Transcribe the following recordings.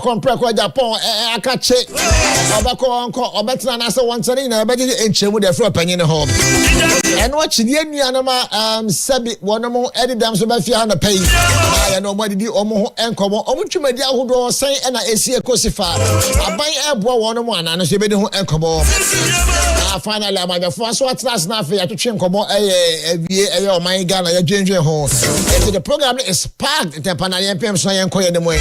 compare kwa Japan akache obako onko obetena na se wontene na ebeje enchemu de fro panyin ho eno achide nuanama sabi wonomo edidam so ba fia na pay na ya no modidi omo ho enkomo omutwumadi ahodo sen na esie kosifa aban ebo wonomo anano so ebedi ho enkomo finally amagafo so atlas na afi atwetwe enkomo awie oman Ghana ya dwendwen ho the program is packed the panel PM so yen koye demo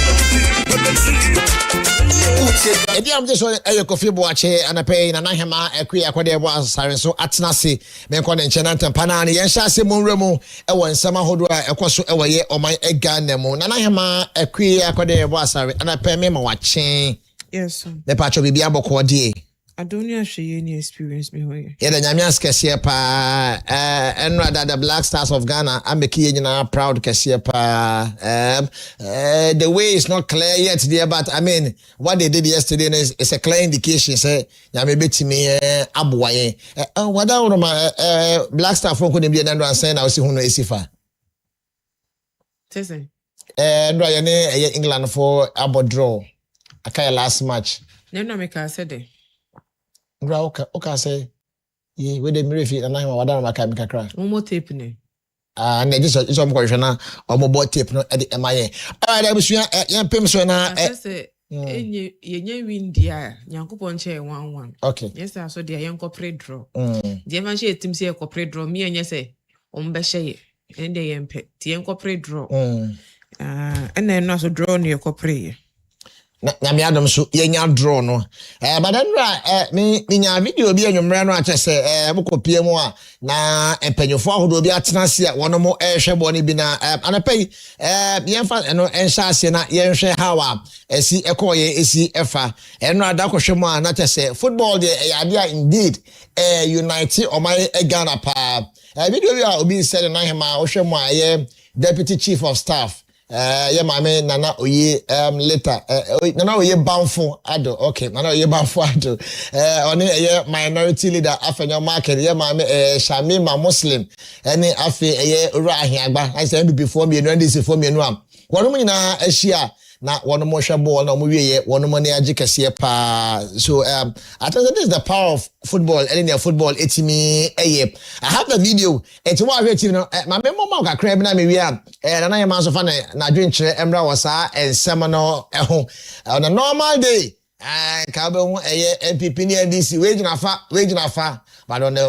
edi am just Kofi Boache anapay na nahema ekwe akwade ebo asare so atenase me nko ne nche na ntempana ne yen hya ase monwremu ewo nsama hodo a ekoso ewoye oman Ghana mu na nahema ekwe akwade ebo asare anapay me ma wache yes me pacho bibia boko die I don't know if you any experience me hoye. Yeah, the Nyamias Kessie pa and rather the Black Stars of Ghana I'm making proud Kessie pa the way is not clear yet there, but I mean what they did yesterday is a clear indication say Nyame betimi aboye what down Black Star from couldn't be another and saying I see who no isifa Tese no you England for abo draw akaya last match no make I said Okay, say, ye with the mirror and I'm a madam cry. One more tape ne. And this is some question or mobile tape no at the MIA. All right, I was young Pimsona. I say, ye win dear, Yankupon chair 1-1. Okay. Yes, I saw the young corporate draw. The evangelist team say a corporate draw, me and you say, Beshay, and the MP, the young corporate draw. And then also draw near corporate. Na me adam so yenya draw no but then me nya video bi anwumre no ache se bokopie mu a na empanyofo ahodo bi atenase a wono mo ehwe bo ne bi na anapai yenfa no enhya ase na yenhwe hawa esi ekoye esi efa eno adakohwe mu a na ache se football de yade indeed unite o my Ghana pa video bi a obi said na hema ohwe mu a ye deputy chief of staff yeah, mame nana oye later nana oye banfo ado okay nana oye banfo ado oni minority leader afenyo market yeah mame Shamima Muslim any afi ora ahiagba I say before me no ndisi for me no am wono nyina ahia na wono mo hwe ball na mo wieye wono mo ne age kese pa so I think this is the power of football any football etimi I have the video eti wa hwe team no ma me mo ka kra bi na me wi a na ya manso fa na adwenkyere emra wasa ensem no ho on a normal day ka be hu MPP ni NDC we gina fa but on the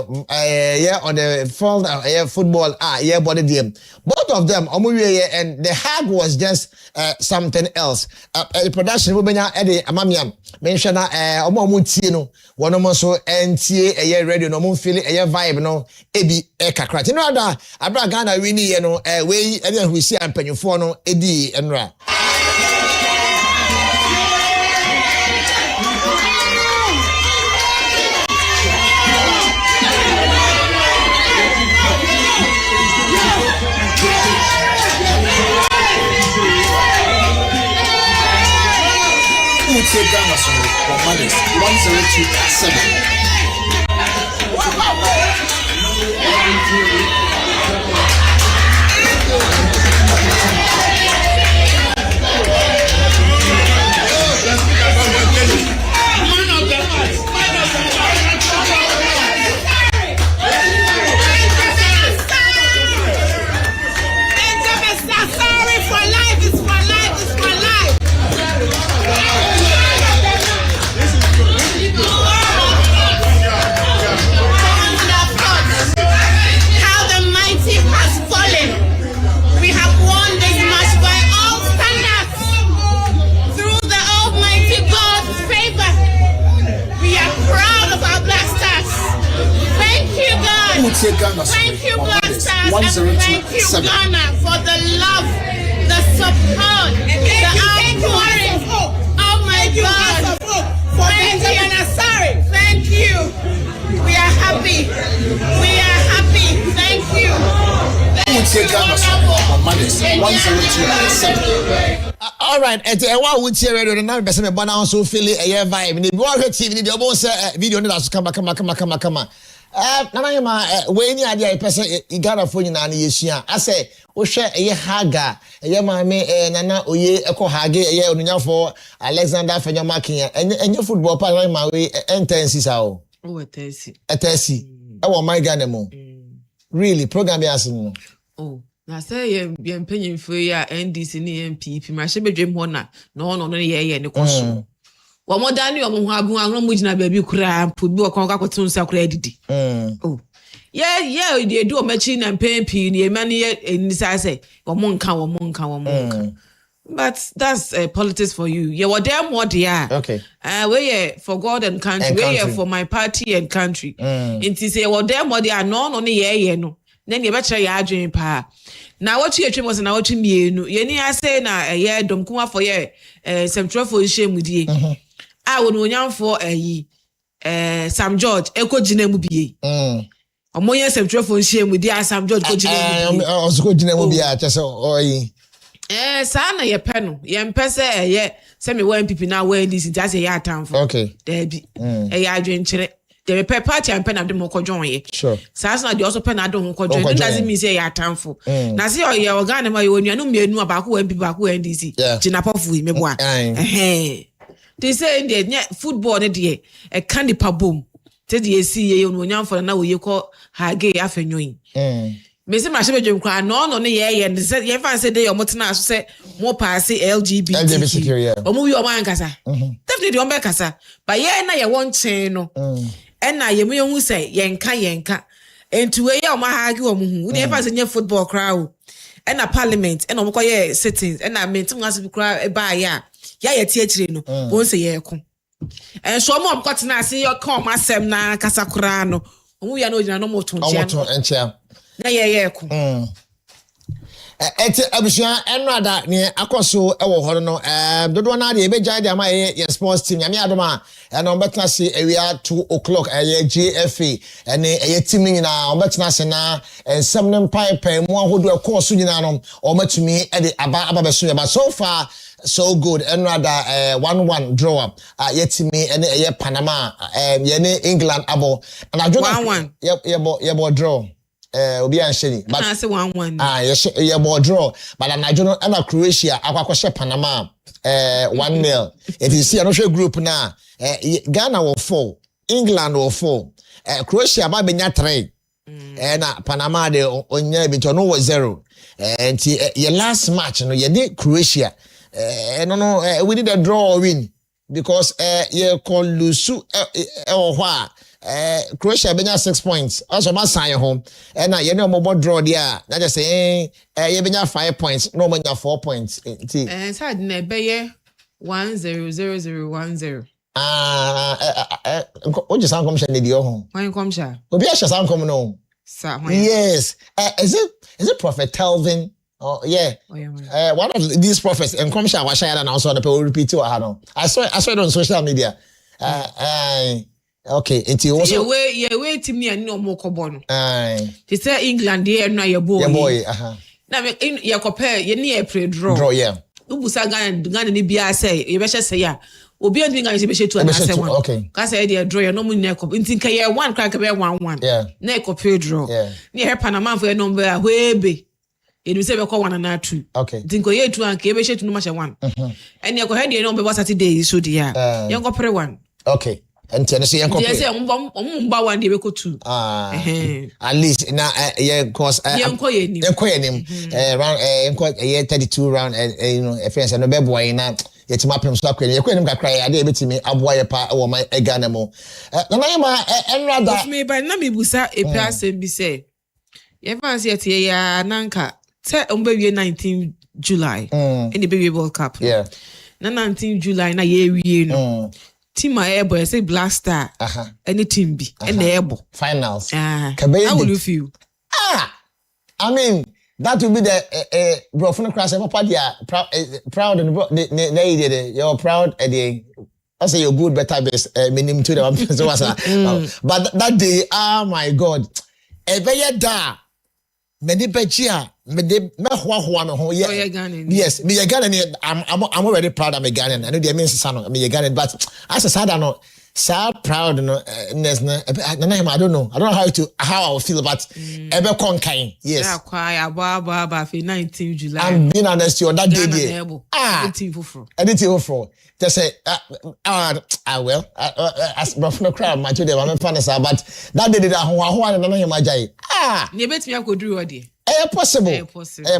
on the fall football body game both of them and the hag was just something else the production we benya e amamiam mention na tie no wono mo so entie radio no mo feel vibe no ebi kakra ti no ada abra Ghana we ni no we who see ampanyufo no edi enra Take Ghana for money 1027. Thank you, Black Stars, and thank you, Ghana, for the love, the support, the outpouring. Oh my God! Thank you. We are happy. We are happy. Thank you. All right, what would you rather than person me bana so feel a vibe? Ni wo hwe TV ni de obo say video ni da so come. Nana yema we ni ade person Ghana fo nyina na yesua ase share a haga, a yamame, Nana Oye, Echo Hage, a year on for Alexander Fenyamakin, and your football partner, my way, and tenses out. Oh, a Tessie. A Tessie. Oh, my Ganemo. Really, program asking. Oh, now say you're paying for your NDC and NPP, my shabby dream one, no, yeah, and the question. One more than you have one which na baby cry, put book on Cacoton Sacred. Oh, yeah, they do a machine and paying pin, money in this I say, or monk. But that's politics for you. You were damn what they are. Okay. We're for God and country. We're for my party and country. And to say, well, damn what they are known on the year, no. Then you better your dream pa. Now what you was now what you mean? You I say na a year don't come for ye some trouble shame with ye. I would know for Sam George, Echo Ginemubi. Or more years some trouble shame with dear Sam George. I was good Ginemubi, just oi. Sana ye panel, ye pese ye send me when people now wear this just a yard time for. Okay. There be a yard drink. They pay party and pen of the moko join. Sure. Sasa they also pen I don't join. It doesn't mean say yard time for. Now see your organ when you know me know about who and people who NDC. Yeah. Chinapofu me boy. They say they football day a candy pa boom. Tell the see you no for now you call Hage afenyoin. Me say my shebe dwem kwa no ye and say ye fan say dey omotena so say mo pass LGBT. Omo wi omo ankasa. Definitely omo kasa. But ye na ye won chen no. And na ye me hu say yenka. Enti we ye omo hage omo hu. We fan say nye football crowd. And na parliament and omo koye sittings and na mentum ase crowd e ba ya. Ya ye tie kire no. Won say ye ko. And so omo kotena say ye come asem na kasa kra no. Omo ya no gina no mo tonchia. Na ye ko. Eti abusia enrada ne akoso ewo horo no dodo na de beja de ama ye sports team nyame adoma na obetna se ewia 2 o'clock JFA ene ye team nyina obetna se na ensem ne pipe mu ahodo ekoso nyina no omatumi e de aba beso ba so far so good enrada 1-1 draw up yetimi ene ye Panama ye ne England abo and adwo 1-1 ye draw obi ansheni but I say 1-1 yes ye ball draw but na jono na Croatia akwakoshe Panama 1-0 if you see another group na Ghana will 4 England will 4 Croatia ba benya 3 na Panama de onya bi to no 0 and your last match no ye dey Croatia no we did a draw or win because ye call lusu hwa Croatia benya 6 points. Also, my sign home. And now you know more draw there. That just say, you benya 5 points. No more 4 points. It's hard ne beye 1-0-0-0-1-0. What just sound come shine the home? When come sha? Obi a sound come no. Sir, yes. Is it Prophet Telvin? Oh yeah. One of these prophets and come share was shared and also the people repeat to her. I saw it on social media. Okay, it's also yeah, wait to me and no more cobon. They say England, there na your boy. Now, in your compare, you near pre draw. Yeah. Ubusa Ghana ni bia say, you better say ya. Obi on thing I say to another one. Okay. Cause I dey draw, no money neck up. In think ya one crack be 1-1. Yeah. Neck up draw. Yeah. Near Panama for a number where be. It will say we call 1 and 2. Okay. Think ye 2 and ke be to no match 1. And you go head the number Saturday so dia. You go pre 1. Okay. And Tennessee and yes, one day we go to at least now cause around 32 round you know friends and no boy na yet mapem so akwa you can cry I dey betimi aboa pa wo my Ghana mo na ma enrada me by na me busa e person be say you fancy it ya nanka say ombe 19 July in the baby World Cup na 19 July na ye wie no team airboy say Blaster any team be and airbo finals how will you feel? I mean that will be the bro from class papa dia proud and you're proud at the I say you're good better best minimum to the but that day oh my god e da me pechia me ho me ho yes me Ghanaian I'm already proud I'm a Ghanaian I know the means son me Ghanaian but as a sad no so proud no I don't know how I will feel but ebe konkan yes Yeah, quiet about 19 July. I'm being honest you that day there anything for they say I will as no crowd my today I'm fan but that day that ho na him ajai you bet me I could do it.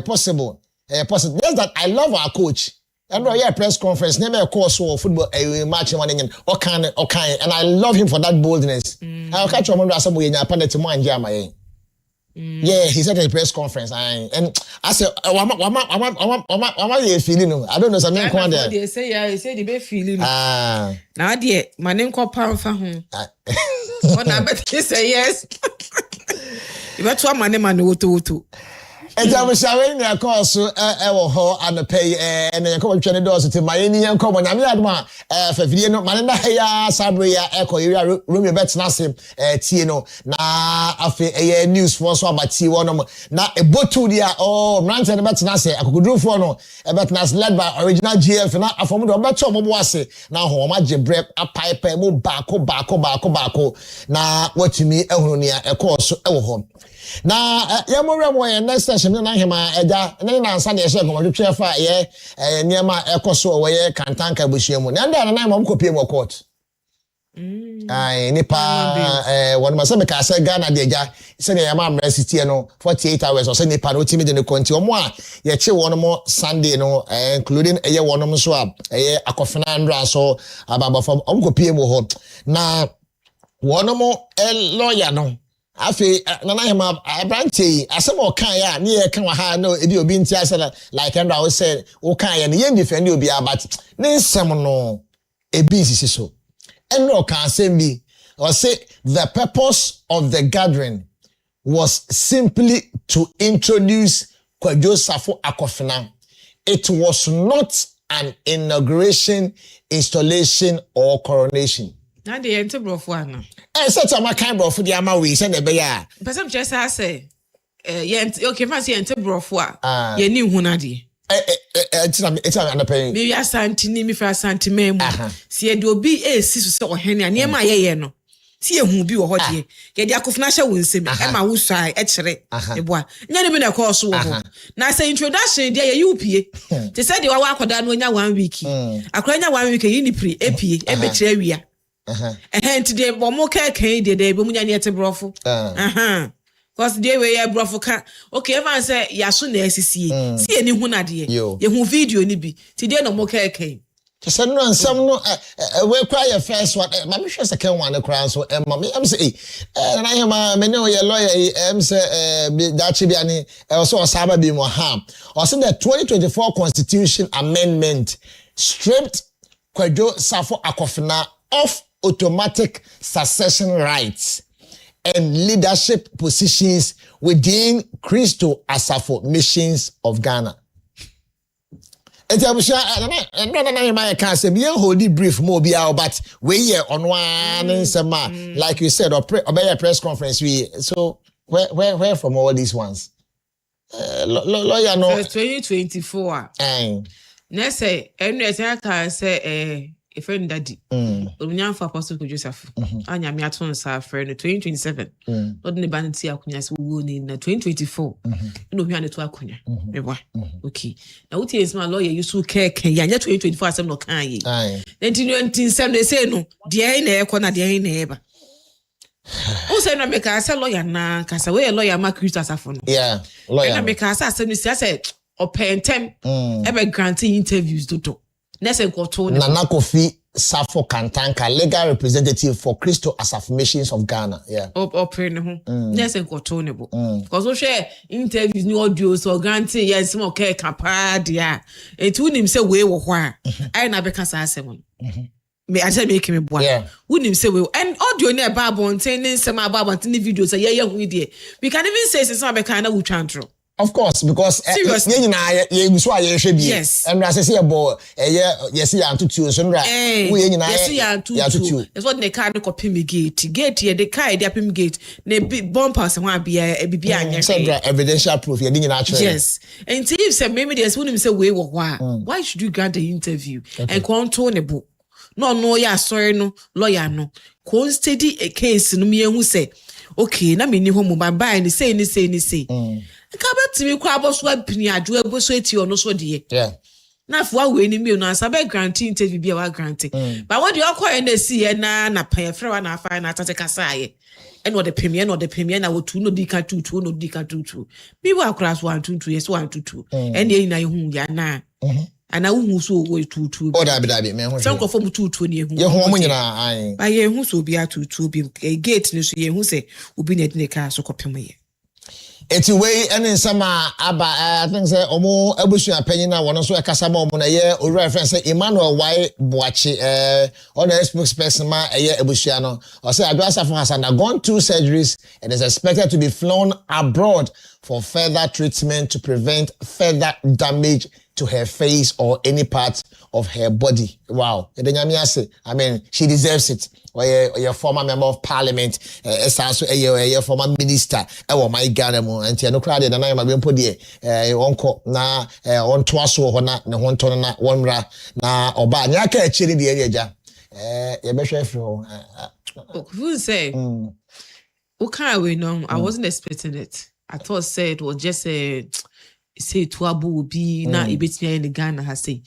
possible yes that I love our coach. And yeah, press conference, never a course or football match and I love him for that boldness. I'll catch him on some way in a planet to mind. Yeah, he said at a press conference, and I said, I'm feeling. I don't know something. They say, yeah, he said, they feeling. Now, dear, my name called Pound for home. What I bet he say yes. You bet what my name and to. And I was showing your course so and the pay and then come to doors to my Indian common. I'm not for video manana Sabria echo room bet nasim Tino na afe news for so about T1 na a botu dia rant and bet nase I could do for no bet nas led by original GF na afomu do bet omo wase na ho ma je break a pipe mo bako na what me ehunu nia e course ewo ho na yamoremo next session na hema eja na ansa na yeshe gomo twa fa ye niema ekoso we kantanka buhyiemu na nda na mam kopie mo court ai nipa one must make asa Ghana de eja se na yama amresity no 48 hours or se nipa no timi de no konti omo a ye che wono mo Sunday no including eye wono mo so a akofena ndra so ababa fam om kopie mo ho na wono mo lawyer no afi nana hema branche asem o kan ya na ye kan wa ha no ebi obi nti asala like and I said o kan ya na ye defend obi but ne nsem no ebi sisi so and no kan say me or say the purpose of the gathering was simply to introduce Kwadwo Safo Akofena. It was not an inauguration, installation or coronation. Now the enter brof one. Such a kind of the ama we send a bear. But some just I say, okay, fancy enter brof one. Ye knew hunadi. It's an opinion. Maybe I santi me for a santimemo. See a do be a sister or henny and near my yeno. See a who be or hot ye. Get the Akofnasha wins him. Emma who sigh, etchere. A boy. None of a course. Now say introduction, dear you pay. They said you are walking down when you 1 week. I cry 1 week in pre, epi, ebeteria. And today, Bomoka came the day, Bumunia to brofu. Because they were brofu. Okay, everyone say, Yasun see any hunadi. You who video nibi. Today, no more came. Some no, we cry a first one. Mammy, she's a can one a crown. So, Mammy, I'm say, and I am a menu, your lawyer, say, Dachibiani, also a Saba be more harm. Or say the 2024 Constitution Amendment stripped Kwadwo Safo Akofena of automatic succession rights and leadership positions within Christo Asafo missions of Ghana. And I was hold brief more but we here on one like you said or a press conference so where from all these ones lawyer no 2024 next say I can say a friend daddy. For Apostle Joseph. Anya me aton sa friend 2027. Not the banity akunya so woni na 2024. No hia ne to akunya. Meboa. Okay. Na uti is my lawyer you so care kan ya 2024 asem no kan yi. 1997 they say no. De na e ko na de na e ba. O say na make asa lawyer na kasa we lawyer ma Christ Asafo no. Yeah. Lawyer. Na make asa asem ni say opentem ebe granting interviews do. Nana Kofi Safo Kantanka, legal representative for Christo Asafo Missions of Ghana. Yeah. Nese Kotonebo. Because we share interviews, new audios, or granting, yes, more care capadia. And to him say, we were where I never can say someone. Me I say make me boy. Wouldn't him say we and audio near Babon, saying some about the videos, a year we did. We can even say it's not a kind of chantro. Of course, because yes, and I say about yes, that's what they can't copy me gate here, the car, they pim gate, they big bumpers and one be a evidential proof. Yes, and see if maybe there's one him say, why should you grant the interview and control the book? no ya sorry no lawyer no ko steady a case no me ehu say okay na me ni ho mu bye ni say ka betimi kwa boso apini adwo eboso eti ono so de yeah na fwa we ni me no ansa be guarantee interview bia wa guarantee but what the okoye na see na pa frɛ wa na afa na atete kasa ye and what the premier na wotu no dika tutu no dika tutu bi wa kras 122 yes 122 and ye na hu ya na ana hu so wo tutu o dabi me hu so ko fo mu tutu ni hu ye hu mo nyina an ba ye hu so bi atutu bi gate ni so ye hu se obi na de ka so kopem ye eti wey ene sama aba I think say omo abusu apanyin na wono so ekasa ma omo na ye owura friend say Emmanuel Wai Boachi on the spokesperson ma eye abusu no o say Adwasa for has undergone 2 surgeries and is expected to be flown abroad for further treatment to prevent further damage to her face or any part of her body. Wow. I mean, she deserves it. Or your former member of parliament, also a former minister. Oh my God, and no crowd, and I am put there. Uncle na on twaso hona na honton na wonra na oba nyaka chiri the area. You be sure who say? Okay, we know. I wasn't expecting it. I thought say it was just a. Say to Abu be na ibetimi in the Ghana has say.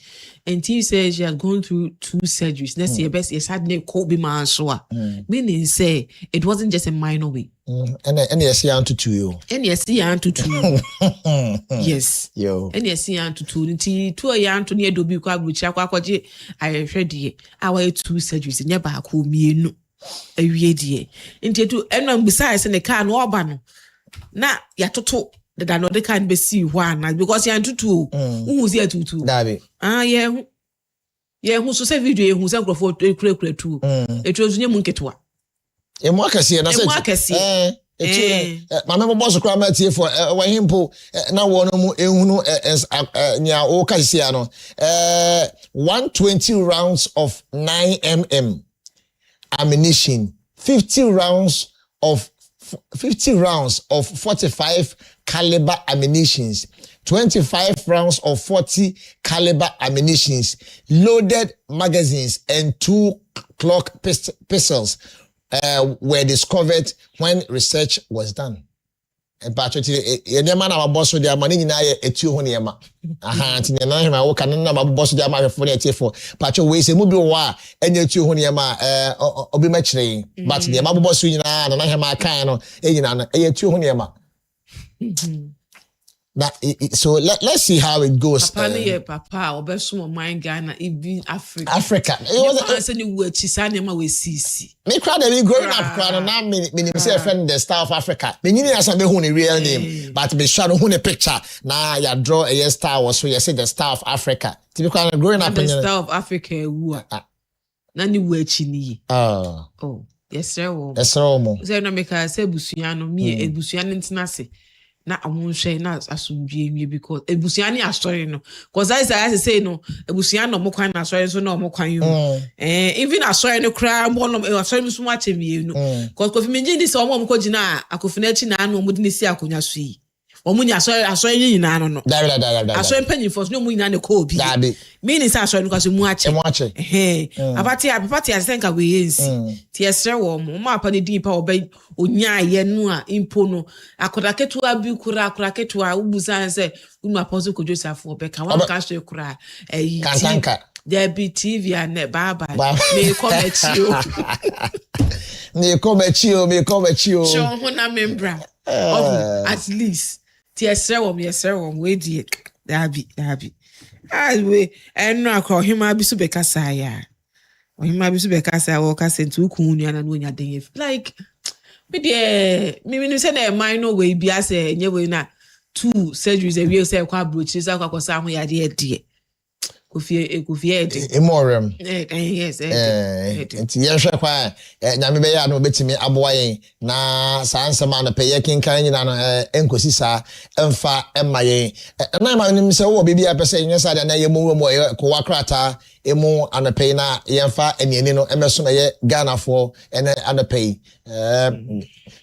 And he says she has gone through 2 surgeries. Let's say best yes had ne Kobe man so. Meaning say it wasn't just a minor way. And yes ya to 2 you. And yes ya to 2. Yes. Yo. And yes ya to 2 nti 2 ya to ne dobi kwa bruchi akwaje ahwehwe our 2 surgeries nya ba ko mienu awie die. Nti to enam besides ne car no oba no. Na ya toto that no they can be see one because you tutu who was here tutu dabi yeah who so say video who say for kure tu it was nyem nketwa e mo akase na say mama boss kra ma tie for wa himpo na wono mu ehunu nya o kase ano 120 rounds of 9mm ammunition 50 rounds of 45 caliber ammunitions, 25 rounds of 40 caliber ammunitions, loaded magazines, and 2 clock pistols were discovered when research was done. And particularly, the man our boss with their money in a 200 ma. Aha, tinye na hema wo kan na boss with their money for the for. Pacho we say mubi wa enye 200 ma obi ma kire. But the ma boss with na hema kan no enyina no e 200 ma. So let's see how it goes. Papa obeso mind Ghana even Africa. It was any word chisane we see. Me crowd we growing up crowd na me say friend the star of Africa. Me nyini asa be hu ne real name but be sure hu ne picture na ya draw a star was so you say the star of Africa. Ti be crowd growing up the star of Africa wu na ni wu achi ni. Oh, yes sir wo. Yes sir wo. Say no make say busua no me ebusua ntina se. Na amunhwe na asumdwe mi because ebusua ni asori no cause I say no ebusua no mo kwan na asori so na mo kwan yu even asori no kra mo no asori mi so ma chemi no cause kofi menji ndi so mo ko gina akofina achi na anu mo di si akonya so yi omo nya asori ni nyina no da asori panyin force no mo nyina ne ko obi meaning say asori no kwaso mu ache apati asenka we yensi ti esre wo mo apa ne din pa oba onya ye no a impo no akoda ketua bi kura ketua ubusan say unu apostle ko Joseph obeka wa ka so kura kankanka there be TV and baba me come at you show hona membra at least ti esre wo we die dabi we enno akọ hima bi so beka saya hima bi so beka saya wo ka sentu kunu ana no nya den like me say na minor way bi ase enye we na 2 surgeries e we say kwa brochi say kwa sa ho ya de Kofi Imorem. Yes. Nti yehwe kwa nyame be ya no betimi aboa yen na sansema no peye kinkan nyina no enkosi sa emfa emma yen na ma nim se wo bibia pese yen sa de na yemu wo ko wakrata emu anapay na yemfa enieni no emeso na ye Ghana for ene anapay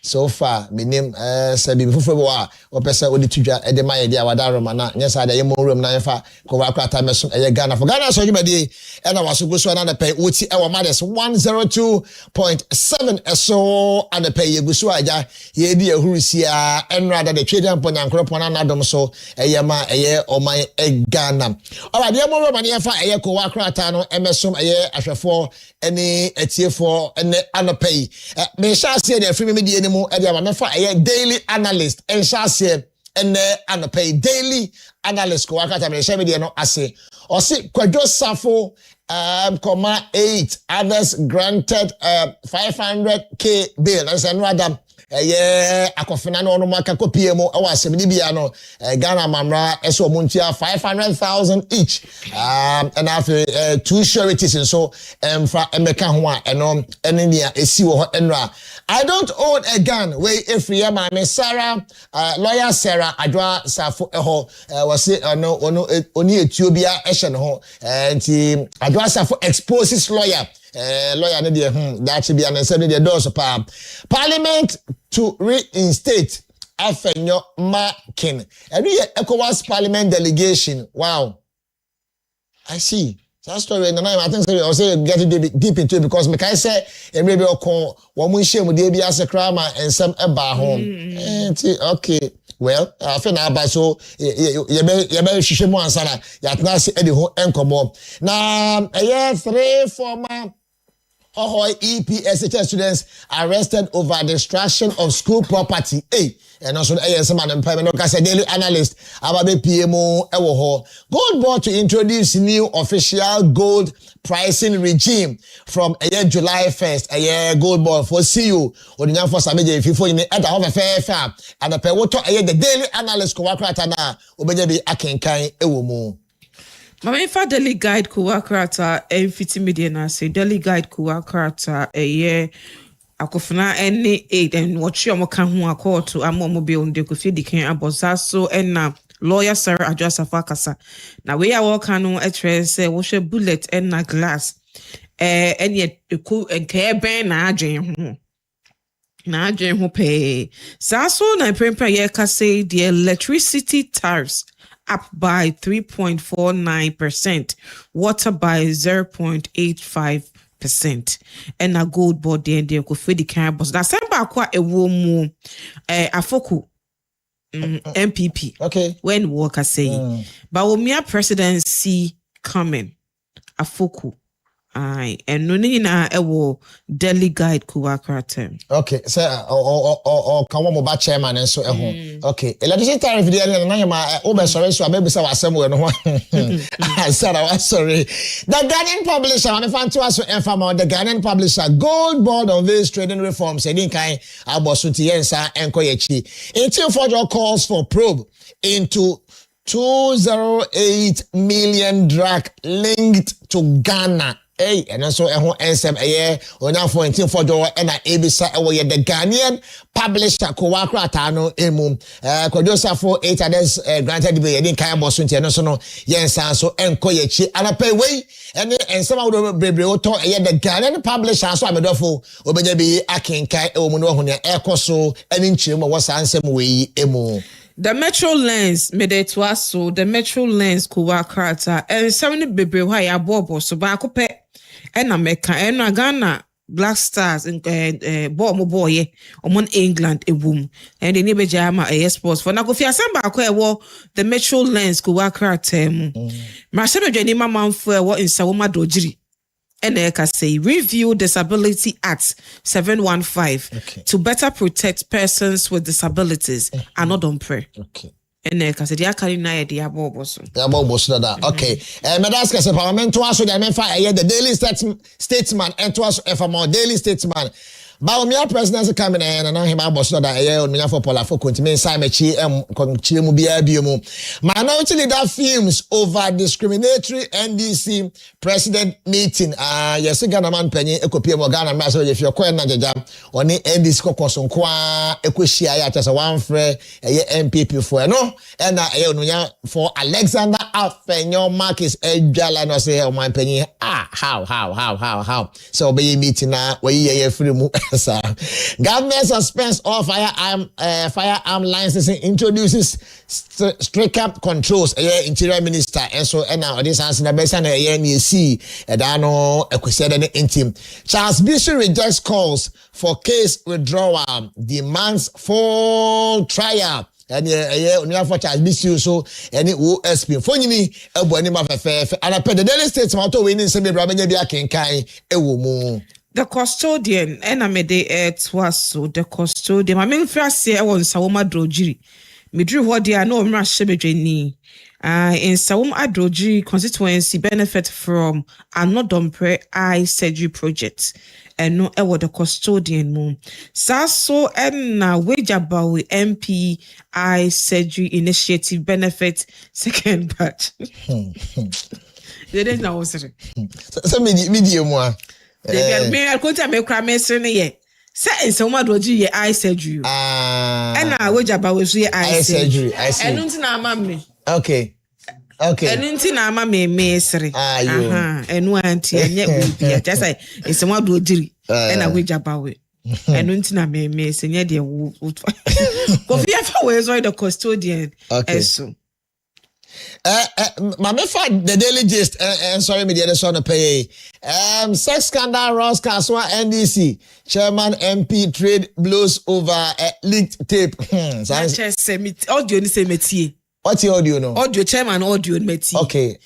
so far minim sabi before wa opesa odi tudwa e de maye dia wadaro mana nyesa da yemo room na yemfa ko wa kwata meso ye Ghana for Ghana so jumadi e na waso go so na anapay woti e wa mades 102.7 eso anapay ye gusu aja ye di ehurusia enra da de twedian ponyankro na nadom so eyema eye oman Ghana. Alright, the more money for eye ko wakrata no emesom eye ahwefo ene etiefo ene anopay. Me sha say the free media ni mu e dia ma fa eye daily analyst en sha say ene anopay daily analyst ko wakrata me sha media no ase. O si Kwadwo Safo 8 others granted 500k bail and say rather akofina no no maka kopie mu e wasem ni bia no Ghana mamra eso muntia 500,000 each and after 2 sureties and so fra emeka ho a eno enia esi wo ho enra. I don't own a gun wey efriya ma me Sarah lawyer Sarah Adwa Safo eho was no oni Ethiopia ehye no ho nti Adwa Safo exposes lawyer lawyer ne de that be an say the doors pa parliament to reinstate Afenyo Makin. Every ECOWAS parliament delegation. Wow. I see. That story and I think I was getting deep into it because me can say maybe one shame with the as a crama and some eba home. Okay. Well, I feel now so you better shishimo ansana. Yatna si edi ho enkomo. Na 3 former EPSHS students arrested over destruction of school property. And also ASM and employment daily analyst Ababe PMO Ewoho. Gold board to introduce new official gold pricing regime from July 1st. Gold board for CU. Odinya for Sameje Fifo in at the fair and the Pewoto the daily analyst Kowakratana Obejabi Akenkai Ewomo. Mama fa daily guide Kuwakrata fiti media na say daily guide Kuwakrata akofuna any aid and what you mo kan ho akoto amomo be on de kofi dikan abosaso na lawyer Sarah Adwa Safo kasa na we ya work no say wo hwe bullet na glass any ku nke ben na adwen ho pe saso na prempa ye ka say the electricity tariffs up by 3.49%, water by 0.85%. And a gold board there and there could feed the campus. That's about quite a warm afoku MPP. Okay. When Walker say, but when me presidency coming, afoku. Aye, and no na ewo daily guide Kuwakrata. Okay, so or kawo mo ba chairman enso eho. Okay, electricity tariff dey na ma o sorry so abebi say wasem we no ho. Sorry. The Ghanaian publisher, I'm fan to us the Ghanaian publisher Gold Board on these trading reforms edin kan abosunti yensa enko yechi. Until further calls for probe into 208 million drug linked to Ghana. And also ensem onya for until for do na ebisa the Ghanaian publisher Kuwakrata no emu Kwadwo Safo 8 others granted be edin kan bosunti no so no yensa so enko yechi anapay we ensem awo bebre oto the Ghanaian publisher so amedofo obenya bi akenkai emu no ho ne ekoso eni nchirem wo sansem we emu. The Metro Lens made it was so the Metro Lens Kuwakrata and 70 baby why bobo so ba ko pe and America and Ghana Black Stars and boy on England a boom and the neighbor jama a sports for na ko fi asamba ko the Metro Lens Kuwakrata ma sebe dwani mama mfo e wo insawoma dojiri and say review Disability Act 715 to better protect persons with disabilities and not on prayer. Okay. And say they are carrying na the aboboso. The aboboso that. Okay. Medaska se parliament to us so the the daily statesman and to us for more daily statesman. But me presidency coming and now him aboso that on me for Paula for continue inside me chi konchire mu bia mu. Minority leader films over discriminatory NDC president meeting yes Ghana man penny ekopie mo Ghana ma so ye fie ko na jaja oni NDC kokoso nko a ekohia ya tese one frɛ eye MPP for no na eye onunya for Alexander Afenyo Marcus Edwala no say o man penny how so be meeting na we ye free mu sir. Government suspense all firearm licensing introduces stricter controls interior minister and so now this answer na besa na NEC no ekwese de intim. Charles Bishop rejects calls for case withdrawal, demands full trial. And only for Charles Bishop so any OSP for nyini ebo ani ma fefe and I the Daily Statement to win se be bra benya bia kenkan ewo mu. The custodian and amede was so the custodian. I mean first say won Sawoma Drojiri. Midri ho dia no mra shebedweni. In Sawoma Adroji constituency benefit from Anodompre eye surgery project. And no the custodian moon. Saso and na Wejabawi MP eye surgery initiative benefit second batch. They didn't know what's it. So medium one. They are going to make cramation ye. Say Sawoma Adroji ye eye surgery. And na Wejabawi eye surgery. I see. And until na mammy. Okay. And until na mammy mesri. And one tea and yet just say it's Sawoma Adroji. And I wage about it. And until na me senior dear wood. Coffee ways the custodian. Okay. So. Mama the Daily Gist sorry me the other son pay. Sex scandal Ross Kaswa NDC chairman MP trade blows over leaked tape. Audio ni say metie. What's the audio no? Audio chairman audio metie. Okay.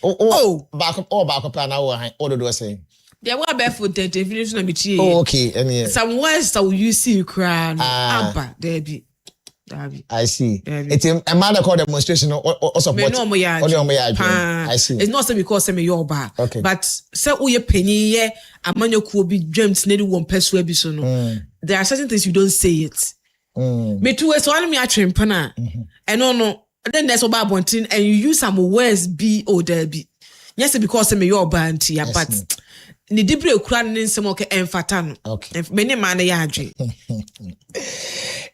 Back up now what do I say? There were barefoot the definition of metie. Oh okay. Any some words that you see cry abba Debbie. I see. It's a matter called demonstration or support. I see. It's not because I'm your bar. Okay. But say we penny ye a man you could be dreamt nearly one person be so no. There are certain things you don't say it. Me too so I'm ya trimpana. And no. Then there's about bunting and you use some words be or there be. Yes, because I'm your band here, but ni dibre okura ne nsem oke emfata no. Okay. Many man ya adwe.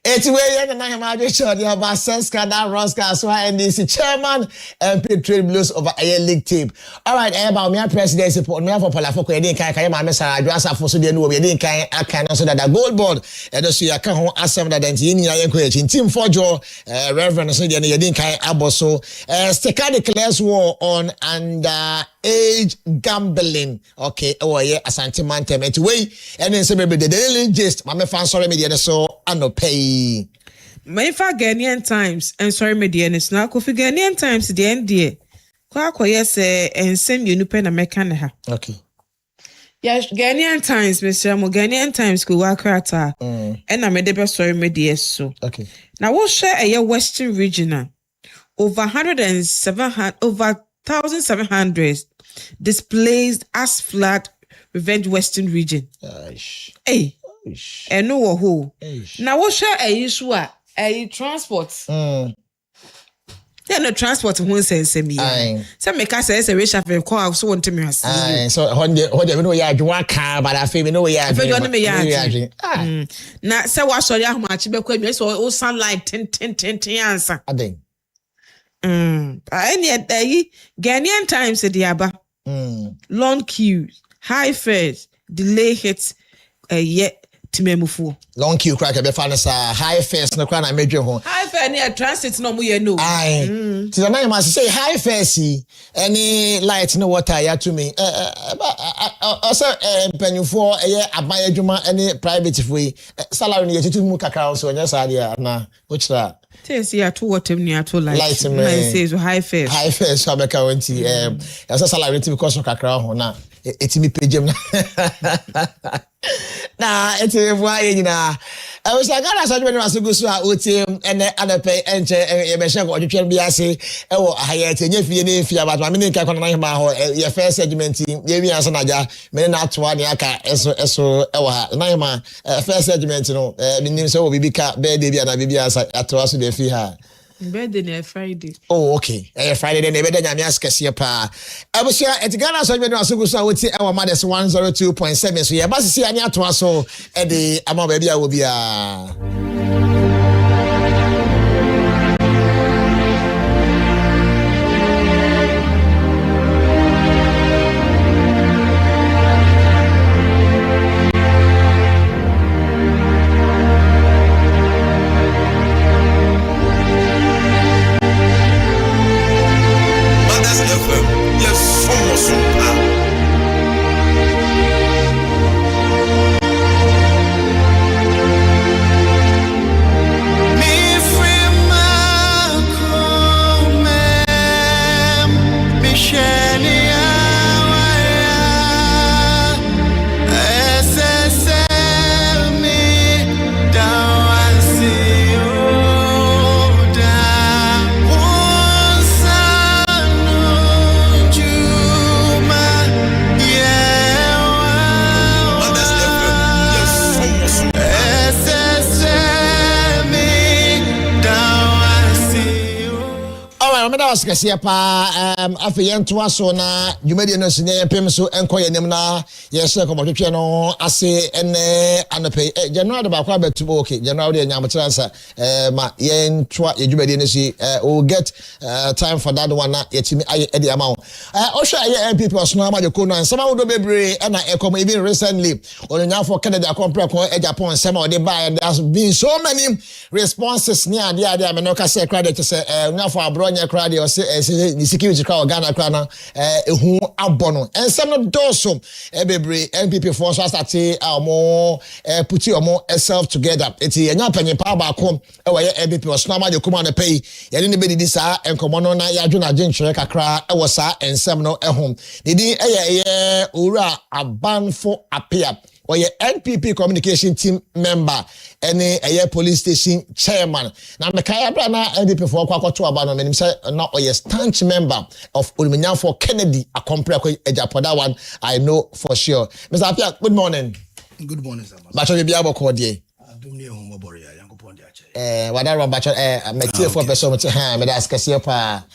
It's where na him adwe show the about sex scandal Ross Kaswa NDC chairman MP trade blows over a league tape. All right, about me president support me for Palafoko e dey kan ma Mr. Adwasa for so dey no we dey kan aka so that the gold board e do so ya kan ho asem that enti ni ya ko echi team fojo reverend so dey dey kan aboso sticker declares war on age gambling. Okay, oh yeah, Asante Mantem. It's way and then say the Daily Gist. My fan sorry media so ano pay. My fa Ghanaian Times and sorry media is now Kofi Ghanaian Times the end there. Kwa yes and same you pen American ha. Okay. Yes, Ghanaian Times, Mr. Mo Ghanaian Times go work out and I made the sorry media so. Okay. Now we'll share a Western regional over 1,700 displaced as flood revenge Western region. Hey, and no who. Now what share a issue a transport. Then no transport won't send me. Some make us say a racial call so want to me. So when you know you want car, but I feel you know you are. Now say what sorry how much be kwemi so all sound like 10 answer. Ading. Any Ghanaian Times the aba. Long queues, high fares, delay hits yet timemufu. Long queue crack be fan high fares no cry na medwe ho. High fare near transit no mu ye no. Aye. Ti na man say high fares any light no water ya to me. Also penufo aban adwuma any private free salary no ye mu kakra so nya sa dia na ochira. See ya to what him near to light. Light me. Says high fares. High fares so abeka wenti also salary because of kakra ho na etimi pagem na. Na why nyina I was like I said when I was go so a otim and other pay enche e be share go twetwe bia se e wo ahayet enye fie na fie but ma me nka kono na hima ho your first segment ye wi ansa na ja me na atoa ne aka eso e wo ha na hima first segment no me nim so wo bibika be de bia na bibia asa atoa so de fi ha Birthday na Friday. Oh, okay. Friday then ebe nyame askese pa. Abusia etigana so dwe no asogu so woti e wa Mothers 102.7 so ye ba sisi ani ato so e de ama ba bia wo bia. Askese pa afi yento aso na dwumadi no sinye pem so enko yenim na ye share komotwetwe no ase ene anope January de ba kwa betubo okay January de nyamtransa ma yento ye dwumadi no si we'll get time for that one na yetimi aye edi amount osha ye MPP osno amade ko no ansama wodo bebre na ekom even recently ononyafo Canada compare ko Japan sema ode buy and there has been so many responses near there me no ka say credit to say onyafo abronya credit or say security crowd Ghana krana ehu abono ensem no doso bebre MPP for so start amo put your self together eti enya panyin pa ba kom e wo ye MPP osno amade ko ma na pay ye ne be di sa enkomo no na ya dwuna agentwe kakra e wo sa ensem no ehom didi ye owura abanfo apia or your NPP communication team member, any police station chairman. Now, the Kaya Brana NPP for Kwakoto Abano, and say now or your stanch member of Ulminya for Kennedy, a compare Ejapoda one, I know for sure. Mr. Apia, good morning. Good morning, sir. But you be able to call you. Whatever, but material for person with hand, but ask us pa.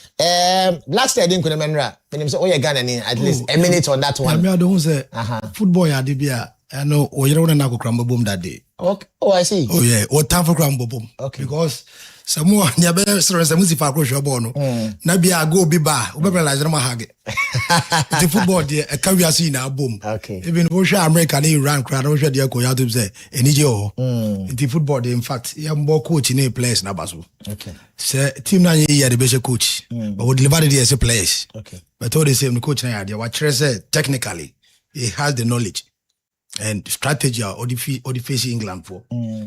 Last year I didn't remember. When you say, oh, you're Ghana, at least a minute on that one. I don't say football, ya dibia. I know, or you don't know crumble boom that day. Okay. Oh, I see. Oh, yeah, or time for crumble boom. Okay. Because some more, ya better sorry, some music for Crosha Bono. Nabia go be bar, whoever lies on my hag. The football, dear, a career scene now, boom. Okay. Even Russia, American, Iran, crowd, Russia, dear, go out to say, and the football, in fact, you have more coach in a place, Nabasu. Okay. Say, team 9 year, the best coach, but would deliver it as a place. Okay. But all the same, the coach, what said, technically, he has the knowledge and strategy or the face England for.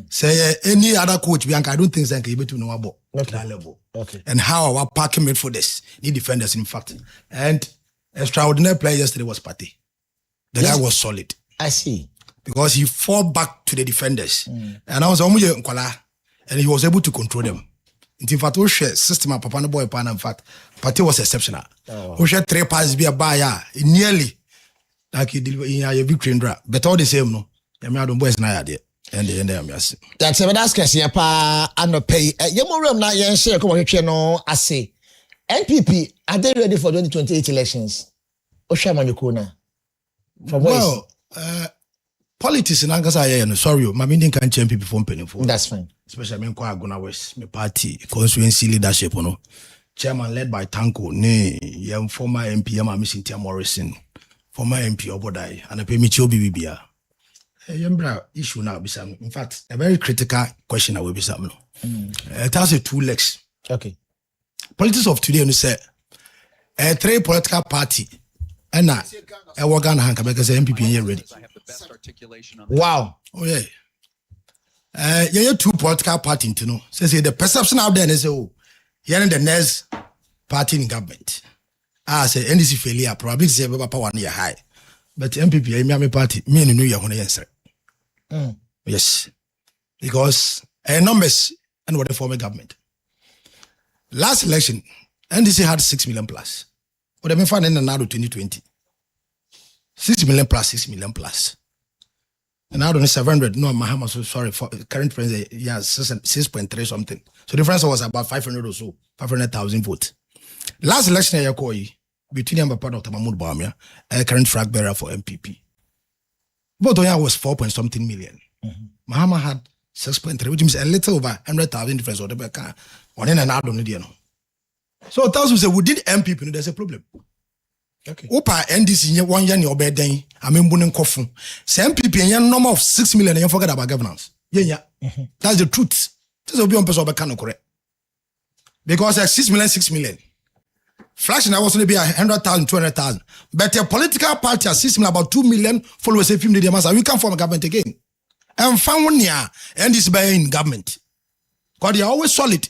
Say any other coach, Bianca, I don't think they can able to know about that level. Okay. And how our parking made for this. Need defenders, in fact. And extraordinary player yesterday was Partey. The guy was solid. I see. Because he fought back to the defenders. And I was almost and he was able to control them. In fact, we share system of Papa Boy Pan. In fact, Partey was exceptional. We share 3 passes be a buyer nearly. Like he deliver in a victory and drop. But all the same, no. I don't boys na idea. And the end of yes. That's a that's question pa anope. Yemorem na yen share come hwehwe no ase. NPP are they ready for 2028 elections? Oshamanyukuna. From well, politics in Ankasa no sorry, my meaning can change people from penny for. That's fine. Especially me kwa Aguna West, my party constituency leadership, no. Chairman led by Tanko, ne, young former MP, Missing Tia Morrison. Former MP Obodai and a Pemicho Bibia. A issue now be some. In fact, a very critical question I will be some. It has 2 legs. Okay. Politics of today, you say, a 3 political party and a Wagan Hanka because MPP here ready. Wow. Oh, yeah. You 2 political party, you know. Say the perception out there is, oh, you're in the next party in government. Say NDC failure probably say Papa 1 year high. But MPP, Miami party, me and New Year on the answer. Yes. Because numbers and what the former government. Last election, NDC had 6 million plus. What they been finding now 2020. 6 million plus, 6 million plus. And now only 700. No, Mahama, so sorry for current president. Yeah, 6.3 something. So the difference was about 500 or so, 500,000 votes. Last election I call between him and Dr. Mahmoud Bawumia, current flag bearer for MPP. Vote was 4 point something million. Mahama had 6.3, which means a little over 100,000 difference or the back on in and out on the So those who say within MPP, there's a problem. Okay. Opa NDC 1 year in your bed, I mean, Bunin Kofu. Say MPP and number of 6 million, and you forget about governance. Yeah. That's the truth. This will be on person correct. Because 6 million. Flash now was going to be 100,000, 200,000. But a political party has 6 million, about 2 million followers, a few million mass, we can form a government again. And found 1 year, and this by in government. Because they are always solid.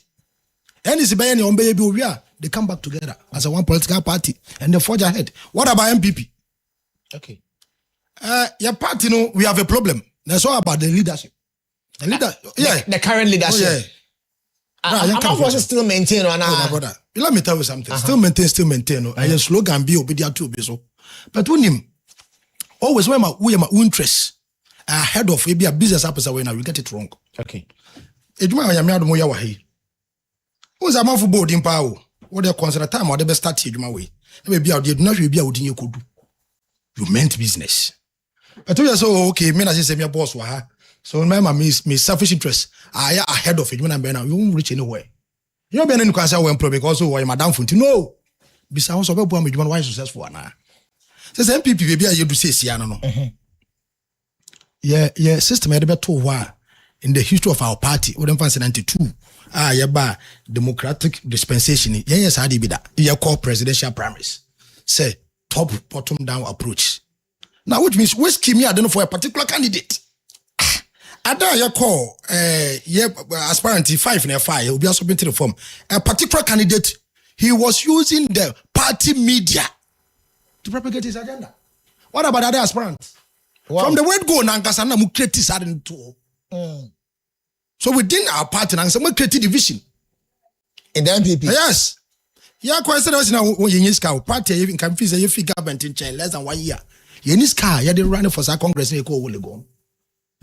And this by in baby, they come back together as a one political party and they forge ahead. What about MPP? Okay. Your party, we have a problem. That's all about the leadership. The leader, the current leadership. How was it still maintained on my brother? Let me tell you something. Still maintain. I just slogan be obedient to be so. But when him always when we my interest ahead of maybe a business happens away now, we get it wrong. Okay. Ejuma ya miado mo ya wa hi. Who's a man for board in power? What they consider time or the best start ejuma way. Maybe I did not be out in your kudu. You meant business. But you so okay, me as say me boss wa ha. So remember me selfish interest. I ahead of it when I'm now you won't reach anywhere. You know be any can say when pro because why madam funti no. Bisa won so be bo am ejuma why successful na. Says MPP baby you do say sia no. Yeah, system had better in the history of our party, we don't fancy 92. Yaba democratic dispensation. Yes, I did that. You call presidential primaries. Say top bottom down approach. Now, which means which scheme I don't know for a particular candidate. Ada you call aspirant 5 in a 5, will be also been to the form. A particular candidate, he was using the party media to propagate his agenda. What about other aspirants? Wow. From the word go, Nankasana mu create this too. So within our party, we create division. In the MPP? Yes. Yeah, quite serious now. When you use car party, even can feel you figure government in chair less than 1 year. You need car, you didn't run for some Congress and you go.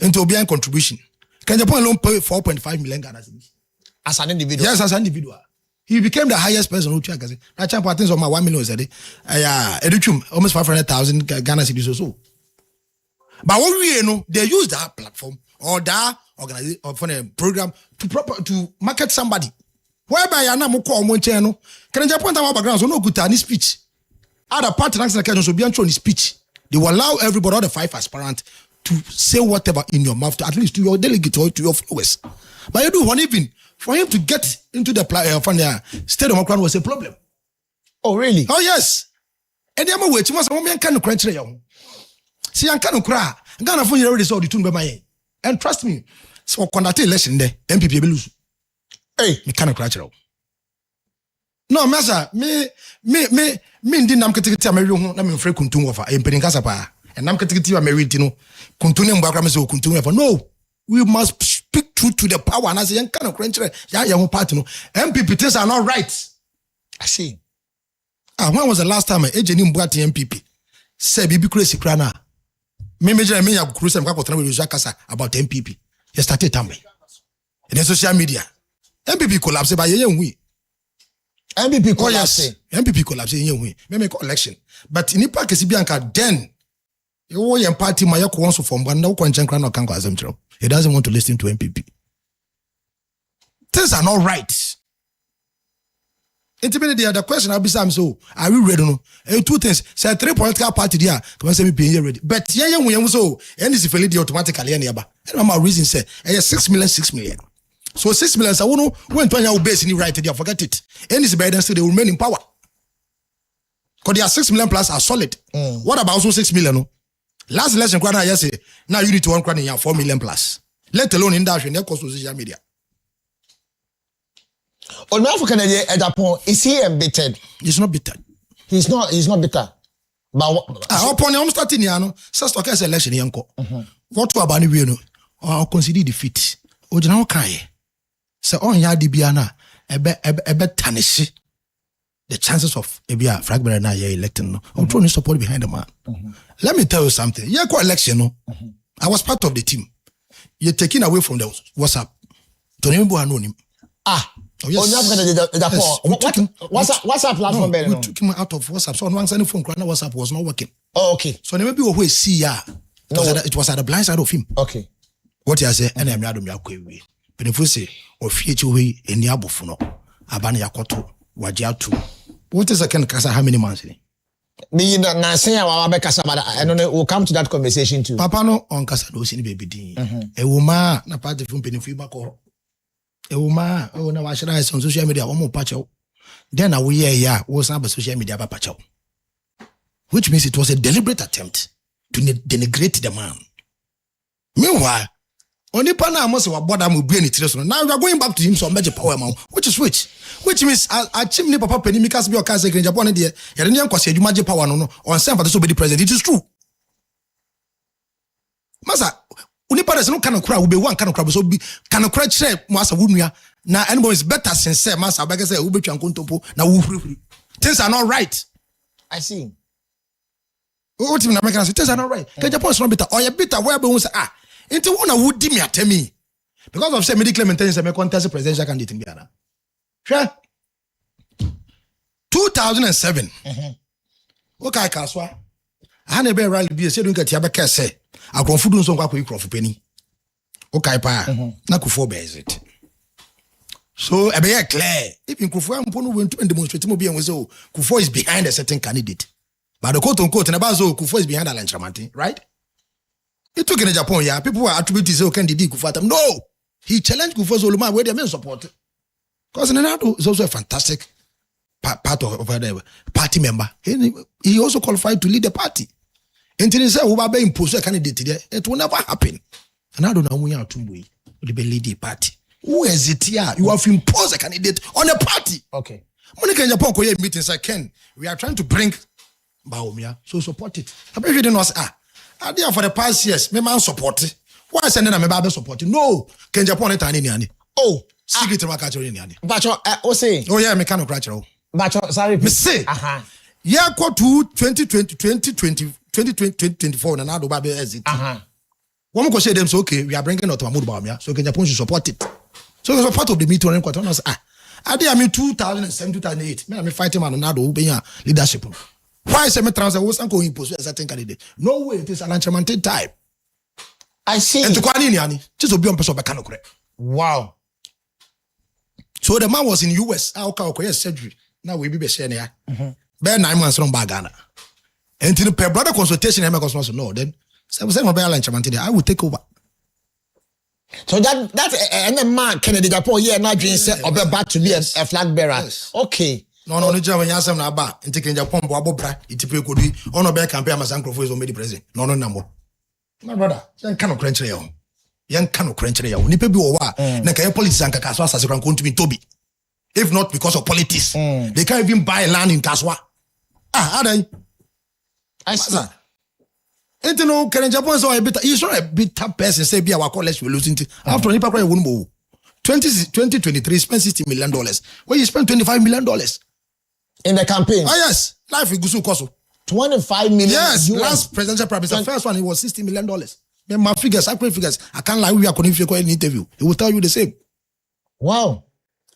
Into being contribution. Can you point alone pay 4.5 million Ghana cedis? As an individual? Yes, as an individual. He became the highest person who check. I check patents on my 1 million a day. Educhum, almost 500,000 Ghana cedis or so. But what we know, they use that platform or that organization or for a program to market somebody. Whereby I am call one channel. Can I point out background? So no good any speech. Other partners can so be on speech. They will allow everybody, all the 5 aspirants, to say whatever in your mouth, at least to your delegate or to your followers. But you do one even for him to get into the state of Macron was a problem. Oh really? Oh yes. And the other way, you must have kind of crunch. See, I can't cry. I'm gonna find you already saw the tune by my and trust me. So conduct election there, MPP will lose. Hey, me can't cry. No, Massa, me, ndi nam ketekete ameri ho na me mfre kuntum ofa. E mpeni kasa pa. And nam ketekete ameri tino. Kuntune mbakra me so kuntum ofa. No, we must speak truth to the power. And I say, kind of crunch. Ya ho party no. MPP things are not right. I see. When was the last time Ejeni Mbwati MPP say bibi crazy krana? Me ya cruise and kako travel with about MPP. You started tambe. In the social media. MPP collapse by yen we. MPP collapse. MPP collapse yen we. Me make election. But in Ipa kesi bianka then you yen party my yako wants to form but now kwan chenkra no kanko azemtro. He doesn't want to listen to MPP. Things are not right. Intimidate the question I'll be Sam so are we ready no? 2 things. Say 3 political party there. Come on, say me being ready. But yeah, we so and this is fairly automatically any aba. And my reason say 6 million. So 6 million. So no when to your base in right there, forget it. And this by still they will remain in power. Because they are 6 million plus are solid. What about also 6 million? No? Last election, I say now you need to 1 crown 4 million plus. Let alone in that and social media. On African at that point, is he embittered? He's not bitter. He's not bitter. But upon him starting here, such a case election, yanko. What about any no? Or consider defeat. Ojana kai. So on ya dibiana, ebe tarnish the chances of a fragment na ye electing no. I'm trying to support behind the man. Let me tell you something. Yeah, election no. I was part of the team. You're taken away from the WhatsApp. Don't even know him. Ah. Oh, yes. What's that platform? We took him out of WhatsApp. So on one side phone, WhatsApp was not working. Oh, okay. So maybe we see ya. It was at the blind side of him. Okay. What you say? And I'm not going to but if we say, or future way in the Abufuno, Abani Yakoto, Wajatu. What is a can how many months? Me na say our Bekasa, but I don't know. We'll come to that conversation too. Papa no on Casado in baby D. A woman, na party from Penifibako. A woman, oh, now I should on social media, one more patcho. Then a year was not a social media patcho. Which means it was a deliberate attempt to denigrate the man. Meanwhile, only Pana must have bought him brain it. Now we are going back to him some major power amount, which means a chimney papa penny because be a case in Japan, dear. Yaranian Kwasi, you magic power no on some for the president. It is true. Masa, Unipa is no kind of crowd will be one kind of crowd, so be kind of crowd share Massa Wumia. Now, anybody is better since Massa Baga say Ubi Chankuntopo. Now, things are not right. I see. What in America things are not right. Japan is not better. Or you better where we say, into one would dim ya tell me. Because of say medical maintenance and contest presidential candidate in Ghana. Sure. 2007. Okay, Kaswa. I had a very rally be a said, get Yabaka say. I confidence on what we crop for penny. Okay, pa. Nakufo bears it. So, I be clear. If in Kufu, Mpono went to demonstrate Mobi and so Kufo is behind a certain candidate. But the quote unquote, and about so Kufo is behind Alan Chamanti, right? It took in Japan, yeah. People were attributing so candidate Kufatam. No, he challenged Kufo Zoluma where they men support. Because Nenado is also a fantastic part of the party member. He also qualified to lead the party. Until he said, "Who be impose a candidate there? It will never happen." And I don't know who to lead the party. Who is it here? You have imposed a candidate on a party. Okay. Monica in Japan meetings like Ken. We are trying to bring Baumia, so support it. I believe you didn't know. Idea for the past years, me man support it. Why sending a me baby support it? No, Ken Japan it any. Oh, secret to my culture in any. But say. Oh yeah, me kind of culture. But sorry, me say. Yeah, go to 2024 and now do baby exit. One go say them so okay, we are bringing out Mahmoud Baumia, so Ken Japan should support it. So it was part of the meeting and quarter. I did 2007, 2008. Me fighting man now do be leadership. Why say me trans was going to impose a certain candidate? No way, it is an enchantment time. I see. And to Kwani Niani, just to be on person by Kanokre. Wow. So the man was in US. Yes, surgery. Now we be sharing here. Bear 9 months from Bagana. And to the per brother consultation, I'm going to know. Then 7 mobile enchantment. I will take over. So that and the man Kennedy Japan here now dream say obe back to be a flag bearer. Yes. Okay. No, German Yasam na ba. Into Japan, Boabra, itipe could be on a bear campaign as Uncle for his own president. No, more. My brother, young cannot crunch rail. Young cannot crunch rail. Nipebi owa. Naka police and Kaswa as a going to be Toby. If not because of politics, they can't even buy land in Kaswa. Are they? I see. Ain't no Karen Japan so a bit. He's not a bitter person. Say be our college we're losing. After any papa won't move. 2023 spent $60 million. Where you spent $25 million in the campaign. Ah yes, life is good so. 25 million. Yes, last presidential prime minister. First one, it was $60 million. Then my figures, accurate figures. I can't lie. We are going to an interview. He will tell you the same. Wow.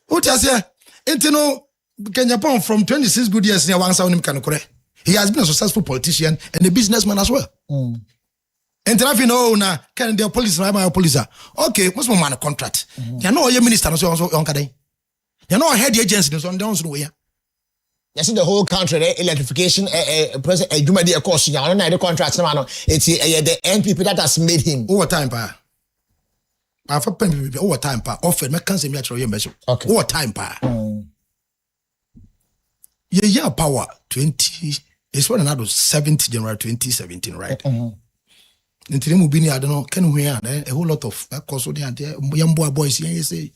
What you say? Ain't no Japan from 26 good years near 1,000 Kanokore. He has been a successful politician and a businessman as well. And if you know now, can the police my police? Okay, what's my man a contract? You know your minister so on Kadai. You know head agency on down the way. You see the whole country, electrification, president, you might be a course. You know, the contracts, no, it's the NPP that has made him. Over time, pa. I've pen over time, pa. Offered me cancer me actually measure. Okay. Over time, pa. Yeah, power 20. It's one another 7th January 2017, right? Until you be I don't know, can we a whole lot of course young boys here say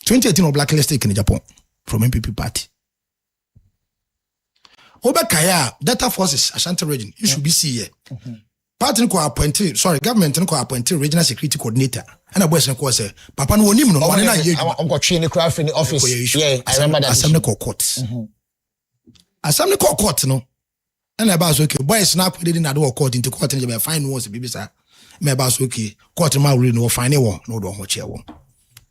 2018 of blacklisted in Japan from MPP party. Obakaya, data forces, Ashanti region, you should be see here. Party ko appointed, government ko appointed regional security coordinator. And a boy say, Papa no nim no one na ye. I'm got training craft in the office. Yeah, I remember that. Assembly court. Assembly court no. And about okay, boys snap they didn't do court into court and you find was baby sir. Me about okay, court ma really no find one, no do ho chair one.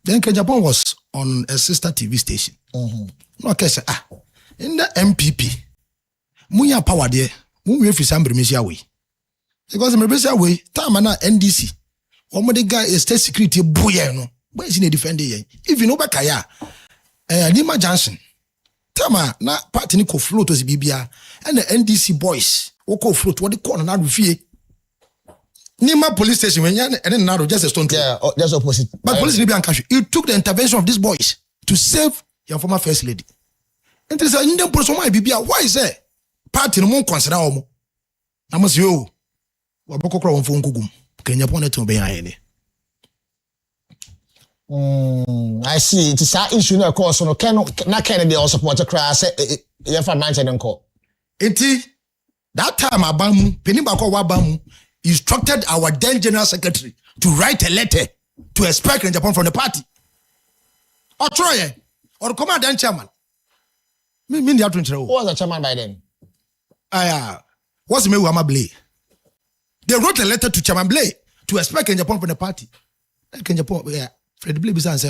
Then Japan was on a sister TV station. No okay say in the MPP. Munya power there. Mu we fi sambre me sia we. Because me be sia we time na NDC. Omo the guy is state security boy no. Boy is in defend yen. If you know back ya Nima Johnson. Tama na party ni ko float to bibia and the NDC boys wo ko float what the corner na rufie Nima police station when and then now just a stone throw. Yeah, just opposite. But police ni be ankash. It took the intervention of these boys to save your former first lady. And there is a Indian person why bibia why is there party no mo consider omo na mo se o wa boko kro won fon kugum Kenya pon eto be yan ni. I see. It's a issue no course no Kennedy also support a cry say you for mansion nko. Enti that time abamu peni ba ko wa abamu instructed our then general secretary to write a letter to expel Kenya Japan from the party. Or try or come out then chairman. Me the outreach. Who was the chairman by then? What's the name of Blay? They wrote a letter to Chairman Blay to expel Kenya Japan from the party. Kenya Japan, Fred Blay bisa say,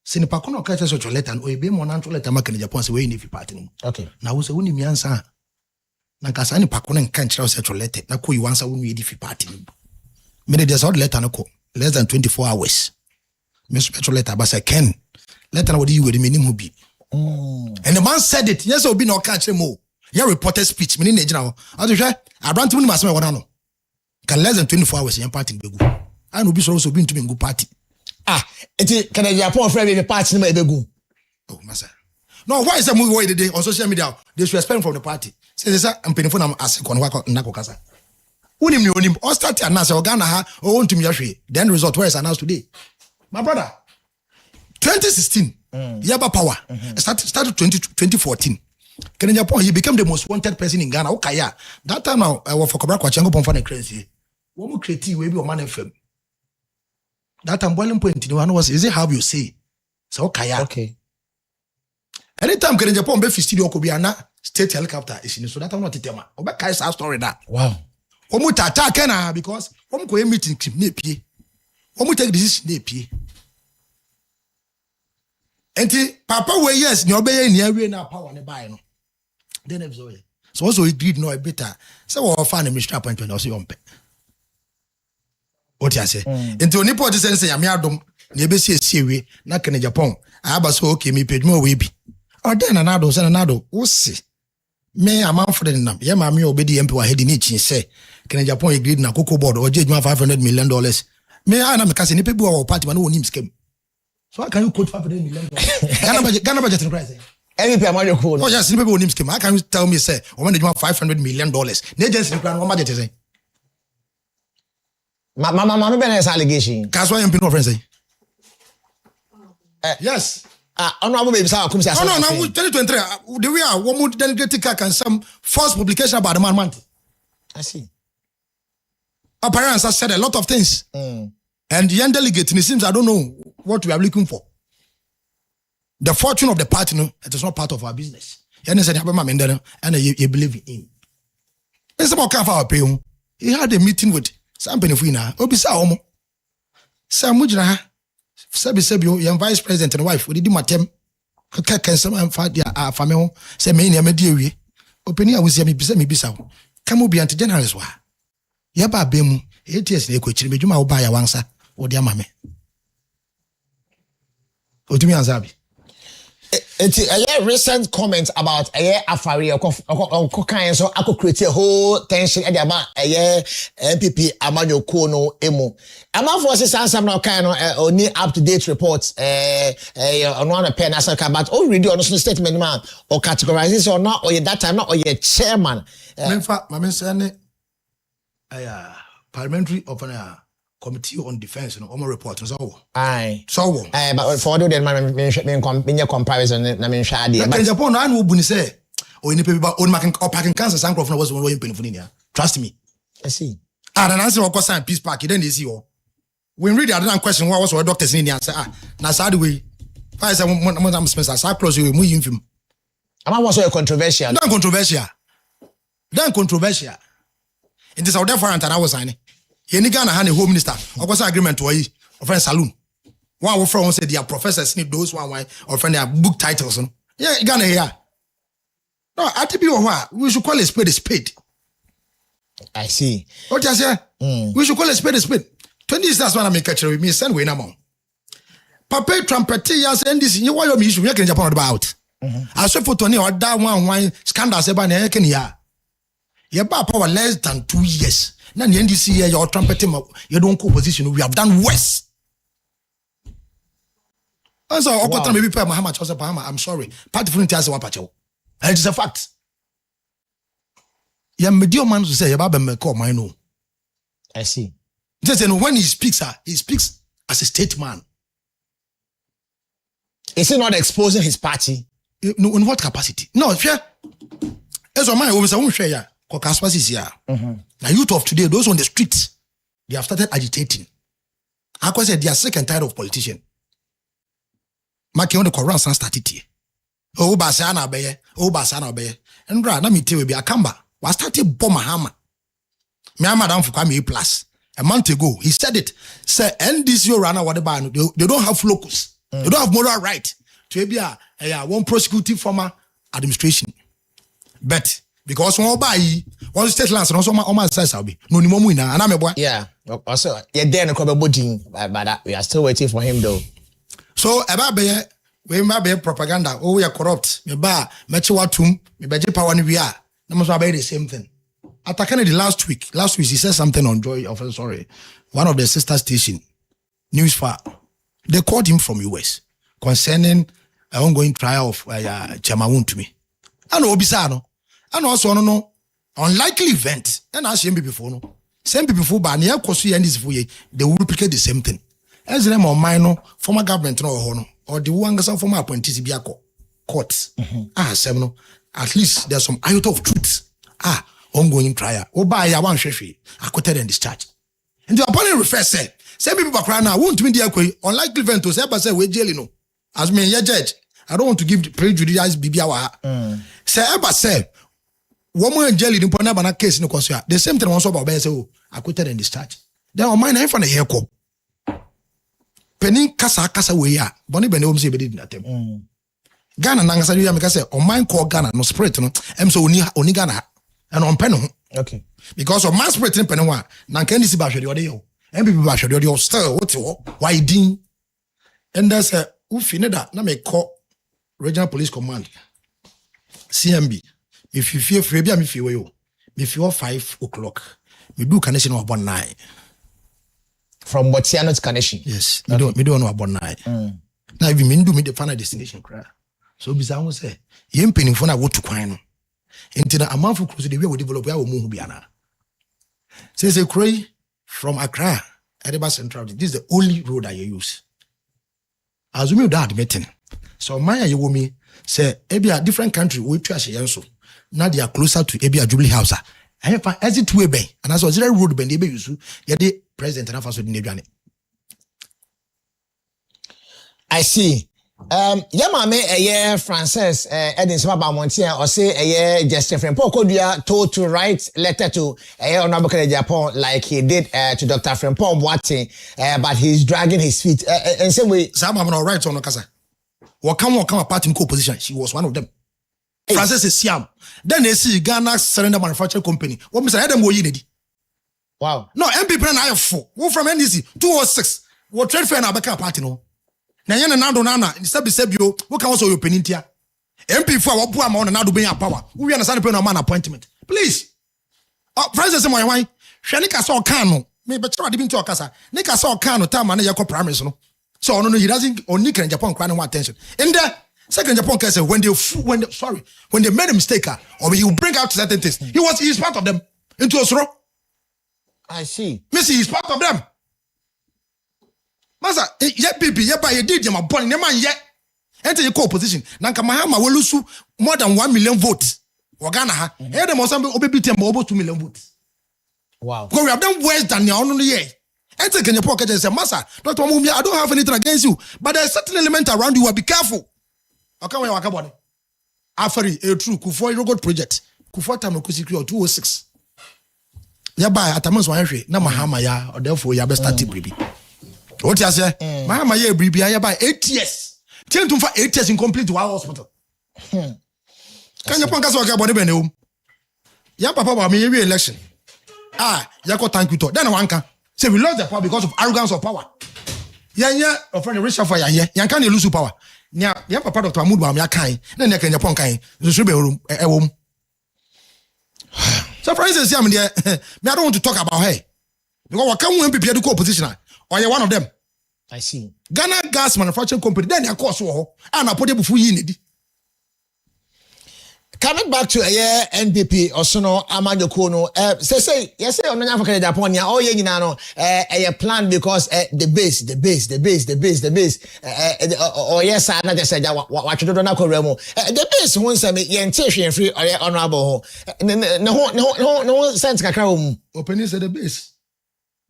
Sinipa kono kacha so letter and oibe mo nanto letter ma Kenya Japan say we ni fi party no. Okay. Na wo say woni mi ansa. Na kasa ni pa kono nka nchira so letter na ko yi wansa woni di fi party no. Me dey so letter no ko less than 24 hours. Me so letter ba say Ken letter na wo di we di me nim ho bi. And the man said it. Yes, obi no catch him. Your reported speech. Me ni ejina. I do share. Abrant mu ni masema wona no. Can less than 24 hours in party begu. I no be so be into me party. It can Japan friend be party na begu. Oh, massa. No, why is that movie today on social media? They should expel from the party. Say this am penifo na ase kon wa na kokasa. Unim ni onim. All start announce Ghana ha o want to me ahwe. The end result where is announced today. My brother. 2016 Yaba Power started 2014. Kenya Japan, he became the most wanted person in Ghana. Okay, that time now I was for Kobra Kwachengo Pomfane Crazy. What more creative we be on Man FM. That time boiling point in one was is it how you say? So okay. Anytime Kenya Japan be studio ko biana state helicopter is in so that time not tema. Oba kai sa story that. Wow. Omu tata kana because omu ko meeting na pie. Omu take decision na pie. Enti papa we yes ni obeye ni awie na power ne buy no then episode so also he agreed no a bit say we offer na minister appointment also yompe what you say enti oni port say ya me adom na ebesi esiewe na Kenya Japan aba so okay me page mo we bi o den na nado say na nado wo se me amanfo de nam ye ma me obedi MP wa head ni chin say Kenya Japan agreed na Cocoa board o je $500 million me ana me kase ni pe bi wa party ma no woni scam. So how can you quote $500 million? Ghana budget in price. MVP among code. Oh yes, people name scheme. How can you tell me say when they want $500 million? The agency plan what budget is saying. Mama be na allegation. That's why I'm no friend say. Yes. Honorable baby say come say. No, 2023 the way one more delegated can some false publication about the man. I see. Our parents have said a lot of things. And the young delegate, it seems I don't know what we are looking for. The fortune of the party, no, it is not part of our business. And you believe in. It's about our pay. He had a meeting with some Benefina. Obisa Omo. Sam Mujna, Sabi, young vice president and wife, we did my tem. Can some family say me in a mediary. Opinion was me bisa. Come be anti generals. Yaba bemu, 8 years ago, Chimijuma Obaya Wansa. Odia mame. Otumi Anzabi. It's a recent comment about a afari or cocaine, so I could create a whole tension at the amount a MPP Amanyo Kono Emo. Amount for some kind of need up to date reports on one pen as a but already on the statement man or categorization or not or your that time not or your chairman. In fact, my man parliamentary of Committee on Defense, you know, Omo report. So, aye. So, but for the man, comparison, I mean, Shadi. But Japan, I know when say, or in people on making or packing cancer, some of was one way in Pennsylvania. Trust me. I see. And an answer, of course, I'm peace park. Then they see you. When really, I don't question what was our doctors in the answer. Now, sad way. I said, I'm Spencer, I close you, we him. Ama was so controversial. Then controversial. It is out there for and I was signing. Any Ghana had a home minister. I was agreement to a friend saloon. One of friends said their professors need those one or friend their book titles. Yeah, Ghana here. No, I tell you what, we should call a spade a spade. I see. What you say? We should call a spade a spade. 20 years that's when I make catch with me, send way now. Papa trumpeters and this you why you issue you can Japan about. I saw for 20 or that one scandal say by can ya. You about power less than 2 years. Now the NDC here your trumpeting you don't co position we have done worse. And so wow. Maybe pay Muhammad I'm sorry. Party for Intias Wapacho. And it is a fact. Yeah, medium man to say about me call my no. I see. Just when he speaks as a statesman. Is he not exposing his party? No, in what capacity? No, fair. As a man, always I won't share. Kokaspas is here. The youth of today, those on the streets, they have started agitating. I said they are sick and tired of politicians. Maki on the Quran started here. Oh, Basana Baye, and rather me tell you, be a Kamba. Was started bomber hammer. Me madam for come plus. A month ago, he said it. Say, NDC run out whatever. They don't have locus. They don't have moral right to be a one prosecutive former administration. But because one state lands and also my size I'll be no more and I'm a boy. Yeah. Also, yeah, then but we are still waiting for him though. So about we might be propaganda. Oh, we are corrupt. Me ba mechiwatum. Me beje power ni we are. No must be the same thing. At Kennedy last week he said something on one of the sister station, News 5. They called him from US concerning an ongoing trial of Chamawun to me. I know Obisano. And also no unlikely event. And I see before no. Same people before but near Kosu and this they will replicate the same thing. As the name of minor former government no or the one former appointees be courts. Seven. At least there's some iota of truth. Ongoing trial. Oba ya one shefi acquitted and discharged. And the opponent refers say, some people back now won't mean the unlikely event to say, but say we jail no. As me a judge, I don't want to give prejudice BBA. Say ever say, one more jail in Ponabana case no consider. The same thing also about say acquitted and discharged. Then on mine I found a hair cop. Penny kasa we ya. Bonnie Benny say did not them. Ghana nangasa you make say on mine call Ghana no spirit no. So only Ghana. And on pen okay. Because of mass spread in Penwa, Nankendi Sibasha the audio, and people bash the audio still what why ding? And there's a Ufineda, na me call Regional Police Command CMB. If you fear Fabia, me feel you, me feel 5 o'clock, me do connection of 9. From Botsiano to connection. Yes, me don't know about 9. Now if you mean do me the final destination cry. So Bizarre say, you penny for na what to quine. Into a month of the way we develop our Mubiana. Says a cray from Accra, Edinburgh Central. This is the only road I use. As we that meeting. So my you me say Ebia different country we trash so. Now they are closer to Ebia Jubilee House. I have as it way bay and as was there road bend ebe use ya the president and also the I see. Yama me Francis Edin Smaba Montia or say just Frimpong Kodua told to write letter to Honorable Japan like he did to Dr. Frimpong Boateng, but he's dragging his feet. And same way, some have not right on Okasa. Come apart in co-position. She was one of them. Hey. Francis is Siam. Then they see Ghana Surrender Manufacturing Company. What Mr. Adam Woyinedi? Wow. No, MP plan I have 4. Who from NDC 206? What trade fair na beka party no? Na yena nado nana instead be sebio who can also your penintia MP for what poor amount and now do be a power we understand the man appointment please Francis say why hwenika so kan me be try to okasa nika so kan no time na yakọ primaries no so no he doesn't only can Japan cry no attention in the second Japan can say when they made a mistake or he will bring out certain things he's part of them into Osoro. I see Missy he's part of them. Masa, people, you did your born in a man yet. Enter your co-position. Nanka Mahama will lose more than 1 million votes. Wagana, here the Mozambique will be over 2 million votes. Wow. Because we have done worse than your own year. Enter in your pocket and say, Masa, Dr. Mumia, I don't have anything against you, but there's a certain element around you. Be careful. Okay, we walk about it. Afari, a true Kufo Rogot project. Kufo Tamokusikio 206. Yabai Atamans Wanshi, Namahama ya, or therefore ya best starting baby. What you say? Mahama ya bribi ya by 8 years. Tell them for 8 years in complete wild hospital. Can you point us about the benum? Ya papa wa me re-election. Yako thank you to. Then one can say we lost the power because of arrogance of power. Yeah, of friend rich for ya. Ya can you lose power. Nya ya papa Dr. Mahmoud wa me akan. Then ya can Japan kan. So be room e So for instance, me I don't want to talk about her. Because what can we be the co-opposition? Or you one of them? I see. Ghana Gas Manufacturing Company. Then you course and I put it before you need. Coming back to NPP Osono Amajokono, say yes, on Africa Japan, ya all ye no a plan because the base, or yes, I just said what you don't know Remo. The base won't say me yen free or honorable. No sense kakra Opening said the base.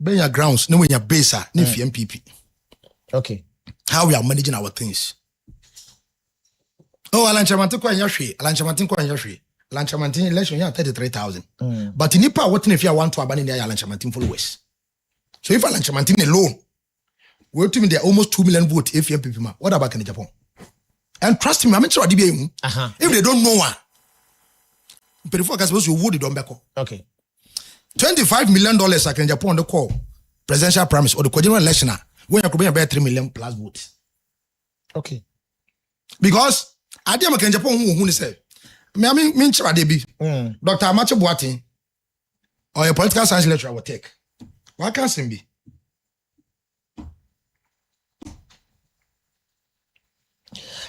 Be your grounds, no when your base are if MPP. Okay. How we are managing our things. Oh, Alanchamantin kwa nyashwe, Alanchamantin election here 33,000. But in Nipa, what if you want to abandon the Alanchamantin followers? So if Alanchamantin alone, we're to me there almost 2 million votes if you're people. What about in Japan? And trust me, I'm sure if they don't know one, but if I suppose you would don't back. Okay. $25 million I can Japan the call presidential promise or the coordinator election when you could be about 3 million plus votes. Okay. Because I didn't make Japan who say, I mean, Dr. Amacho Boatin or a political science lecturer will take. Why can't it be?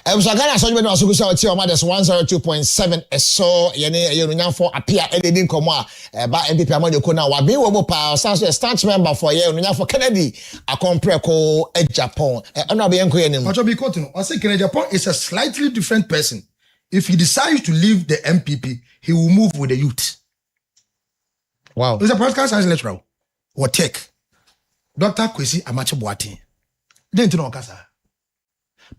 Ghana so you know so go say o that's 102.7 so ye for appear editing komo ba MPP Amajoko na wa be wo pa start member for ye no for Kennedy Akompreko Japan no be enko ye nim Macho be quote no I say Kennedy Japan is a slightly different person. If he decides to leave the MPP, he will move with the youth. Wow. He's a political science lecturer or tech. Dr. Kwesi Amacho Boatin. Didn't know Kasa.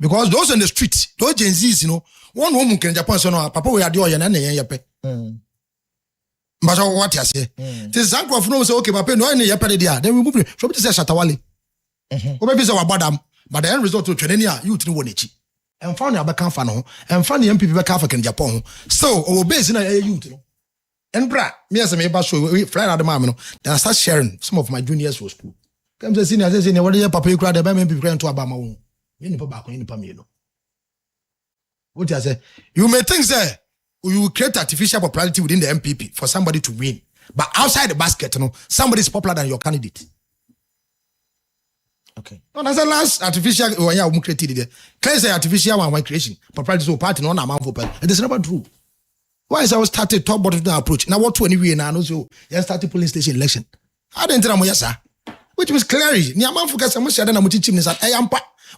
Because those on the streets, those Gen Zs, you know, one woman can Japan so no papa we are doing and yape. But what you say? This uncle of no say okay, papa no any yape there. Then we move it. So say Shatawale. Maybe say Wabadam, but the end result to Trenenia youth no one. And found your back no, and found the MPP back Africa in Japan. So our base in a youth, no. And bra, me as a member show we fly out the mom, no. Then I start sharing some of my juniors for school. Come to senior, say what the papa you cried about MPP grand to Abama. What I say? You may think say you will create artificial popularity within the MPP for somebody to win, but outside the basket, you know, somebody is popular than your candidate. Okay. No, that's the last artificial one you created there. Can say artificial one creation popularity so party no amount for it is never true. Why is I started top bottom approach? Now what 20 years now? So you started polling station election. I didn't tell you sir, which was clarity. Ni amount focus on much than I'm teaching this. I am.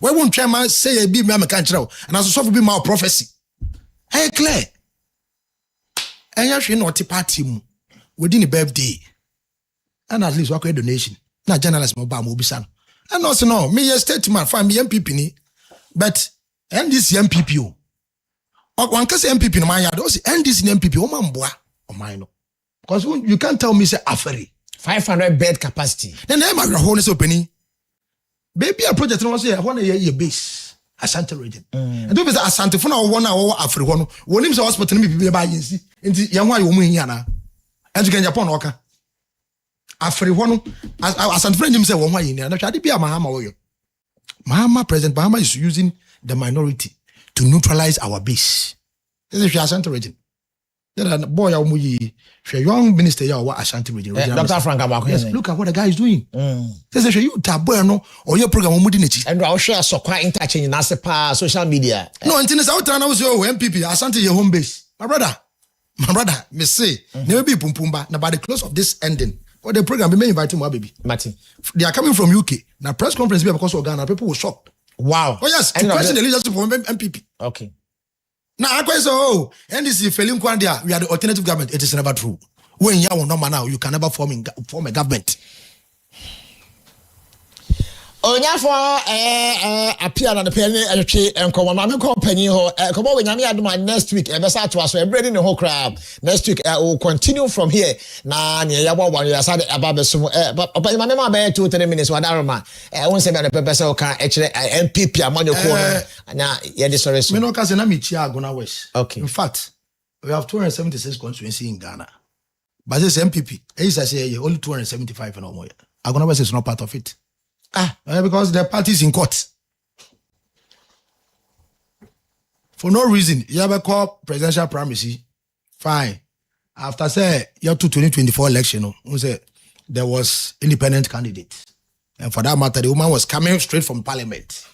Why won't try man say a be me can't and as so be my prophecy? Hey clear. And you should not party within the birthday. And at least work a donation. Now journalist mobile will be son. And also no, me a statement find me MPP ni, but and this MPP or one can say MPP no my yard. And this MPP oh man boy or mine. Because you can't tell me say aferi 500 bed capacity. Then I'm a whole opening. Baby, a project was here. One year base, Ashanti region. And do be Ashanti for now 1 hour Africa. One him hospital be by you. Into young white woman here now. And you can Japan worker. Africa, Ashanti friend himself 1 way in there. And I tried to be a Mahama. Mahama President Mahama is using the minority to neutralize our base. This is Ashanti region. Then a boy, a young minister, you are Ashanti region. Dr. Frank Amako. Yes, look at what the guy is doing. Says you tabuano or your program Mudinichi. And I'll share so quite interchange in social media. No, until it's out and I was your MPP, Ashanti your home base. My brother, me say, never be pumpumba. Now by the close of this ending, or the program we may invite him, baby. Martin. They are coming from UK. Now press conference because of Ghana, people were shocked. Wow. Oh yes, to question the leadership of MPP. Okay. Now I say, NDC failing Kwandia, we are the alternative government. It is never true. When you are no man now, you can never form a government. Onyafo appear na the penny etwe enkomo ma me ko panyi ho enkomo we nyame adoma next week e be sa to aso e bredi ne ho crab next week will continue from here na ne yabo wan ya sa de ababeso opanyi ma me ma be 2-3 minutes wadaroma won se be na pepe se o kan e kire MPP amanyo ko na ye de sorry so me no ka se na me chia Agona West. Okay. In fact, we have 276 constituency in Ghana. But this MPP, is I say only 275 and more. Agona West is not part of it. Because the party is in court. For no reason, you ever call presidential primacy, fine. After say year 2024 election, there was independent candidate. And for that matter, the woman was coming straight from parliament.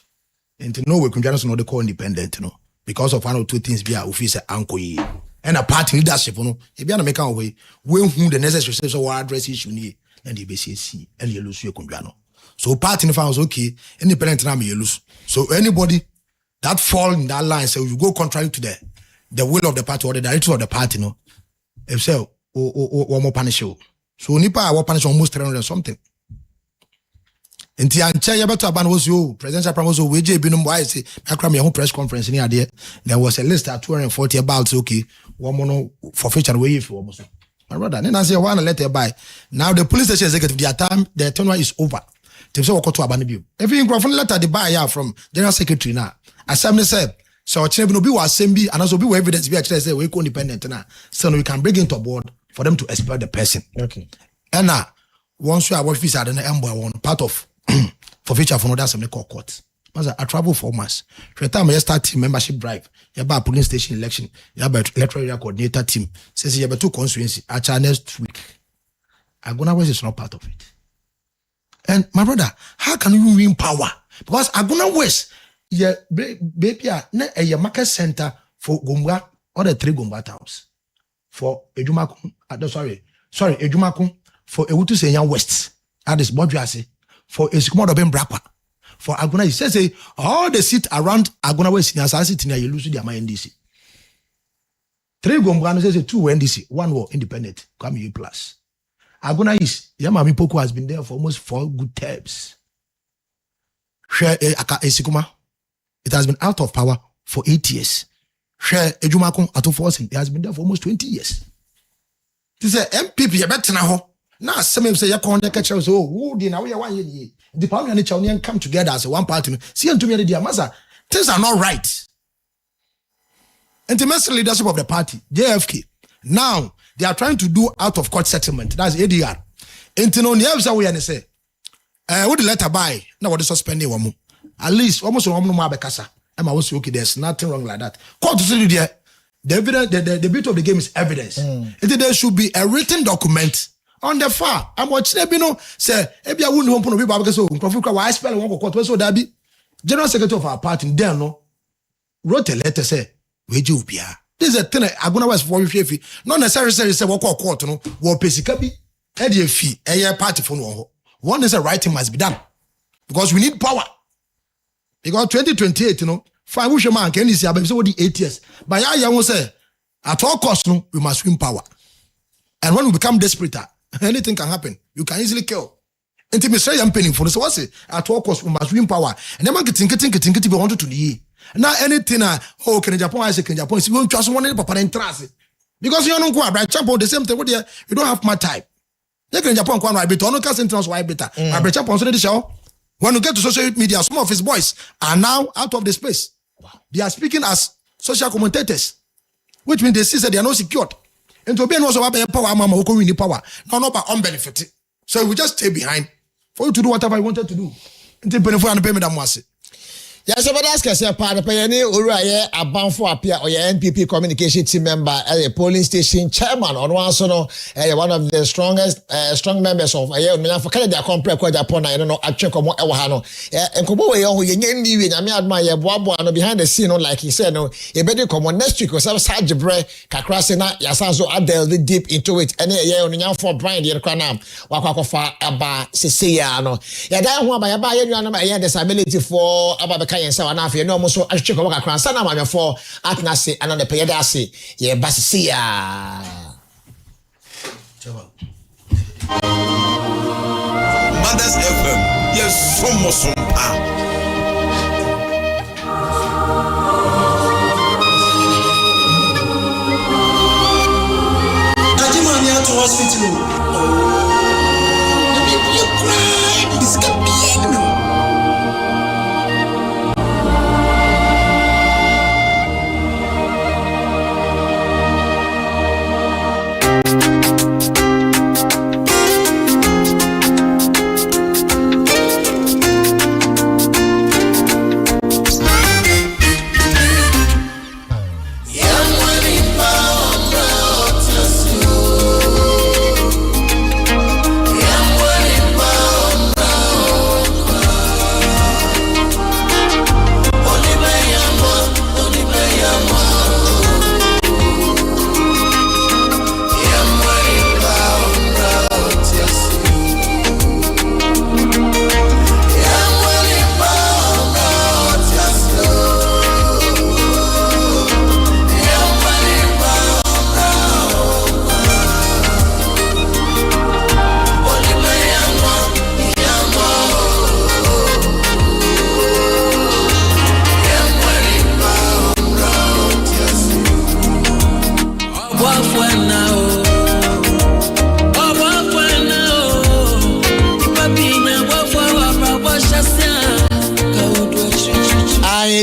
And to know we can just know they call independent, because of one or two things be a officer anko and a party leadership, if you make our way, we who the necessary steps or address issue and the BCC and you lose your conjano. So party in was okay, independent now you lose. So anybody that fall in that line, so you go contrary to the will of the party or the direction of the party, if so, or more punish you. So Nipa will punish almost 300 or something. Until I tell you about Aban was you, Presidential Prime was WJ Binum. Why say I cram your whole press conference in here? There was a list at 240 about okay, one more for future way if you almost. My brother, then I say one letter by. Now the police station executive, their tenure is over. They say to Abanibu. If you go from letter the buy from General Secretary now. Assembly said, so Chinebe be was assembly and also be evidence be actually say we independent now. So we can bring into board for them to expel the person. Okay. And now once you are what fees are the one part of for future for another assembly court. I travel 4 months. For the time I start team membership drive, you have a polling station election, you have electoral area coordinator team. Says you have 2 constituency. Actually next week. Agona West is not part of it. And my brother, how can you win power? Because Agona West, yeah, baby, a market center for Gomba or the 3 Gomba towns. For Ejumakun, Ejumakun, for Ewutu Senya West, that is Bojuase, for Esikumodo Ben Brapa, for Agona, he says, all the seat around Agona West in Asasi, you lose the NDC. 3 Gomba, says 2 NDC, 1 were independent, come U plus. Agona is, Yamami Poko has been there for almost 4 good terms. Esikuma, it has been out of power for 8 years. Share Ejumakun Atoforcing, it has been there for almost 20 years. This is MPP, better now. Now, some say, you catch us, oh, now we are 1 year. The Parliament and Chownian come together as a one party. See, and to me, the dear Maza, things are not right. And the master leadership of the party, JFK, now they are trying to do out of court settlement. That's ADR. And to know, we say, what the letter by now, what is suspending one more. At least almost one more Bekasa. And I was okay, there's nothing wrong like that. Court to say there, the evidence, the beauty of the game is evidence. There should be a written document on the file. I'm watching say, if you wouldn't want to be because so, why spell one court, so that be General Secretary of our party, there no wrote a letter, say, where you be? This is a thing I'm going to ask for you. Not necessarily say, what court, no, what basically, a fee, a party for no. One is a writing must be done because we need power. Because 2028, fine, we should man can see about 8 years. But I will say, at all costs, we must win power. And when we become desperate, anything can happen. You can easily kill. And to be say I'm paying for this, what's it? At all costs, we must win power. And then man getting be wanted to the now anything. Can Japan? I say can Japan? You won't trust one in Papa and trust because you don't go about Japan the same thing. What you don't have my type. You can Japan come right better. No can sentence why better. I bet Japan so the show. When you get to social media, some of his boys are now out of the space. Wow. They are speaking as social commentators, which means they see that they are not secured. And to be also about power, mama who win the power, not by unbenefited. So we just stay behind for you to do whatever you wanted to do. Until benefit and payment that was. Yes, but that's because you're part of any Uriah, a bound for appear or your NPP communication team member, a polling station chairman, or one of the strong members of a for Canada complex upon I don't know, at Checomo Ewahano, and Kobo, who you need, I admire Wabo and behind the scene, like he said, no, a better come next week was Sarge Bre, Kakrasina, Yasanzo, I delved deep into it, and a year on for Brian, the Kranam, Wakafa, Abba, Siciliano. Yeah, that one by a buyer, disability for about the Kayan Savanafi, no more so I check over Kransana, my for Atnasi, and on the Payadasi, yeah, Bassia. Mothers FM. yes some Ajimania to hospital. You cry. This can be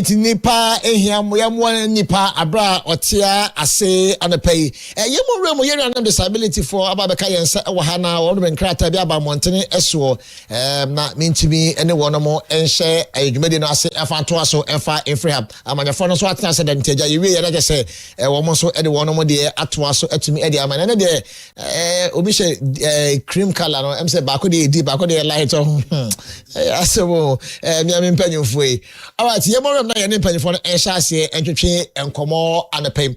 nipa ehiamoyamo nipa abra otia ase anapai yemo remo yere disability for ababeka yensa ewo ha na wo be nkrata bi aba montene eso na mintimi ene wonomo enhye adwumadi no ase afanto aso emfa efrehab amanyafo no so atena se danteja yewie ye na se wo mo so ede wonomo de ato aso atumi ede amana ne de obi hye cream color no em se bako de di bako de light on asebo mi mpanyufo yi awati yemo remo na ye ne mpanyufo no enhyase entwetwe enkomo anapai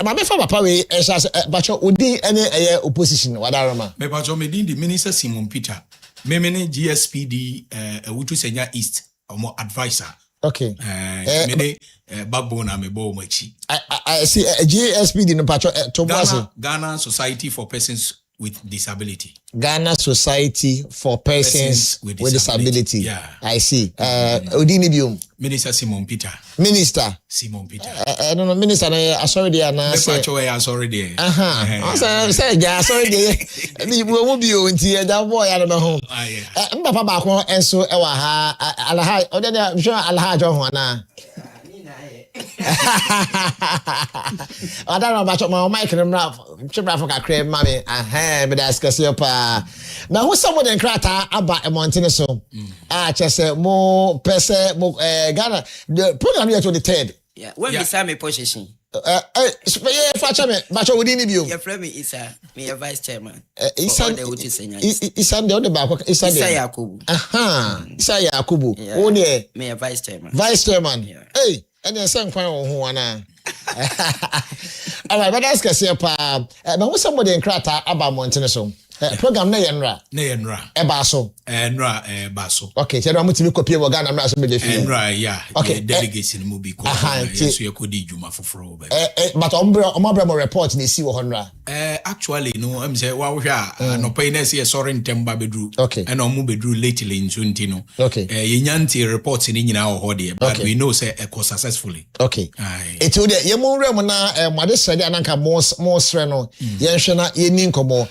ma me fa papa we enhyase bacho odi ene eye opposition wadaroma me bacho me din di minister Simon Peter me ne GSPD Wutu Senya East omo advisor. Okay. Me ne backbone na me bo machi. I see GSPD no pacho to Ghana Society for Persons with Disability. Ghana Society for Persons with Disability. Yeah. I see. Odini bium. Minister Simon Peter. Minister Simon Peter. No minister na sorry there na say. Pacho we sorry there. Say ja sorry there. Me bu mu bio nti e da boy ya no ho. Mbapa ba ko enso e wa ha alaha odene sure alaha jo ho na. Adana bacho ma mic na chibra for kakre mami me da skase pa na who someone in krata aba emontene so chese mo pese mo Ghana the program here to the third when we say me position facha me bacho wodi ni bio your friend me Isa me a vice chairman Isa de ba ko Isa Yakubu Isa Yakubu wo ne me a vice chairman hey and then some kind of one. All right, but that's because but when somebody in Krata about Montana so program na yenra ebaso baso okay so I'm to copy we Ghana na so be defie enra yeah okay delegates in Mubi ko so you could djuma foforo but omabra mo report na si wo honra actually no am say wa hwa no pay na say sorry ntemba bedru okay and omu bedru lately in Juntino okay yenyanti reports ni nyina ho de but we know say e ko successfully okay it would ye mo rem na made sede ananka mo sre no ye hwe na ye ni nkomo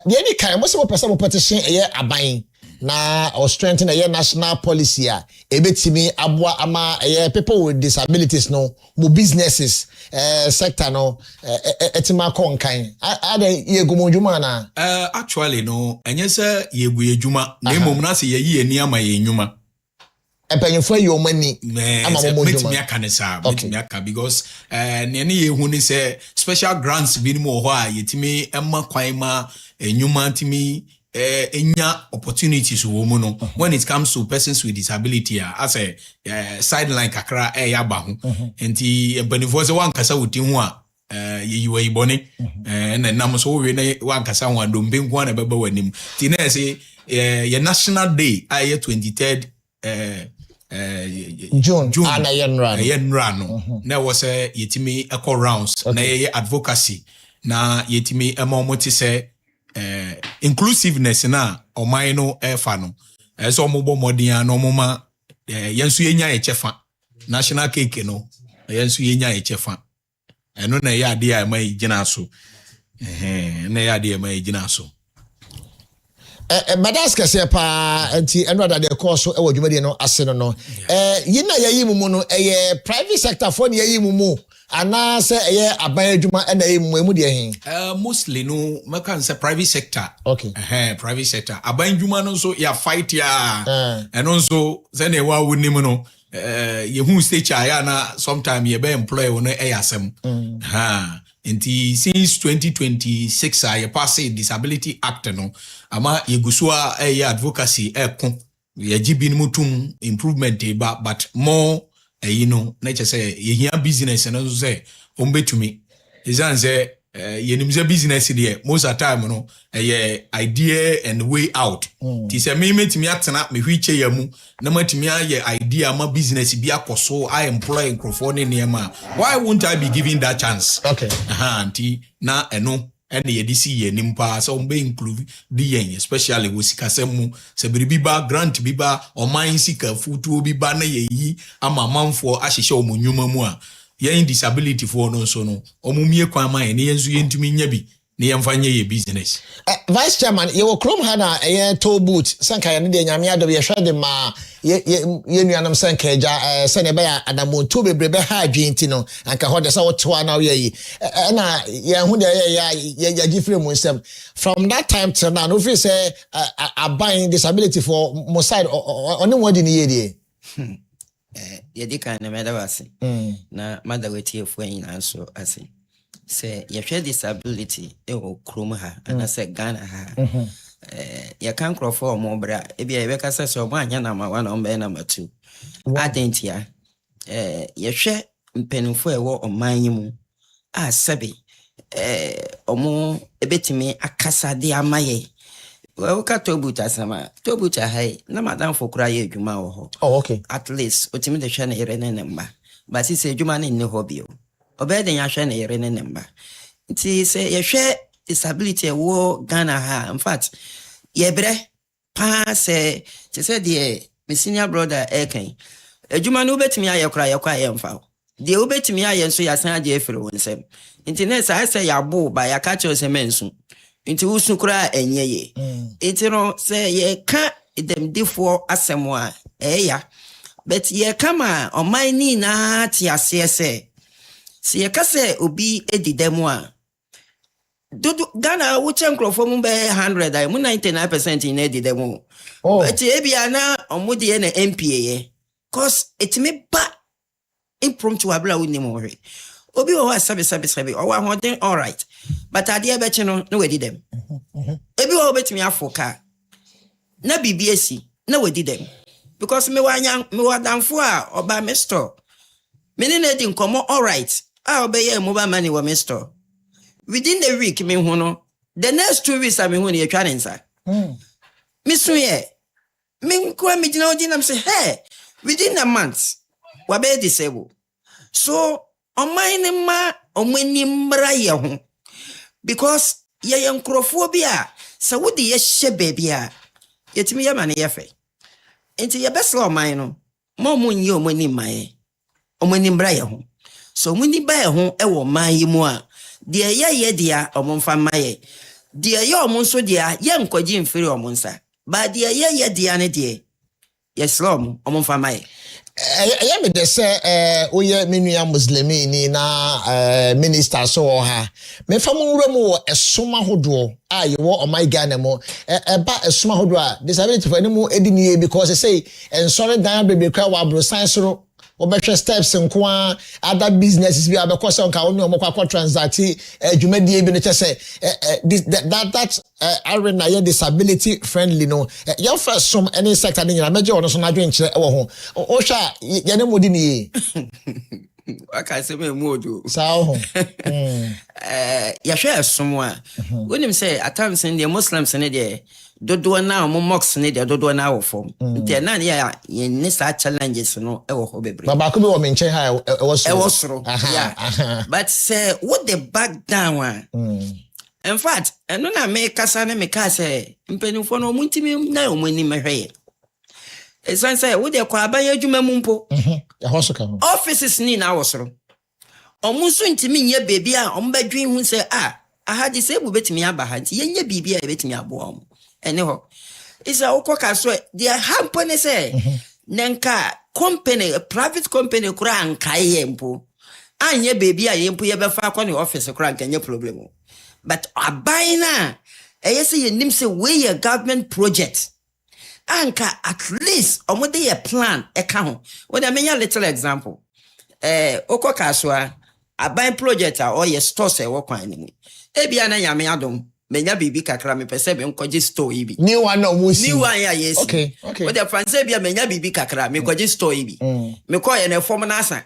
ye kai mo se mo pesa mo petition eye aban na or strengthen a national policy a ebetimi aboa ama people with disabilities no mo businesses sector no etima konkan ada ye gumodwuma na actually no enye se ye guyedwuma na emom na se ye yi ani ama ye nwuma empanyefo ye omani ama mo metimi aka ne sa metimi aka because ne ye hu ni se special grants bi ni mo ho a yetimi emma kwan ma enwuma ntimi enya opportunities wo mu no when it comes to persons with disability as a sideline kakra ya ba ho enti empanifo se wan kasa wuti ho a yiwa ibone na nam so we na wan kasa ho adombe nko na beba wanim ti na se ye national day aye 23rd June ana yenra no na was yetimi echo rounds na ye advocacy na yetimi emomoti se inclusiveness na oman no efa no so omobo modern no moma yensu yenya echefa national cake no yensu yenya echefa eno na ya ade a mai gina so na ya ade mai gina so Madaska se pa anti eno da de course e wadwumade no ase no yina yayi mumu no private sector for ne yayi mumu ana se aban adwuma na yayi mumu emu de hin mostly no makan say private sector okay private sector aban adwuma no so ya fight ya eno so se na wa wonim no yehu stage ya na sometime ye be employ wo no asem Inti since 2026 I pass Disability Act no ama yegusua advocacy kon ye gibin mutum improvement but more nature say ye here business no say ombetumi izan say yenimze business there most of the time no idea and way out ti say me metimi atena me hwiche yamu na matimi aye idea ma business bi akoso I employ microphone niema why won't I be given that chance okay anti na eno ene yedisi yenimpa so mbe improve di yen especially wo sikasemu se biribi ba grant bi ba oman sika futu bi ba na yeyi ama manfo ahihye omonyuma mu a yen disability for no so no omumie kwan ma yen yenzu yentumi nya bi ne yemfanye ye business vice chairman ye wo krom ha na toll booth sanka ye ne de nyame ado ye hwede ma ye nuanam sanka eja se ne be ya adamonto bebrebe ha adwenti no anka ho de sa woto na ye yi na ye hu de ye gifre mu nsem from that time till now no feel say aban disability for mo side oni wodi ni ye de yedika na medawase na madaweti efu nyina so ase se yehwe disability ewo krom ha ana se Ghana ha ya kan crofo omo bra ebia yebeka se omo anya na ma 1 ombe na ma 2 adentia yehwe mpenufo ewo oman yimu a sebe omo ebetimi akasa de amaye Waka tobuta sama tobuta hai na madam fokura ye adwuma wo ho okay at least otimi de hwe na yere ne nemba but se adwuma ne ne hobby o obeden ya hwe na yere ne nemba nti se ye hwe disability wo Ghana ha in fact ye bre pa se se de my senior brother eken adwuma no betimi aye kura ye kwa ye mfa de obetimi aye nso ya san age efere wonsem nti ne sa se ya bo ba ya ka che se mensu Inti usukura enyeye. Iti no se ye ka idem difo asemwa eya. Bet ye kama omaini na ti asese. Si ye kase obi edidemwa. Dudu Ghana uche nkrofo mu be 100 ay mu 99% in edidemu. Bet ebi ana omudi ye na MPA ye. Cause etime ba impromptu abla woni mo hwe. Obi wa sabi o wa hoden all right but ade be chi no we di dem ebi wa betimi afoka na BBS na we di dem because me wa danfo a oba me store me ni na di nkomo all right a obeye mobile money wa me store within the week me hu no the next 2 weeks me hu na ye twa nensa me so ye me ko me dina odi na me say hey within a month wa be disable so omaini ma omani mra ye ho because ye nkrofo bi a se wodi ye hye baby a yetimi ye mane ye fe enti ye besla omai no mo munyi omani mai omani mra ye ho so muni ba ye ho e wo mai mu a de ye dia omomfa mai de ye omonso dia ye nkoji mfiri omonsa ba de ye dia ne de ye slom omomfa mai I am the say oye menua muslimi ni na minister so ha me famu wremu esoma hodo a ye wo my Ghana mo ba esoma hodo a disability for animu edini because say sorry dan bebe kwa wa bro science ro obetwe steps nko other businesses bi abekoso nka oni omokwa transact adwumadie bi no chese that arena ye disability friendly no your first some any sector ni na meje ono so na dwenkire e wo ho o hwa ye ne modi ni waka se me modu sao ho ya hwe som a wonim say attempts in the Muslims ne de dodo na mo mox ne de dodo na wo fom nti na ye ni sa challenges no e wo ho bebre baba ko bi wo menche ha e wo soro yeah but say what the back down in fact eno na me kasa ne me ka say mpenufo no muntimi na omani mehwe esan say wo de kwa aban adwuma mu mpo ɛhɔ so ka ho offices ni na wosoro omu so ntimi nye baby a ombadwen hu say aha de say bu betimi aba ha nti yenye bibia e betimi abo om ene ho isa ukoka so they happen say nenka company a private company kura anka yempo anye baby a yempo ye befa kwa ne office kura anka nye problem but abaina say yenim say we a government project anka at least omode ye plan e ka ho when I mean a little example ukoka so abain project or ye store say wo kwan ni mu ebia na nyame adom menya bibi kakra me pese be nkoje store ibi new one no musi new one ya yes okay what the france bia menya bibi kakra me koje store ibi me ko ye na form na asa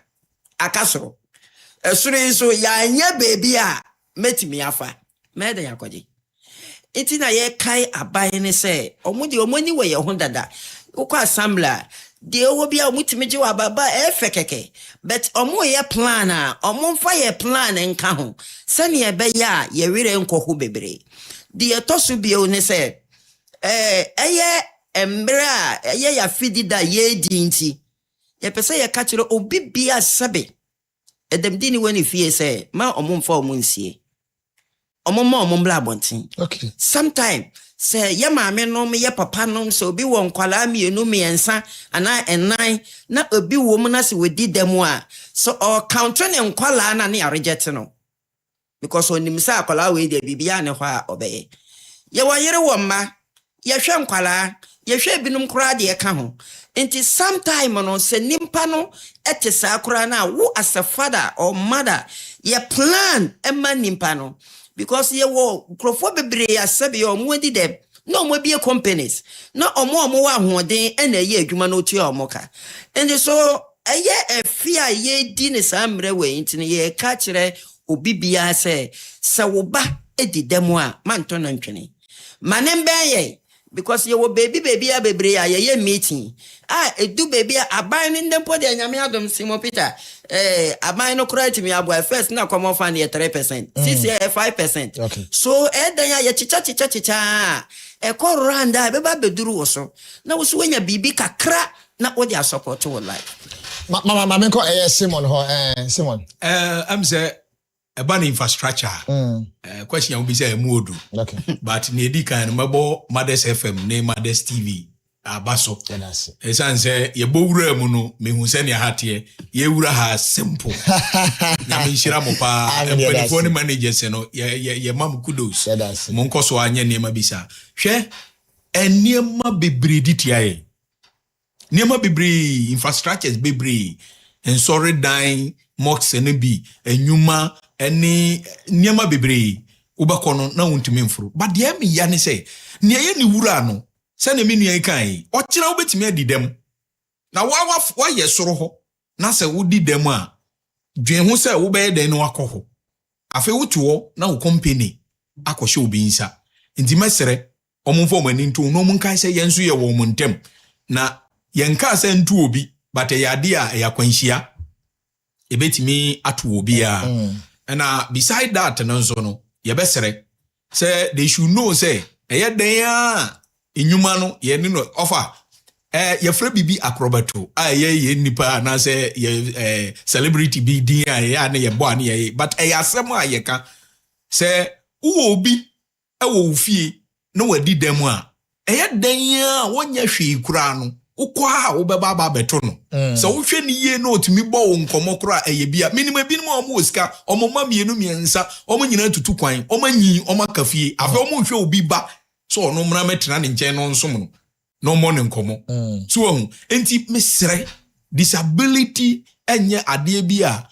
akasoro esure so ya nya baby a metimi afa me da yakoje iti na ye kai aban ne se omudi omoni we ye ho dada ukọ assembler de owo bia omutimi je wa baba efekeke but omo ye plan a omo fa ye plan nka ho sane ye be ya ye wire nkohu bebre de tosu bia oni se eye embre a eye ya fidida ye di nti ye pese ye ka kire obi bia sebe edem di ni woni fie se ma omo mfa omo nsie omo ma omo bla bontin okay sometime say ye maame no me ye papa no so obi wo nkwala mienu miensa ana enan na obi wo mu na se wedi dem a so or counter ne nkwala na ne reject no because onim sa akwala we de bibia ne ho a obeye ye wo yere wo mma ye hwe nkwala ye hwe binum kura de ka ho enti sometime no se nimpa no etesa kura na wo as a father or mother ye plan emma nimpa no because ye wo krofo bebre ya sebe yo mwedi dem no mo bie companies no omo wa hoden na ye adwuma no tu omoka and so eye efia ye di ne samre we ntine ye ka kire obi bia se wo ba edi dem a manto na ntwene manembe ye because ye wo baby a bebre ya ye meeting edu baby a aban ne ndempo de anyame adom Simon Peter aban no correct me abo first na come off and 3% 5%. Okay. So dan ya chicha koranda be ba beduru wo so na wo so wanya bibi kakra na wo dia support wo life mama menko Simon ho Simon am say about infrastructure question will be say muodu okay but ne di kan mabo Mothers FM ne Mothers TV abaso esan say ye bowura mu no mehu se ne hatie ye wura ha simple na me hira mo pa phone managers no ye mam kudos mo nkoso anya ne ma bisa hwe eniema bebre ditiae niema bebre infrastructures bebre en sorry dying mox ne bi enyuma eni niema bebre ubakono na untimi mfuru but de me ya ne say ne ye ni wura no se ne menu yan kan o kira obetimi adidem na wa ye soro ho na se wodi dem a dwen ho se wo be den no akoho afi wotuo na wo company akohye obi nsa nti mesere omumfo mani ntu no mun kan se yenso ye wo mun ntem na yenka se ntu obi but ya de a ya kwanhia ebetimi atu obi a na beside that no so no ye besere say they should know say eye den a enyuma no ye ni no offer ye fra bibi acrobato ye nipa na say ye celebrity bi din ya na ye bo an ye but asem a ye ka say wo obi wo fie no wadi dem a eye den a wonya hwe kura no ukwa wo beba ba beto no so wo hwe ni ye no otimi bo wo nkomo kura eye bia minima binimo omo osika omo ma mienu miensa omo nyina tutu kwan omo nyi omo kafie afa omo hwe obi ba so no mra metra ne nchen no nsom no no mo ne nkomo so hu enti mesre disability enye ade bi a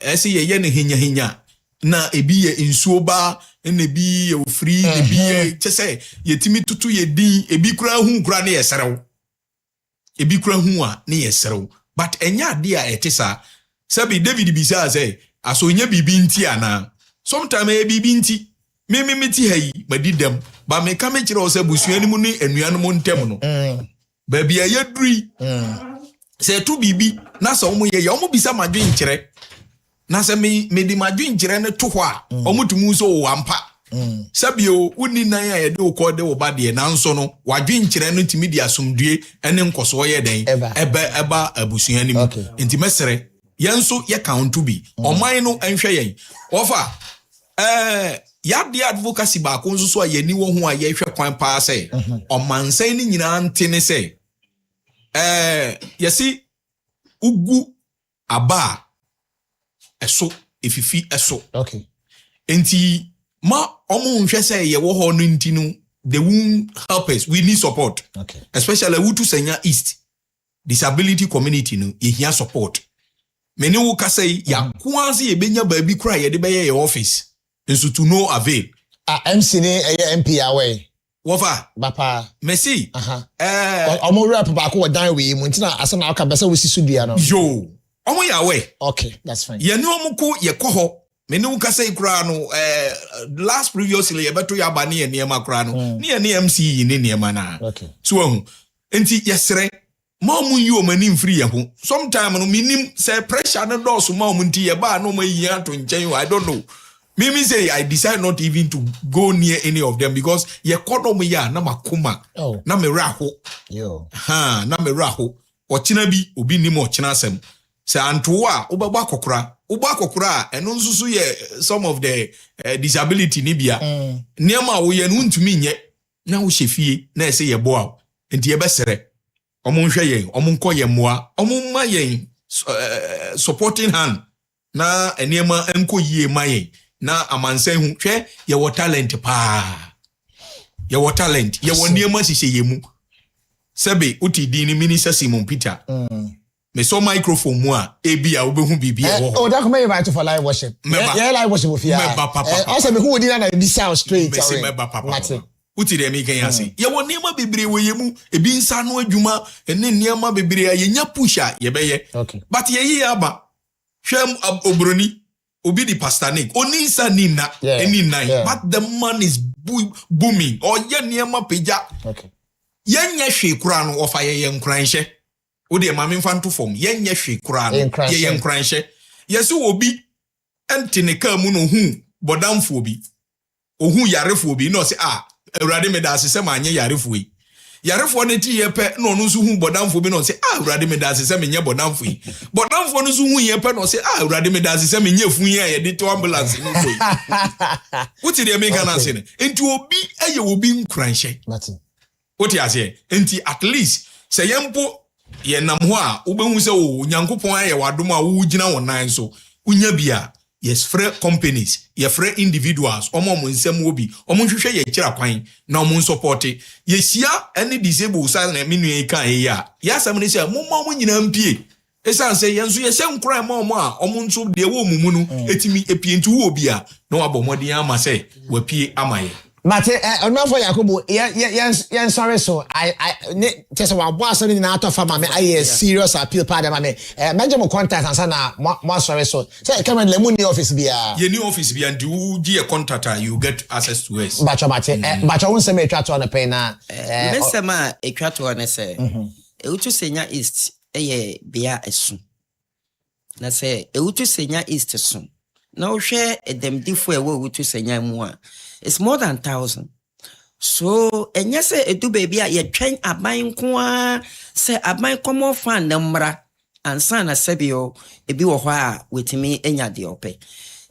ese ye ne hinya na ebi ye nsuo ba na ebi ye ofri ebi ye chese yetimi tutu ye din ebi kura hu kura ne yeserew ebi kura hu a ne yeserew but enya ade a etisa sabi David bisa say aso nya bibi nti ana sometime e bibi nti me ti hayi madidem ba me ka me kire o se busuani mu ni anuanu mu ntem no ba bia ye duri se tu bibi na so mo ye omo bisa madwen kire na se me di madwen kire ne to ho a omo tumu so wo ampa Sabio uni na ya yɛde wo kɔ de wo ba de nanso no wadwe nkyerɛ no ntimi de asomdue ene nkoso yɛ den eba abusua nim nti mesere yɛnso yɛ count bi ɔman no nhwɛ yɛn ofa yade advocacy ba ko nso so a yɛni wo ho a yɛhwɛ kwan pa sɛ ɔmansan ni nyina nte ne sɛ yɛsi ugu aba eso efifi eso enti ma omo nhwe say ye wo ho no nti no they won't help us. We need support. Especially Wutu Senya East disability community no ye here support. Many who ka say ya kwanzi ye benya baby cry ye de be ye office. Nso to no avail. MC ni MP away. Wofa bapa Messi. Omo rap ba ko dan we mu ntina asa na aka besa we sisu dua no. Yo. Omo ya we. Okay, that's fine. Ye ni omo ko ye kɔ hɔ. Many who can say no last previously beto ya ba ne near macrano near MC in near mana. Okay. So enti yesre mamu you manim free yahu. Sometime no minim say pressure no do so mamunti ya ba no ma yi to nchen I don't know. Mimi say I decide not even to go near any of them because ye kodo me ya na makoma na me raho. Yo. Na me raho. Ochina bi obi nim ochina asem. Say antoa obaba kokora eno nsusu ye some of the disability ni bia niam wo ye no ntumi nye na wo hyefie na ese ye bo a enti ye besere omo nhwe yen omo nko ye moa omo ma yen supporting hand na eniema enko yie ma yen na amansan hu hwe ye wo talent pa ye wo talent ye wo niema hihye ye mu sebe uti di ni minister Simon Peter me so microphone mu a ebi a obehu bibia wo oh that come invite for live worship yeah live worship of here also me who dey na this sound straight me meba papa uti dem ikan yase ye wo niema bebre wo ye mu ebi nsa no adwuma ene niema bebre a ye nya pusha ye beye but ye yi aba hwem obroni obi di pastor Nick oni nsa ni na eni nine but the man is booming or ye niema peja ye nya hwe kura no ofa ye nkranhye Ode mame mfanto fom yenye hwe kura no ye yenkranhye yeso obi ente ne ka mu no hu bodamfo obi ohu yarefo obi no se awurade me da asese ma anye yarefo yi yarefo ne ti ye pe no no so hu bodamfo obi no se awurade me da asese me nye bodamfo yi bodamfo no so hu ye pe no se awurade me da asese me nye fun yi a ye de to ambulance ni ko yi wuti de me kana se ne enti obi eye obi nkranhye wuti ase enti at least se yempo ye nam ho a ubehu se nyankopon aye wadom a wo gina wonan so unya bia yes free companies ye free individuals omo nsem obi omo hwehwe ye kira kwan na omo support ye sia any disabled sa na menu e kan ye ya asam ne se mo nyina mpie esan se yenso ye se nkran ma omo a omo nso de wo mumu no etimi epie nti wo obi a na wabomodi ama se wapie amaye but on for Yakubu yan sorry so I just wa boss ni na to fama me I serious appeal pardon me menje mo contact ansa na mo sorry so say come in lemuni office bia ye new office bia and you give a contact you get access to us bacho won say me twa to na pay na mesema e twa to na say e utu Senya East ye bia esu na say e utu Senya East so na wo hwe edem difo e wo utu Senya mu a it's more than 1,000. So, and yes, do baby, you train a buying qua, say a buy common fan number, and son a sebio, a biwa with me and ya diope.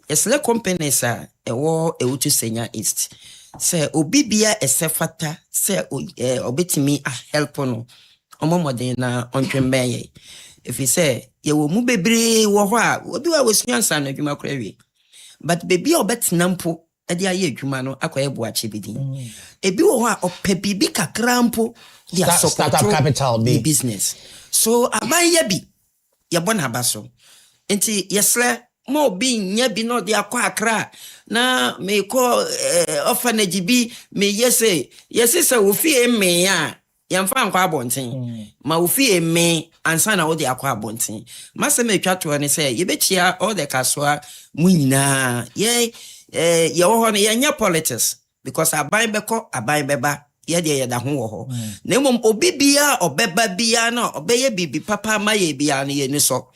Yes, le company, sir, a war a utu Senya East. Say, obibia a sefata, say, obit me a helpono, omodena on Trembaye. If you say, you will move baby, what do I was young son of your query? But baby, or bet nampo. Edi aye adwuma no akoye boache bidin ebi wo ho a ope bibi kakrampo dia startup capital be business so aban ya bi ye bona baso enti yesle mo bi nya bi no dia kwa akra na me ko orphanage bi me yese se wo fie me ya yamfa nkwa abonten ma wo fie me ansa na wo dia kwa abonten mase me twato ne se ye bechia all the kaswa mu nyina ye wo ne yenya politics because aban beko aban beba ye de ye da ho wo ho na mom obi bia obeba bia na obeye bibi papa ma ye bia na ye ni so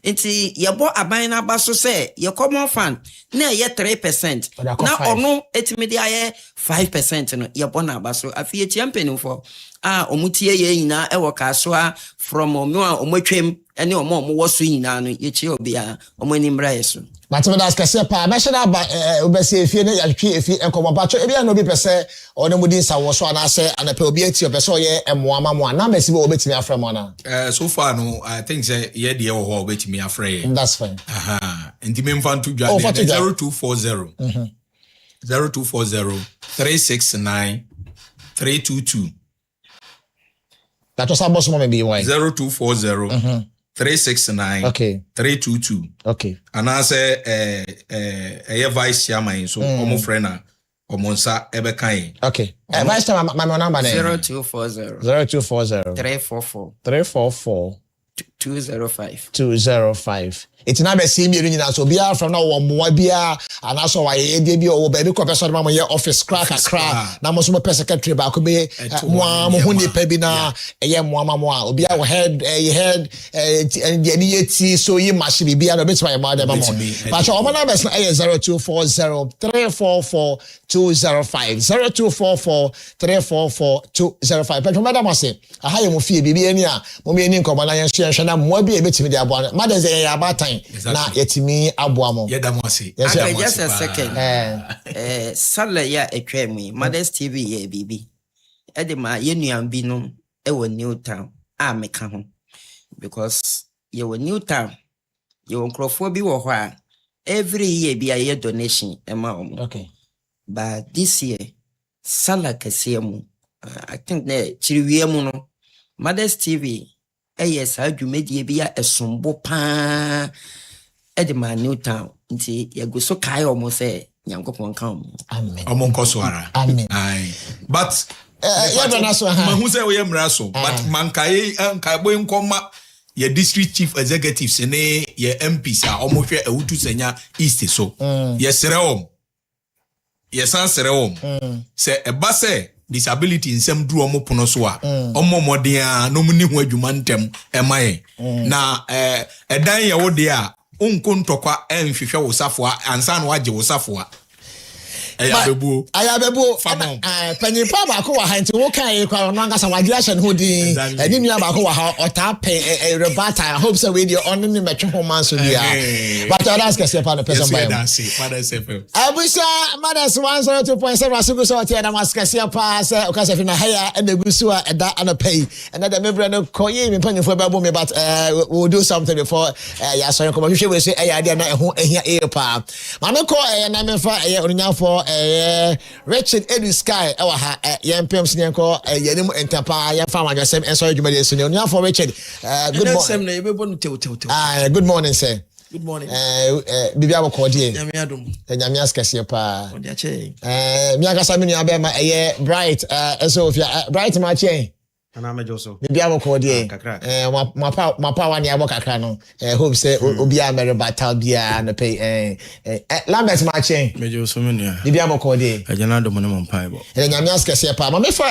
Nti yɛbɔ aban na aba so sɛ yɛ common fund na ɛyɛ 3% na ɔno etimi de ayɛ 5% no yɛbɔ na aba so afi etia mpanimfo a omutie yɛ nyina ɛwɔ kasoa from ɔmo a ɔmo atwam ɛne ɔmo wɔ so nyina no yɛkyie obi a ɔmo anim ra yɛ so Matemeda skase pa bɛhyɛ da ba obɛsi efie ne yatwe efie nkɔmɔpacho ebi an obi pɛsɛ ɔne mudi nsa wɔ so anase anapɛ obi ati opɛsɛ ɔyɛ ɛmoama mo na mɛsi bo obetimi afrɛ mo na so far no I think say ye de wɔ hɔ obetimi afrɛ. That's fine. Ntimi mfa nto dwa 0240 369 322 That was about some maybe why 0240 369 322 Okay. And I say vice chairman so omo friend omo nsa ebeka. Okay. Vice chairman my number 0240 344 205 It's not the same year so be from now one more beer and also why they be over baby person mama your office crack na mo so mo secretary ba ko be mo huni pebina eye mo mama obi a head and the so you must be no bit my mother mama but our numbers na 0240 344 205 0244 344 205 but madam say aha ye mo fie bibi ani a mo me ni nkomo na yen hwe na mo bi e betimi de abo madam say ya abatan na yetimi aboa mo yeda mo ase just a second sala ya etwemu Mothers TV ye bibi e de ma yenuan bi no e wo Newtown a meka ho because ye wo Newtown ye wo nkrofo bi wo ho a every year bi a donation e ma omo. Okay. But this year sala kasemu I think na chiriwie mu no Mothers TV yes adwumedie bi a esombo pa edema Newtown nti yego so kai omo se nyankopon kan omo Amen. Omo nkoso ara. Amen. Aye. But who say we mraso but mankai boy nkoma ye district chief executives ne ye MPs a omo hwe awutu senya east so ye sere ye san sere se eba se disability nsem duru omo pono so a omo modern a no muni ho adwuma ntem emaye na edan ye wo de a onko ntokwa enhwehwe wo safo ansa na wage wo safo a ayabebuo panyipa ba ko wa ha nti wo kan kwa no angasa wagire hye ho din ani nua ba ko wa ha otape rebata I hope so we dey on ni metwe ho man so dia but that's kese pa no person by abusa Mothers 102.7 asugu so tie na maskese pa se okase fi na haya enegusu a eda anapay and that mebre no koye mi panyifo ba bo me but we'll do something before ya so come hwehwe we say ya dia na ho ehia pa ma me ko na me fa onunyafo Richard Edu Sky ewa ha yempem sinyenko yenim entapa ya fa wadwasem enso adwumade so ne onuafo Richard good morning good morning sir. Good morning. Bibi aboko die. Nyamiadum. Nyamias kese pa. Mi akasa mi nua be ma Bright eso ofia Bright ma che. Ana mejoso. Bibi aboko die. Mapa wani abo kakra no. Hope say obi a mere battle bia no pay Lambert ma che. Mejoso mi nua. Bibi aboko die. Ajanado mo ne mo mpa ibo. Nyamias kese pa. Ma me fa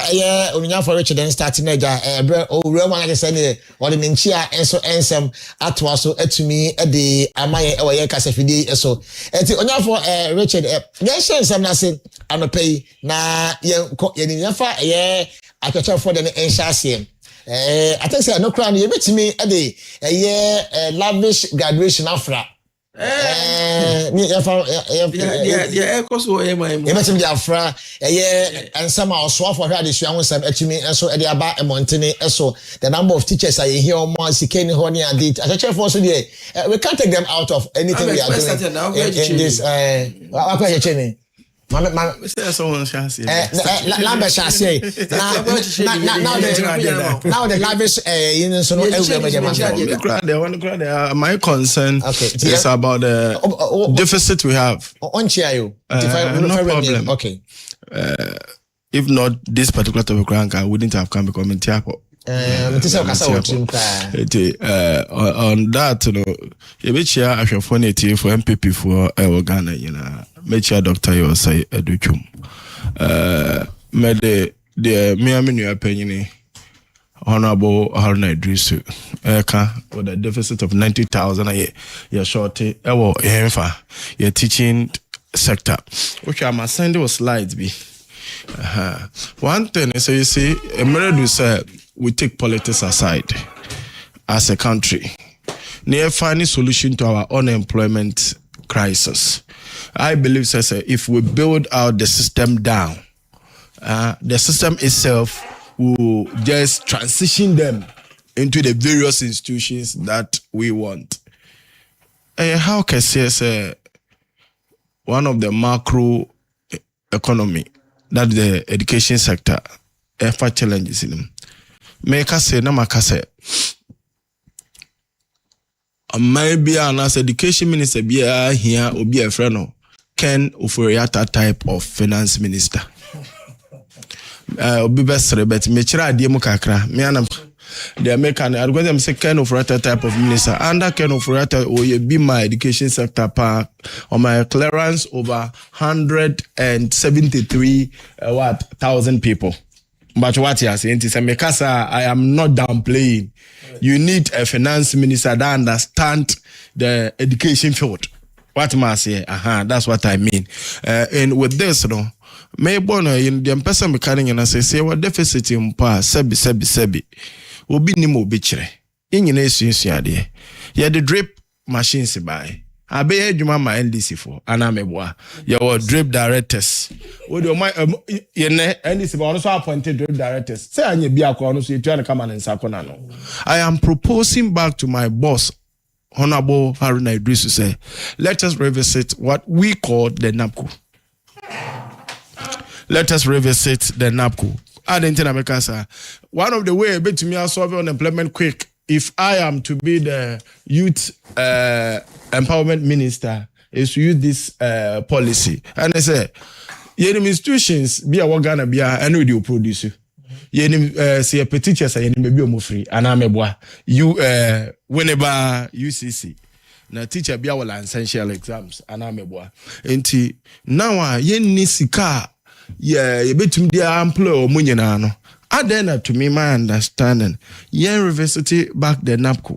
onunya for Richard den start na ja owura ma na se ne wole menchi a enso ensem atwa so atumi de amaye ewoye kasafidi eso. Enti onya for Richard yen ensem na se anopai na yen fa Akacha for the NSHASM. I think say no crown you bet me a lavish graduation afra. Yeah, cause we my. You bet me the afra and some are swap for had this young some me and so at the about a mountain so the number of teachers are here more seeking honey and did as a chef also there. We can't take them out of anything we are doing in this someone shall say. Lambert shall say. Now the lavish, my concern is about the deficit we have. No problem. Okay. If not this particular topic, I wouldn't have come because I'm Tiapo. On that, you know, you share a phone for MPP for Ghana, you know, make sure Dr. Yosai Educhum. Made the Miami opinion Honorable Haruna Idrisu with a deficit of 90,000 a year. You're short, your teaching sector, which I must send you slides be. One thing is, you see, Emeredu said we take politics aside as a country. Near finding solution to our unemployment crisis. I believe, sir, if we build out the system down, the system itself will just transition them into the various institutions that we want. How can say one of the macro economy that the education sector ever challenges in them? Make us say, maybe an as education minister be here or be a friend Ken Oforiatta type of finance minister. Obi best but me chira die mu kakra me anam the American I go them say Ken Oforiatta type of minister under Ken Oforiatta or be my education sector park on my clearance over 173,000 people. But what you are saying is, I am not downplaying. You need a finance minister that understand the education field. What am I saying? That's what I mean. And with this, you know, maybe in the person mechanic and I say what deficit in pa sebi. Will be ni mo bichre. In your nation, yeah, the drip machines buy. I be Juma my NDC for Anameboa. Your drip directors. Would you mind NDC also appointed drip directors? Say I be a corner, so you try to come and Sakonano. I am proposing back to my boss, Honorable Haruna Idrisu, say, let us revisit what we call the NAPCO. Let us revisit the NAPCO. I didn't America. One of the way to me solve unemployment quick. If I am to be the youth empowerment minister, is to use this policy. And I say, yenim institutions be a Wagana be a and we produce you. Yenim see a teachers and maybe omo free. And I'm a you whenever UCC. Na teacher be our essential exams and I'm a boy. Enti now yen nisika ye betum dia employ omunye na no. Then, to me, my understanding, University back the NAPCO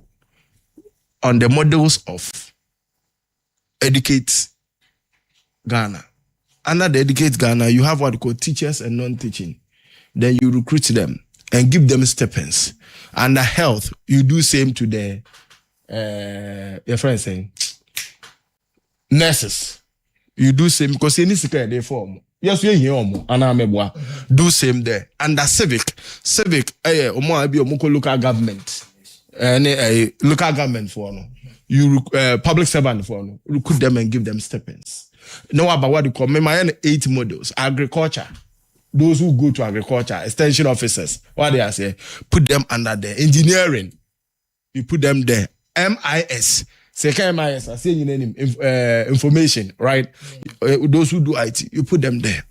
on the models of Educate Ghana. Under the Educate Ghana, you have what we call teachers and non-teaching. Then you recruit them and give them stipends. Under health, you do same to the your friend saying nurses. You do same because you need to get their form. Yes, we hear Anameboa. Do same there. Under civic, local government, local government for no. You public servant for no. Recruit them and give them stipends. Know about what you call me. My 8 models. Agriculture. Those who go to agriculture, extension officers. What they are saying, put them under there. Engineering, you put them there. MIS. Second MIS, I say your name, information, right? Those who do IT, you put them there.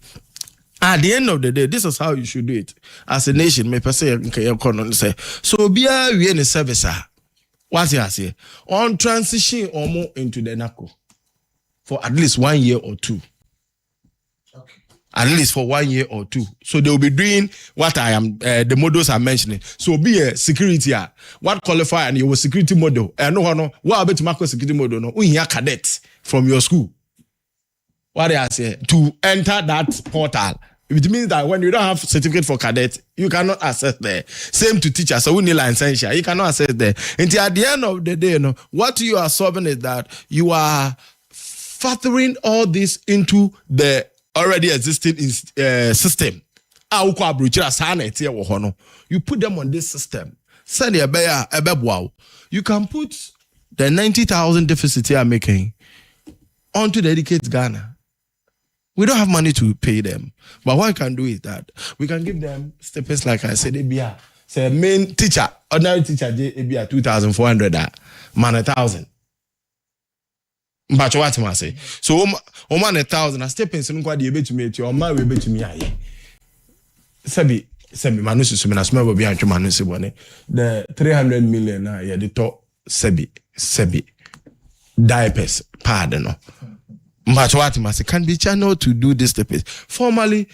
At the end of the day, this is how you should do it. As a nation, may say, so be a we in a service. What's I say? On transition or more into the NAPCO for at least 1 year or 2. Okay. At least for 1 year or 2. So they will be doing what I am, the models I'm mentioning. So be a security, what qualify and your security model. And no, what about macro security model? No, we hear cadets from your school. What I say to enter that portal. It means that when you don't have certificate for cadet, you cannot access there. Same to teachers. So we need license. You cannot access there. Until at the end of the day, what you are solving is that you are factoring all this into the already existing system. You put them on this system. You can put the 90,000 deficit you are making onto the Educate Ghana. We don't have money to pay them. But what we can do is that we can give them stipends, like I said, ABR. Say main teacher, ordinary teacher, ABR 2,400, man 1,000. But what am I say? So, man 1,000, a stipends, and what you bet to me, your man will bet to me. Sabi Manusi Sumina small be ancho Manusi one. The 300 million, the top Sebi diapers, pardon. Mbachwati can be channeled to do this step. Formally,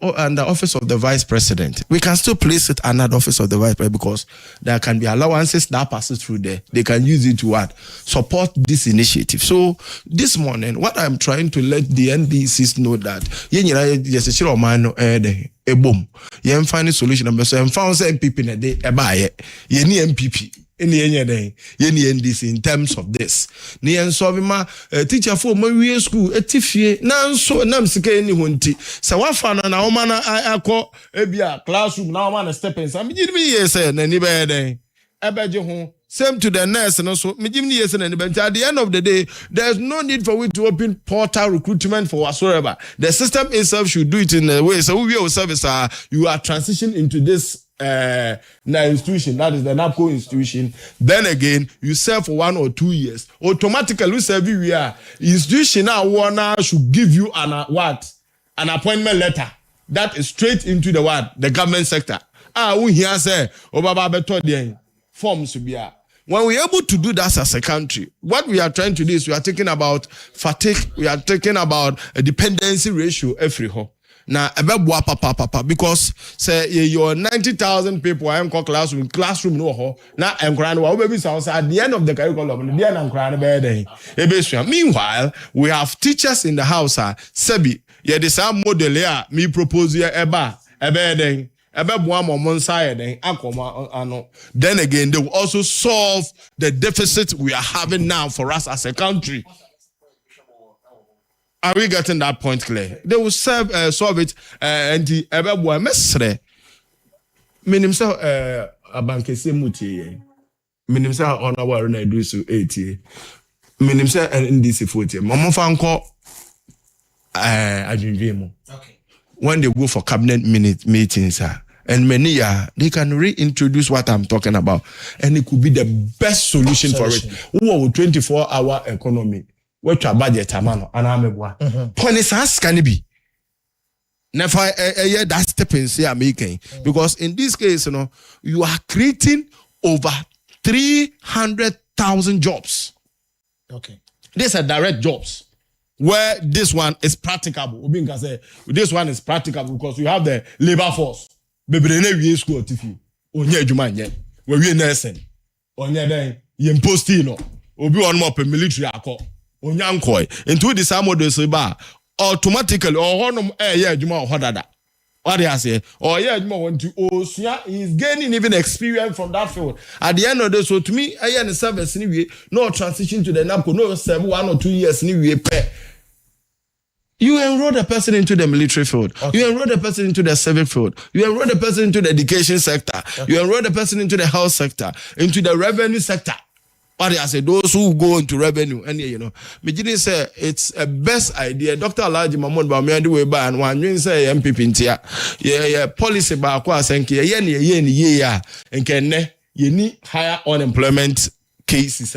under office of the vice president, we can still place it under the office of the vice president because there can be allowances that passes through there. They can use it to what? Support this initiative. So this morning, what I'm trying to let the NDCs know that a boom. You find a solution. I'm found MPP in a day. MPP. Any NDC in terms of this. Ni ensovima teacher for my school etifie na so nam sika any hunti. Sa wafa na oma na akọ ebia classroom na oma na step in. Am give me yes na ni be den. Ebeje ho same to the nurse no so me give me yes na ni be. At the end of the day there's no need for we to open portal recruitment for whatsoever. The system itself should do it in a way so we will service you are transitioning into this institution, that is the NAPCO institution. Then again, you serve for 1 or 2 years. Automatically, you serve everywhere. Institution now wanna should give you an appointment letter that is straight into the government sector. We here say forms to be. When we are able to do that as a country, what we are trying to do is we are talking about fatigue. We are talking about a dependency ratio every home. Now, papa because say your 90,000 people I am called classroom no ho. Now I'm crying baby sounds at the end of the curriculum. The end I'm crying about. Meanwhile, we have teachers in the house. Sebi, yeah, the same model here. Me propose here then. Then again, they will also solve the deficit we are having now for us as a country. Are we getting that point clear? They will solve it and the everyone mesre. Minim say abankese mutie. Minim say on our na do so 80. Minim say NDC 40. Mama fanko adwinwemo. Okay. When they go for cabinet meetings and many they can reintroduce what I'm talking about and it could be the best solution for it. Who 24-hour economy. What your budget amano anamebwa. Ponisas can be. Never that step in say I'm making because in this case, you are creating over 300,000 jobs. Okay, these are direct jobs where this one is practicable. This one is practicable because you have the labor force. Bebrene we school tifi. Onye adwuma nye. We nursing. Onye den yempostino. Obi one more military akọ. Onyankoi into the samode ba automatically or honum adwuma hodada. What do I say? Or adwuma want to osua is gaining even experience from that field. At the end of the day, so to me, the service anyway, no transition to the NAPCO, no serve 1 or 2 years anyway. You enroll the person into the military field. Okay. You enroll the person into the civil field. You enroll the person into the education sector. Okay. You enroll the person into the health sector, into the revenue sector. What I say, those who go into revenue, and me didn't say it's a best idea. Dr. Alhaji Mahmoud Bawumia way by and one you say MPP intia, yeah, policy ba kwa senki, yeah, and can you need higher unemployment cases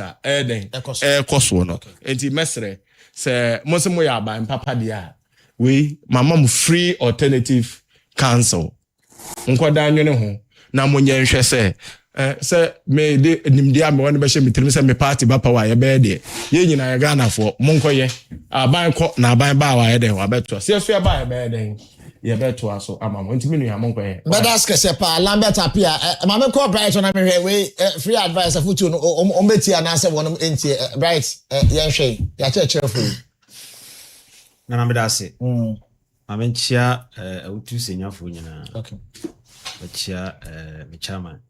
cost one, and the mesre say Mosemo Yaba and Papa dia, we my mom free alternative council. Unko danyo ho na monye nhwe say. Say me de nimdia me wona be she mitrim say me party ba power ye be de ye nyina ye Ghana for monkoye aban ko na aban ba wa ye de wa beto se so ye ba ye be de ye beto aso amamo ntimi nu ya monkoye but that's kese pa Lambert Apia ma me call Bright na me hwe we free advice afutu no o meti ana say wonum enti Bright ye hwe ya cheerful na me da se ma me chia utu senyafo nyina okay chia me chairman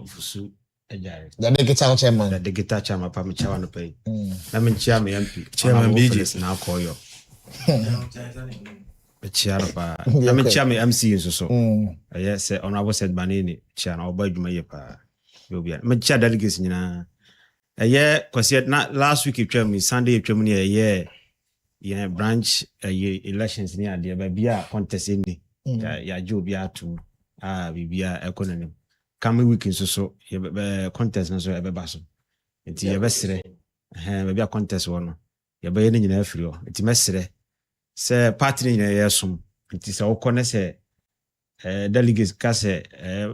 Fusu Ejari. The digital chairman. The digital chairman, Pam Chawan pay. I mean, chairman MP. Chairman BJ now call you. The chairman, I mean, chairman MC is so. Yes, honorable said Banini, chairman, or by Jumayapa. You'll be a chair delegates in a year, because yet not last week, if chairman, Sunday, if chairman, a year, yeah, branch elections near the Babia contest in the Jobia to Bibia economy. Coming weekend so contest and so ever basso. It's your best maybe a contest one. You're baying in a free. It's messy. Say party in a year soon. It is all corner say delegates casse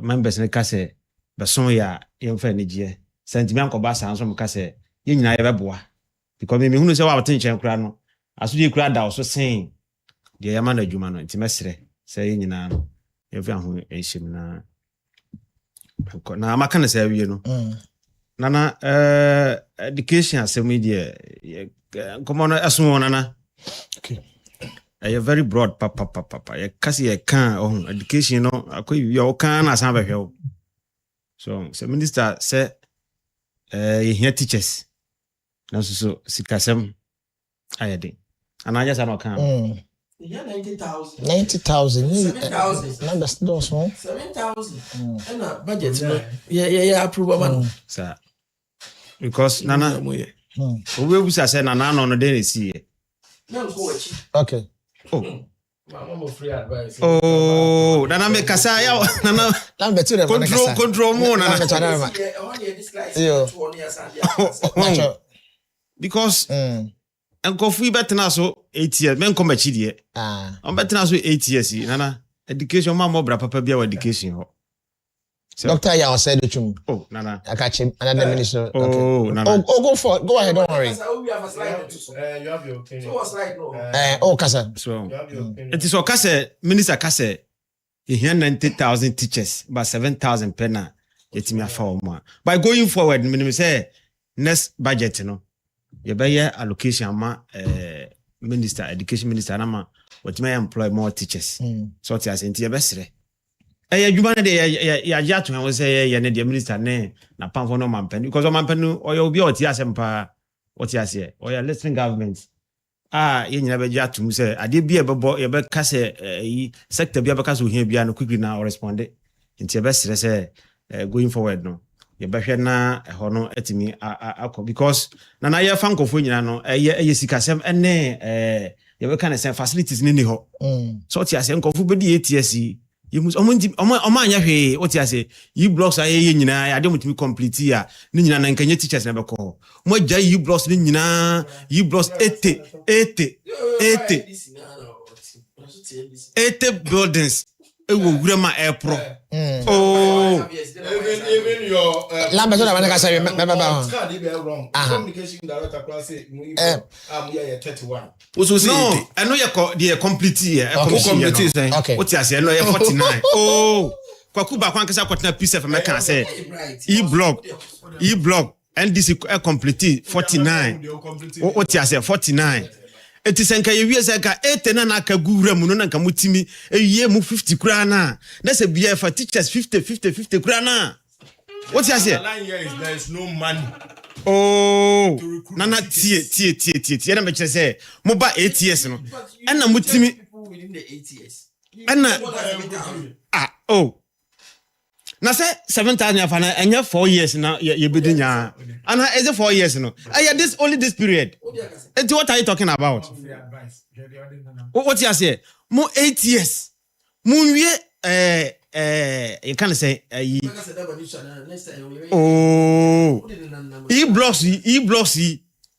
members in the casse, but some ya young Fenigia. Sentiment Cobassa and some casse. You know, ever boy. because me hunu say wa attention kura no aso de kura da so sen de yama na adwuma no nti mesere say nyina no yefi aho ehim na amaka na say wie no nana education asemi de come no aso nana okay a very broad papa ya kasi ya kan education no akoy you kan na san behwe so minister say you hear teachers na so sikasem ayede anaja san o kan Yeah, 90,000. 90,000 7,000. Numbers those one 7,000. And a budget. Yeah, approve man. sir because nana we busa say nana no dey see okay Mama free advice. oh nana me kasa ya nana now better than control mo nana because enkofu ibetena so 8 years men come achi de on betena so 8 years nana education ma mo bra papa bia education ho doctor ya o said chum oh nana I catch him another minister oh nana go ahead don't worry You have your opinion. So what's like oh kasa so it is okase minister kase he 90,000 teachers but 7,000 pena yetimi afa o ma by going forward minimum say next budget no you be allocation ma minister education minister na ma what may employ more teachers so ti asenti ye besere adwuma na de ya to we say ye ne de minister ne na pamfo no mampen because o mampen o obi o ti asempa o ti ase o ya listening government ye nyina be ja to say ade bia bebo ye be ka say sector bia be ka so hia bia no quickly na respond nti ye besere say going forward no ye behwe na ho no atimi akọ because na ye fa nkofo nyina no ye sikasem ene ye be kan say facilities ni ho so ti ase nkofo be di ATS ye mus omo anya hwe o ti ase yi blocks aye nyina ade mutimi complete ya ni nyina na nkanye teachers na be ko mo ja yi blocks ni nyina yi blocks 80 buildings ewo wurema airpro oh even your Lambert na bana kasa baba communication director class say yeah 31 no I know you complete here okay what you say no 49 oh kwakuba kwa nkasa kwatena piece of American say e blog NDC complete 49 what you say 49 eti senka ye wie senka 8 na aka gura mu no na nka mutimi ewie mu 50 kura na se bia for teachers 50 kura na what you say there is no money oh nana tie na me kire say mo ba ATS no na mutimi within the ATS na oh na say 7,000 afana enya 4 years na ye bedinya ana is it 4 years no this only this period what are you talking about what you say mo 8 years mo wie you can say oh e blocks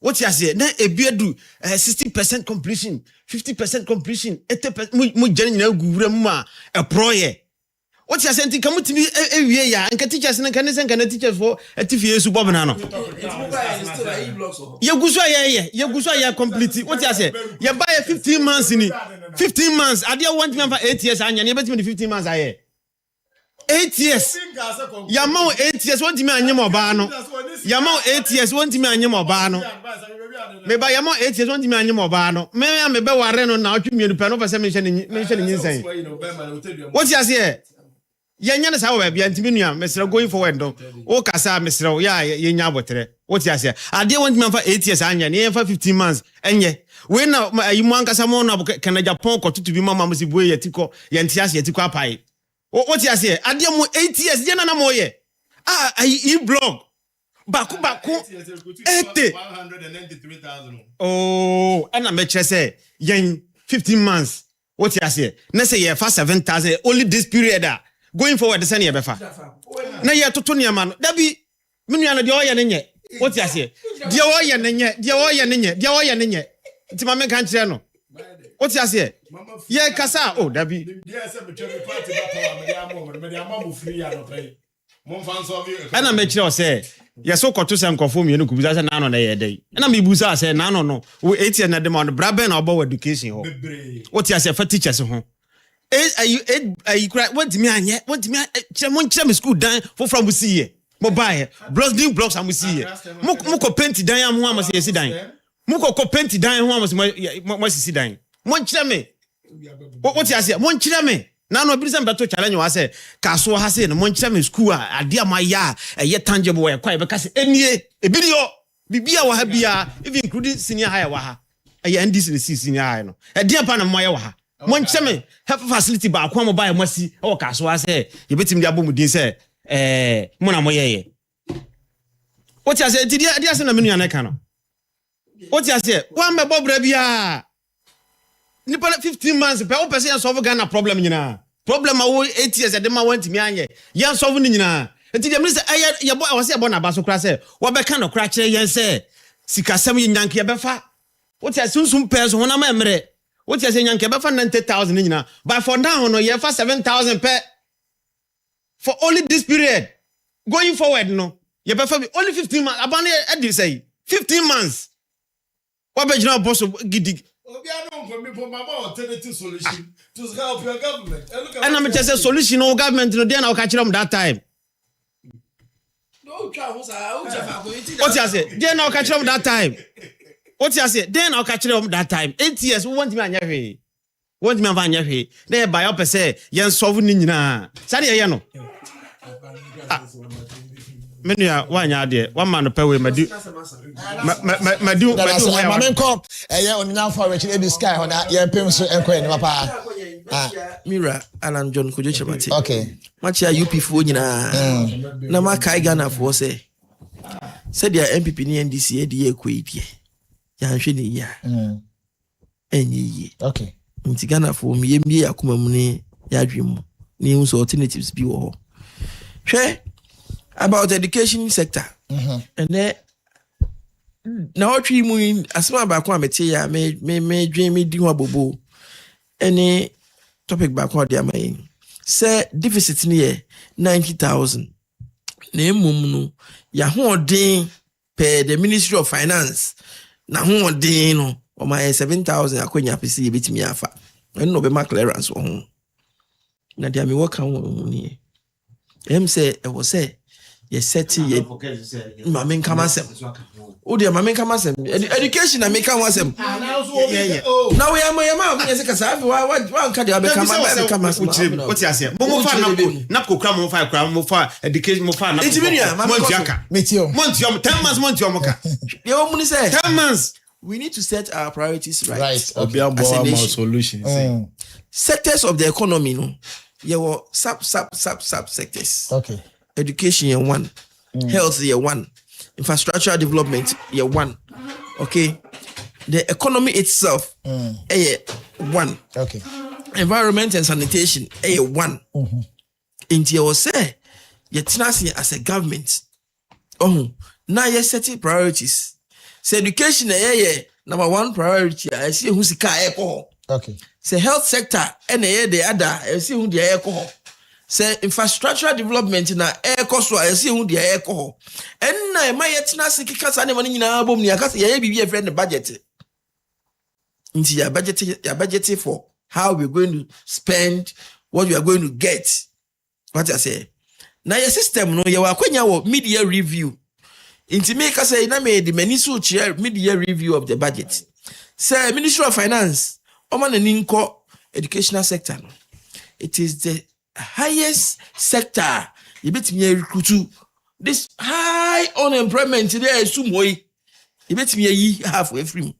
what you say na ebiedu 60% completion 50% completion 80% mo jani na guwura mu a proye what you say come to me ewie ya nka teachers na kan sen kan teachers for atifie esu bob na no ye guso ya complete what you say ye buy 15 months ni 15 months ade want me for 8 years anya ne betimi 15 months aye 8 years yamao 8 years want me anyem oba no yamao 8 years want me anyem oba no me ba yamao 8 years want me anyem oba no me be ware no na otwemienu pe no pese me hye nyinsan what you say yenya na sawo bia ntimi nua mesra going forward no o kasa mesra ya yenya abotre what you say ade want me for 8 years anya ne for 15 months enye we na ayimu ankasa mo na kana Japan ko tutu bi mama musi boye yetiko yentiase yetiko apai what you say ade mo 8 years je na mo ye e blog baku 80 193,000 oh and me kire say yen 15 months what you say na say ye for 7,000 only this period going forward the same year befa na ye toto niam no da bi menua no de o ye ne nye what you say de o ye ne nye nti ma me kan kire no what you say ye kasa oh da bi ɛna mɛkyerɛ wo sɛ yɛso kɔto sɛ nkɔfoɔ mmienu kubusa sɛ naano na yɛ dɛn ɛna mebusa sɛ naano no wo ATS na de ma no bra bɛn na ɔbɔ wɔ education hɔ wote asɛ fa teachers ho ayi kura wɔntumi anyɛ wɔntumi kyerɛ mo nkyerɛ me school dan foforɔ mo si yɛ mo baayɛ blocks a mo si yɛ mo kɔ paint dan am ho am sɛ yɛsi dan mo kɔ paint dan ho am sɛ mo sisi dan mo nkyerɛ me wote asɛ mo nkyerɛ me na no bi sembe to challenge wa say kaso ha say no mo nkyerɛ me school a ade ama ya ɛyɛ tangible wɔ kwa be ka say enie ebi ni yo bibia wa ha bia even including senior high wa ha ɛyɛ NDC ne senior high no ɛde apa na mo yɛ wa ha mo nkyerɛ me health facility ba akwa mo ba mo asi ɛwɔ kaso ha say yɛbɛtimi de abɔ mu din say mo na mo yɛ wote ase ti dia ase na menu ya na ka no wote ase wa mbɛbɔ bra bia nipa 15 months pe o person solve Ghana problem nyina problem awo 8 years de ma wantimi anye yan solve ni nyina enti dem say ye bo wase ye bo na ba so kra say wo be ka no kra kire yen say sikasem ye nyanke ye be fa wo ti asunsum pe so honam emre wo ti ase nyanke be fa 90,000 ni nyina but for now no ye fa 7,000 per for only this period going forward no ye be fa only 15 months abane e di say 15 months wo be jina boss gidi alternative solution to help your government. And I'm just a solution of government no dey na catch them that time. What you say? Dey na catch them that time. What you say? Dey na catch them that time. 8 years we want me anya hwe. Want me anya hwe. Dey buy up say yen solve ni nyina. Sade ye no. Menua wanya de one man pe we madu mamenko eye onyina for we chire bi sky ho na ye pem so enko ni papa Mira Alan John Kojo Chemati. Okay. Machia UP fo nyina na makai Ghana fo say dia MPP ni NDC e de ekweidie ya hwe ni ya enyi okay nti Ghana fo mie akoma mu ni ya dwemu ni unso alternatives bi wo ho hwe about education sector and then now what we mean asema ba kwa meti ya me dwen me di ho abobo any topic ba kwa dia mai say deficit ni ye 90,000 na emum no ya ho odin per the Ministry of Finance na ho odin no o ma 7,000 akonya pese ye betimi afa no be ma clearance wo ho na dia me work ho ni say e wo say ye seti ye mame nkama sem o de mame nkama sem education na make am sem now we am me say kasa wa nka de abekama what you say mo fa na ko kra mo fa education mo fa na metio 10 months months ka ye o mu ni say 10 months we need to set our priorities right Okay. Solutions. Sectors of the economy no ye were sub sectors. Okay. Education year 1, health year 1, infrastructure development year 1. Okay. The economy itself year 1. Okay. Environment and sanitation year 1. Into your say you trust as a government. Oh, now you setting priorities. So education number 1 priority. I see who's the Okay. Say health sector and the other. I see who the air say infrastructure development na air cost. I see who the air call. And na my yetina sikika sa ne mani nyina bom ni aka say ye bibi e friend budget. Nti ya budget for how we're going to spend, what we are going to get. What I say. Na your system no ye wa kwanya wo mid-year review. Inti make say na me the menisu chair mid-year review of the budget. Say Ministry of Finance, oman ninko educational sector. It is the highest sector. You bet me recruit this high unemployment there is sumoi. You bet me halfway free.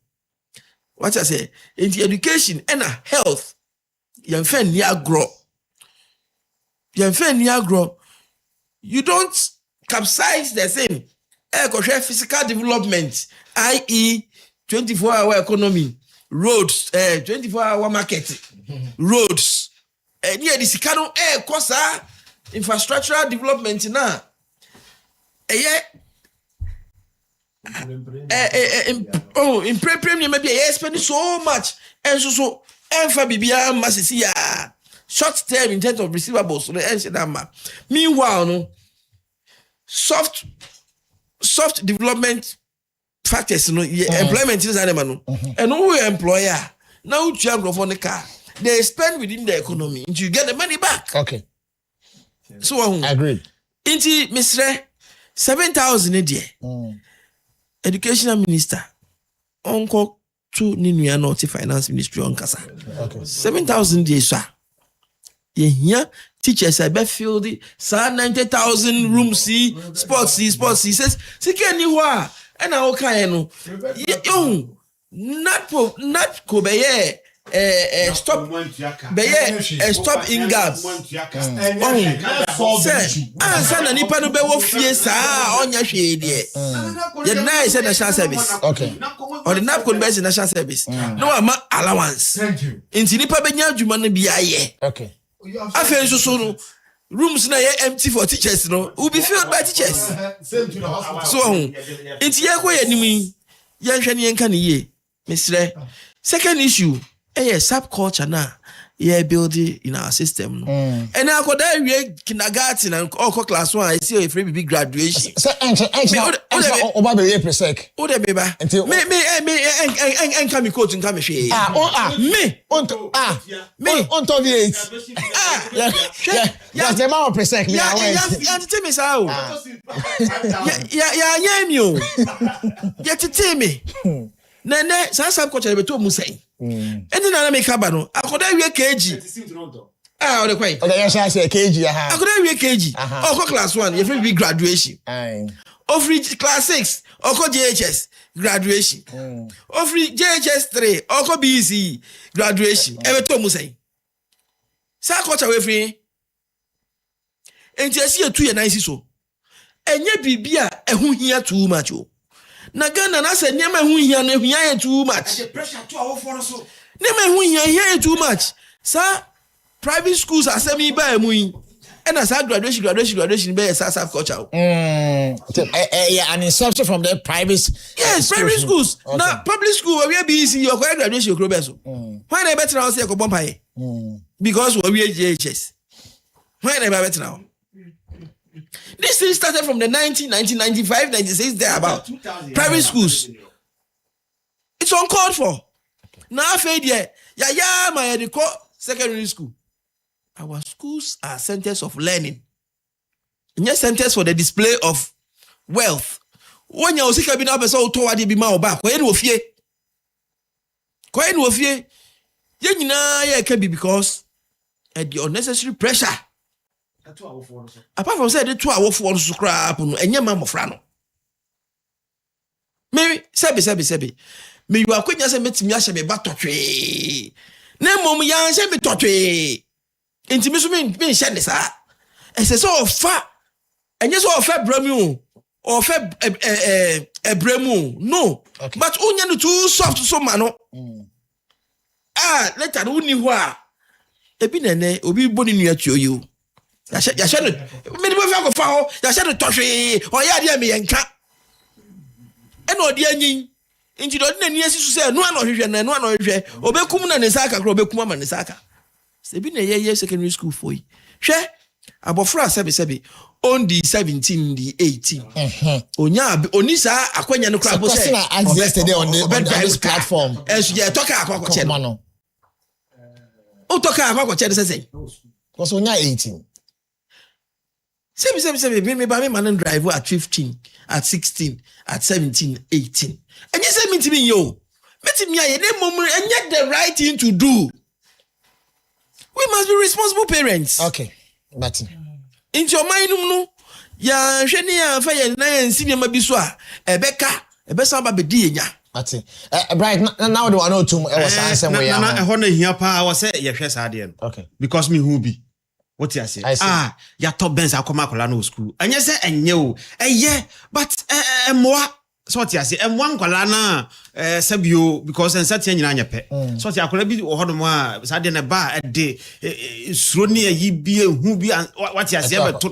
What I say in the education and health, you fan near grow. You don't capsize the same. Physical development, i.e., 24-hour economy, roads, 24-hour market, roads. Near the Sikano Kosa infrastructural development now. In premium maybe spending so much and so Bibia Masisia short term in terms of receivables. Meanwhile, no soft development factors no employment is animal and who employer now you have for the car they spend within the economy and you get the money back. Okay. So I agree. Inti Mr. 7,000 a day. Educational minister uncle to Ninuya North Finance Ministry on Kasa. Okay. 7,000 days, sir. Here teachers I bet feel the 90,000 room C sports C says can you and I okay no not Kobe stop stop in gas answer nipa no be wo fie saa onya hwe de ye na say national service Okay. or the NAPCO be national service no ama allowance inti nipa benya adwuma no bia ye Okay. afen so no rooms na ye empty for teachers no will be filled by teachers so inti ye ko ye nimi ye hwe ne yenka ne ye mesre second issue subculture na yeah building in our system and I could we kindergarten and all class 1 I see a free big graduation So oba be ye presek. o de beba me come coach and come me On top of it. That's the man presek me ya tell me sao ya mi o ya tell me na subculture be to mu say enti na make aba no akoda wie kg o de kwai O dey say kg ha. akoda wie kg o class 1 you fit be graduation o free class 6 o JHS graduation o free JHS 3 o BC graduation e be to mu say subculture we free enti asi etu ye nice so enye bibia ehu hia too much o na Ghana na say nyema hu hia na hia too much. The pressure to our for so. Nyema hu hia too much. Sir, private schools are semi ba mu yi. And as graduation be subculture. An inception from the private. Yes, private schools. Okay. Now public school we be easy your graduation you be so. Why na better now say ko bomb pay? Because we JHS. Why na better now? This thing started from the 1995, 96, there about private schools. It's uncalled for. Now, my secondary school. Our schools are centers of learning. And yes, centers for the display of wealth. When you see cabin up as all toward the Bima back, when you fear, you can be because at the unnecessary pressure. Apart from say the 2 hour for to scrap and your mamma frano. Maybe Sebi. Me you are quite just a met me as a battle tree. No mom yan send me to tree. Intimacy mean shed this. As a sort of fat and yes, or fat bremu or fat a bremu. No, but only too soft so mano. Let her only wha. A pinene will be born near to you. Ya shall me go foul, ya shall touch or ya dear me and cat. And no dear yin. Into the near to say, no one or Obekum and Saka, Robecum and Saka. Sabine a year secondary school for you. Share about fra sebi on the 17, the 18. Onya Onisa Aquanya no crab was yesterday on this platform. As you talk about channel. Oh, talk about channel say. Was Onya 18. Sebi, me man drive at 15, at 16, at 17, 18. And you say me to me, yo. Met me a moment and yet the right thing to do. We must be responsible parents. Okay. But in your mind, no. Ya shenia fire na and senior mabiswa. Ebeka, ebesa be di nya. That's it. Bright, now do I know too was answer where I want to hear power was say yes adian. Okay. Because me who be. What you say? Ya top Benz akoma no school. And you say enye o. Yeah, but moi so what you say? One kwala na sabio because en sat nyina nya pe. So what akola bi ho no a sa de na ba de suro ne yi bi hu bi what you say but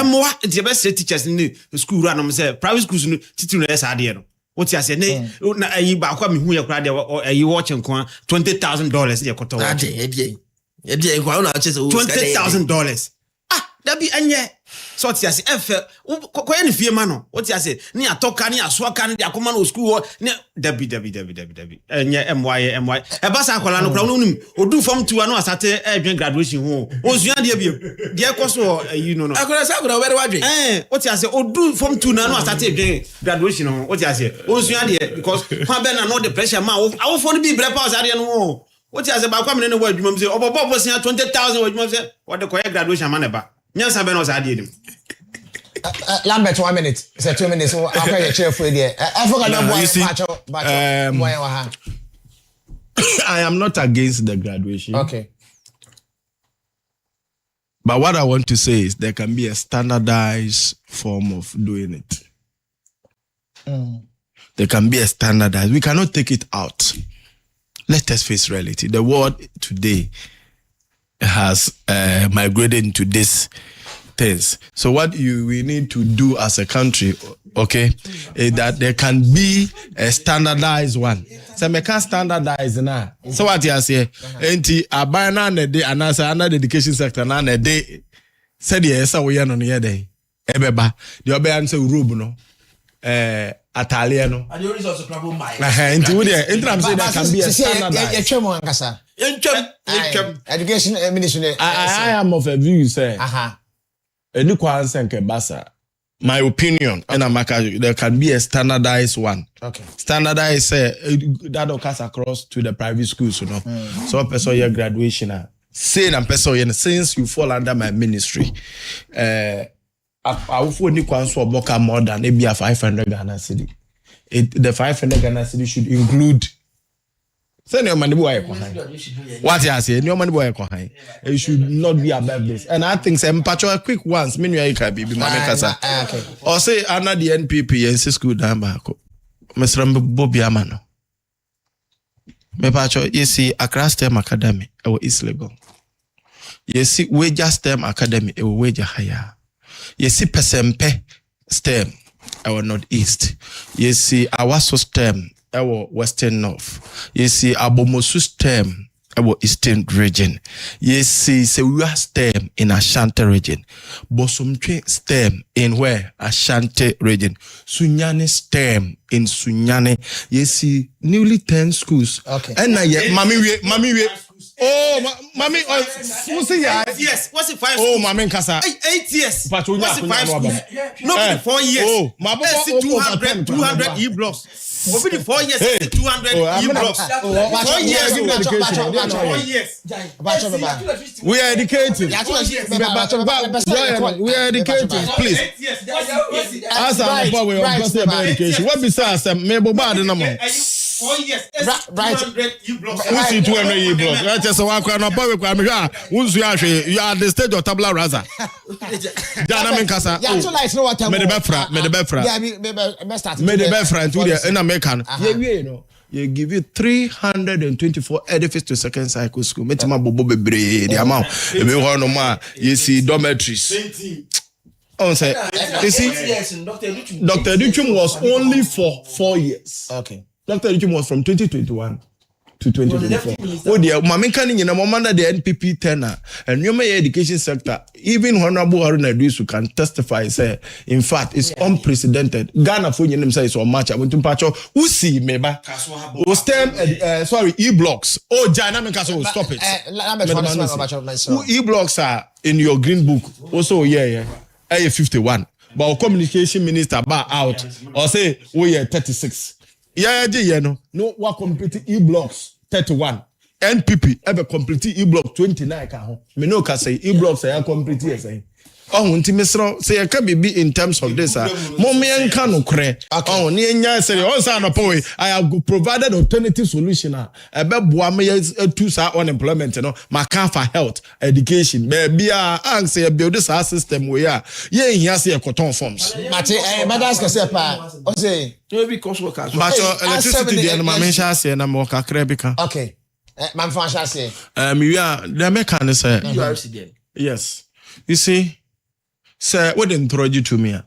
moi the best teachers in the school run am say private schools no titiri no sa de no. What you say ne na yi ba kwa me hu ya kra de yi watch nko $20,000 ye koto watch. $20,000. Dabi anye. So ti ase efe koye ne fie ma no. What you say? Ni atoka ni asoaka ni akoma no school ni dabi. Enye MY. E ba sa akola no kra no nim. Odu form 2 no asate edwen graduation ho. Onsuya de biem. De ekoso you know no. Akola sa akola where wadwe. What you say? Odu form 2 na no asate edwen graduation ho. What you say? Onsuya de because kwa be na no the pressure ma. Awo for be bre pa asade no. What you say? Ba kwa me no wa adwuma me say obobo sia 20,000 wa adwuma say what the koye graduation ma na ba. Nyansa be no asade edim. Lambert 1 minute. Say 2 minutes. So after your chair for there. I forgot no boy. I am not against the graduation. Okay. But what I want to say is there can be a standardized form of doing it. There can be a standardized. We cannot take it out. Let us face reality. The world today has migrated into this things. So what we need to do as a country, okay, is that there can be a standardized one. So me can standardize now. So what you say? Enti abana na de anasa under the education sector na de said yes we no no dey. Ebeba. The obe answer robe no. Atalia no. And the resource of problem my. Enti we there. Enti am say there can be a standardized. Yechemo ankasa. Education ministry. I am of a view say. My opinion, and there can be a standardized one. Okay. Standardized that occurs across to the private schools, you know. So person your graduation, saying and person since you fall under my ministry, I will only for more than maybe a 500 Ghana cedi. The 500 Ghana cedi should include. Say no money boy. What you say? No money boy. It should not be above this. And I think some a quick ones. Mean you can be mama kasa. Okay. Or say under the NPP and school down back. Mr. Bobby Amano. Me pacho you see Accra STEM Academy or East Legon. You see Wager STEM Academy or Wager Higher. You see Pesempe STEM or Northeast. You see Awaso STEM our Western North. You see Abomosu STEM our Eastern region. You see Sewa STEM in Ashanti region. Bosomtwe STEM in where? Ashanti region. Sunyani STEM in Sunyani. You see newly 10 schools. Okay. And now Mami we. Oh, Mami, what's it? Yes, what's it 5? Oh, Mami Kasa. 8 years. What's it 5 schools? No, 4 years. Oh, my 200 E blocks. Over the 4 years, 200 E blocks. 4 years. We are educated. We are educated. Please. As I'm about education. What besides maybe bad number? 4 years. Right. 200 E blocks. Who see 200 E blocks? That's just one crown. You are the stage of tabla rasa. Dynamic Kasa. Yeah, so like no what I'm. Me the befra. Yeah, me start. Me the befra to the in American. You know. You give you 324 edifice to second cycle school. Metima bobo bebre the amount. You see dormitories. Oh, say, you see, Dr. Duchum was only for 4 years. Okay. Dr. Duchum was from 2021 to 2024. Oh dear, Mami Kani, under the NPP tenor and you may education sector, even Honorable Haruna Idrisu can testify, say, in fact, it's unprecedented. Ghana for you say so much. I want to patch who see meba. Oh, STEM, sorry, E-blocks. Oh, Dynamic Castle, stop it. E-blocks are in your green book. Also, yeah. 51. But our communication minister bar out or say, we are 36. Yeah, no, what complete E-blocks 31. NPP ever complete E-block 29. Me no can say E-blocks are complete. Oh, Untimisro say I can be in terms of this. Momian cano cre. Oh, near say, also, I have provided alternative solution. About Buame 2 unemployment, my car for health, education, maybe answer build this system we are. Yeah, he has a cotton forms. Madame Casepa, say, because what but electricity and my mention say, and I'm more crebika. Okay. Man, Francia say, we are the mechanic, sir. you are resident. Yes. You see. Sir, what introduce you to me?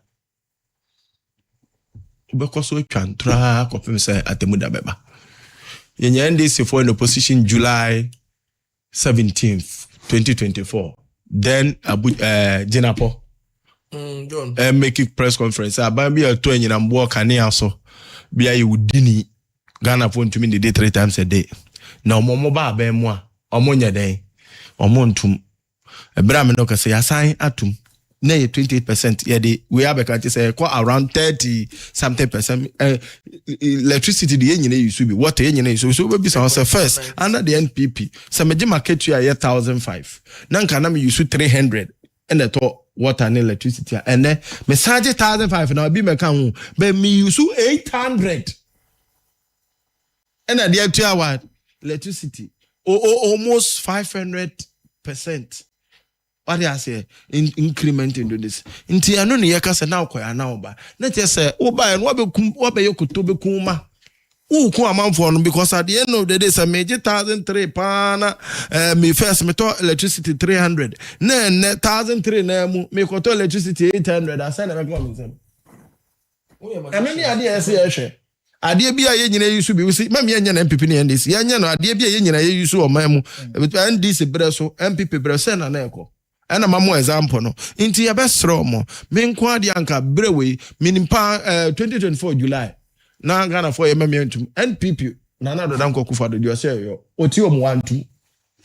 Because we can try confirm say at the Muda Beba. You end this for in the position July 17th, 2024. then Jinapo John. make it press conference. Abambi a 20 and walk and so be a udini Ghana phone to me the day 3 times a day. Now momo ba be moi omonya day omontum Braminoka say assign atum. Nay 28%. Yeah, we have a country say around 30-something% electricity. The engine used to be water engine so we be first under the NPP. Some market you are 1,005. Nan can use 300 and the top water and electricity. And then me charge 1,005 and I'll be me can but me use 800. And at the 2 hour electricity almost 500%. What I say increment into this. Inti anu ni yeka se na okoya na oba. Na che say oba en wo be yokuto be kuma. Who ku amanfo no because at the end of the day say me 1,003 pana me first me to electricity 300. Na 1,003 na mu me ko to electricity 800 asa na me come say. Eno ni ade ese ye hwe. Ade bia ye nyina yusu bi wusi ma me anya na MPP ne NDC. Ya anya no ade bia ye nyina ye yusu o man mu. NDC bre so MPP bre se na eko. And I'm more example no. Into your best romo. Min kwa di anka brewe minimpa 2024 July. Na Ghana for MMM NPP. Na na do danko kufa do you say yo. Oti o mo 1-2.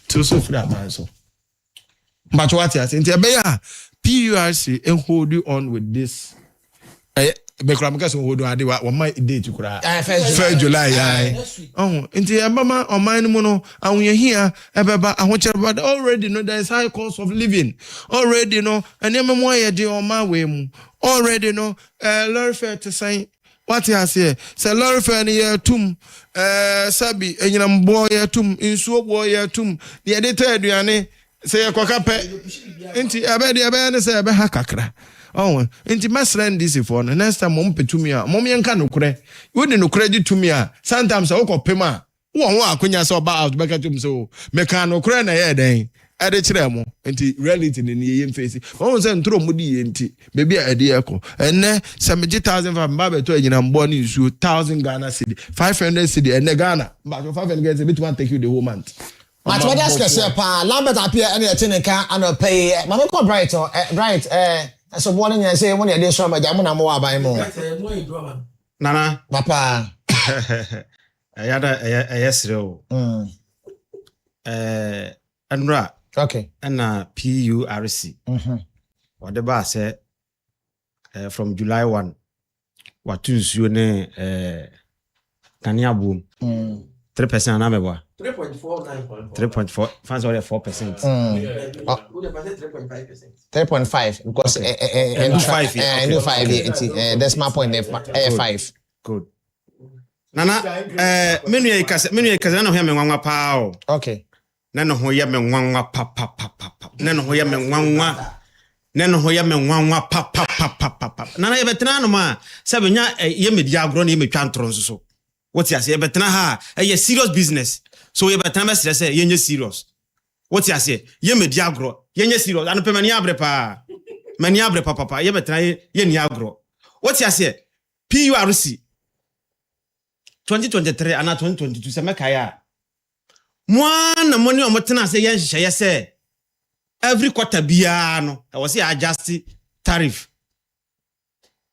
To so free man so. But what you say? Into be ya PURC and hold you on with this. Bekura mkaso hold on ade wa my date kura. 1 July into mama on mine mono and we here ebeba ahochere already know there is high cost of living already know and em mo ye de on my way mu already know lorry fare to say what you say lorry fare ne tum sabi enyinam boy tum insuo boy tum the editor aduane say kwakape into ebe ne say ebe ha kakra. Oh, inti masran this for no next time mom petumi a mom yenka no kure we de no kure di tumi a sometimes o ko pema wo akonya so ba out beka tum so meka no kure na ye den e de kire mo inti reality ni ye face o se ntro mo di ye nti bebi a de eko enne 70,000 mba beto anyina mbo ni su 1,000 Ghana cedi 500 cedi enne Ghana but 500 get a bit one take you the whole month. But what else can say pa Lambert appear any atineka and pay mama ko bright so morning I say when you dey so ma jamu na mo aban mo. Nana. Papa. Ayesre o. Anra. Okay. And PURC. What the boss say from July 1. What to you ne Kania boom. 3% na meba. 3.4 fans are 4%. 3.5 because and 5 that's my point 5. Good. Nana menu ikase na ho ya me nwanwa pa o. Okay. Na no ho ya me nwanwa pa. Na no ho ya me nwanwa. Na no ho ya me nwanwa pa. Nana ye betena no ma se benya ye media agro na ye metwa ntro nso so. What you say betena ha ye serious business. So ye betena me say ye serious. What you say ye media agro ye serious anu pe mani abre pa. Mani abre papa ye betena ye ni agro. What you say PURC 2023 and 2022 se mekaya mwana money o motena se ye nhye se every quarter bia no I was say adjust tariff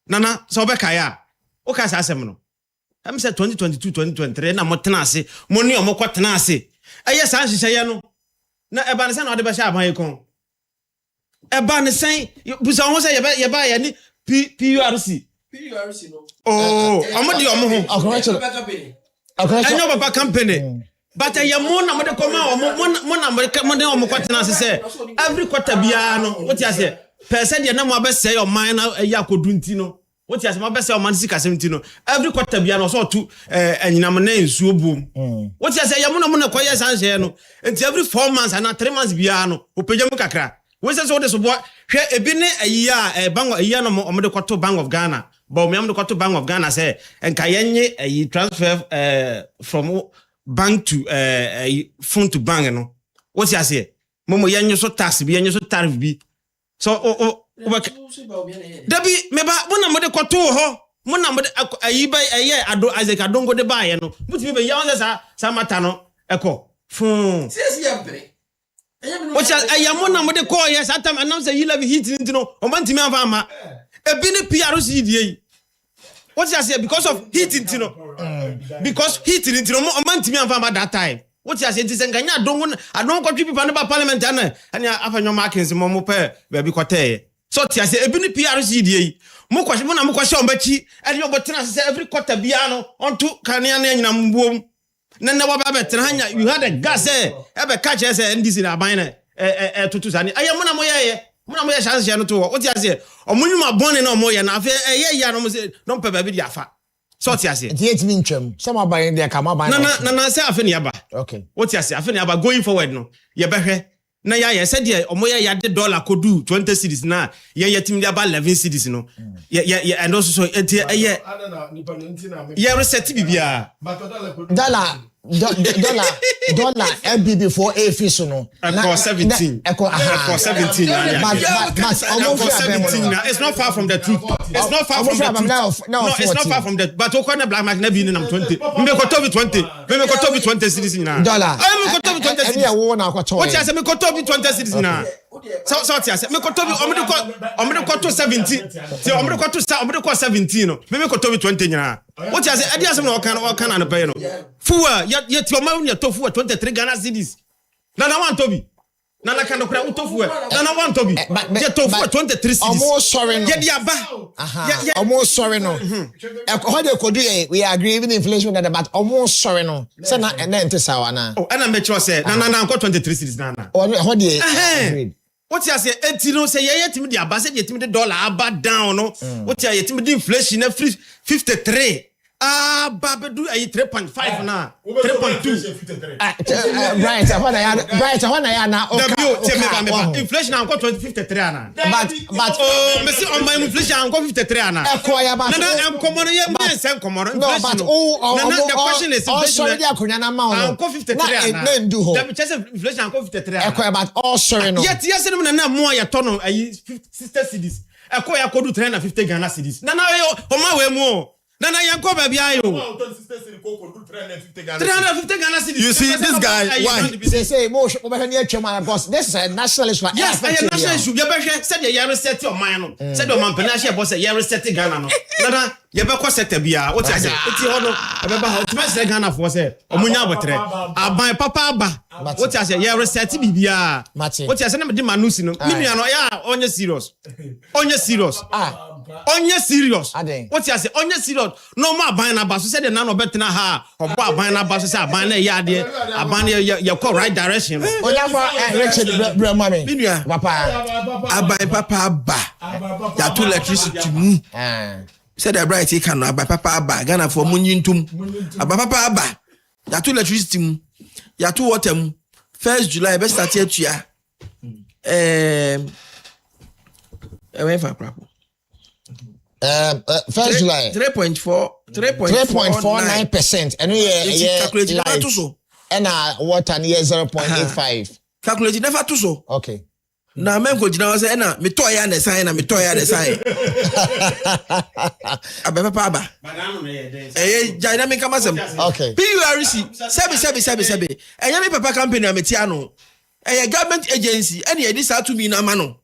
nana so bekaya o ka sa asem no am say 2022 2023 na motena se money o mokotena se eye sa nhye no na eba ne se na ode be sha aban kon eba ne sen busa ho se ye ba ye ni PURC no. Oh, amadi omo ho. Okay. Enyo papa company. But ya mo na mo de koma mo na mo de omo kwatena se every quarter bia no. What you say? Person de na mo abese your man na ya kodu nti no. What you say? Mo abese your man sika 70 no. Every quarter bia no so to enyinam na nsuo bom. What you say? Ya mo na mo na koye sanhye no. Nti every 4 months and 3 months bia no. Opejam kakra. We say so de so bo hwe ebi ne ayi bank ayi no mo de kwato Bank of Ghana. But me am the to Bank of Ghana say enka yenye a transfer from bank to phone to bank no. What you say? Momo yenye so tax bi yenye so tariff bi. So Debi meba wona mo de kwato ho. Mo na mo de ayi ba ado Isaac Adongo de ba ye no. Mutimi be ya won sa mata no eko. Fun. Sesi ya bre. What shall I am one of the call? Yes, at time announce a you love heat into no, or man to me, a bini PRC. What shall I say? Because of heat into no, because heat into no, a man to me, at that time. What you say? This Ganya don't. I don't got people about Parliament and you have your markings. Momo pair, baby cote. So I say, a bini PRC. Moko mona moko sha ombachi and you but say every quarter biano onto Kanian and Namboom. Nana Wababet hanya you had a gas ever catch us and this in a bine to Tusani. I am Mona Moya chance to what you say. Or Munuma born no more and affair a year don't pay baby yafa. So I say, it means some are buying their come by. Nana say Afeniaba. Okay. What you say Afeniaba going forward no. Yabehe. Na ya said ye omoya ya de dollar could do 20 cities na ye team about 11 cities no yeah and also so yeah reset bibia dollar MBB for a fish no for 17 for 17 it's not far from the truth it's not far from the truth no it's not far from the but okona black mark na be in 20 me ko to be 20 cities na dollar me ko to be 20 cities what you say me ko to be 20 cities na so I say me ko to be omde ko to 17 say omde ko 17 no me ko to be 20 nyina what you say ade asem na okan na pay no fuwa yet your man ya tofu 23 Ghana cedis na want to be na kan no kra utofu na want to be ya tofu 23 cedis almost sorry no ya diaba almost sorry no how they could do we agree even inflation that but almost sorry no say na ente sawa na oh and I make sure say na 23 cedis na how they agreed. What you say? Etino say ye timi di abase ye timi the dollar aba down no. What you timi the inflation na 53. Babedu ayi 3.5 na 3.2. Right, when I na okay. Inflation na 53 na. But me see on my inflation na 53 na. Na komo no ye me say komo no. No, but the question is sorry dia konya na ma no. 53 na. Na ndu ho. Dem chese inflation na 53 na. But all sorry no. Yet yes na mo ya tono ayi 60 cedis. Ya kodu 350 Ghana cedis. Na yo o ma we mu. Nana yanko baby ayo. 350 Ghana cedis. You see this guy? Why? They say more over here chairman boss. This is a national issue. Yes, I national issue. You better said you reset your mind. Said your man penalty boss you reset Ghana no. Nana you better set bia. What I say? Eti hono. I remember how to set Ghana for say. Omunya botre. Aban papa aba. What I say? You reset bibia. What I say na me di manusi no. Me nua no ya onye serious. Onye serious. Onye serious. What you say? Onye serious. No more aban na baso said the nano better ha. Obo aban na baso say aban na ya de. Aban you go right direction. Oya for Richard Bremame. Minua. Papa. Aban papa ba. Ya to electricity mu. Said the bright he can aban papa ba. Ghana for munyintum. Aban papa ba. Ya to electricity mu. Ya to water mu. 1st July be start here tua. When for prapo. 1st July 3.49%. And we calculate never to so. And water near 0.85. Calculate never to so. Okay. Na men ko jina say na me to ya na sign na me to ya na sign. Abeba pa ba. Jaina me kama sem. Okay. PURC sebi. Enya me papa company na metia no. Government agency any e dis atu mi na ma no.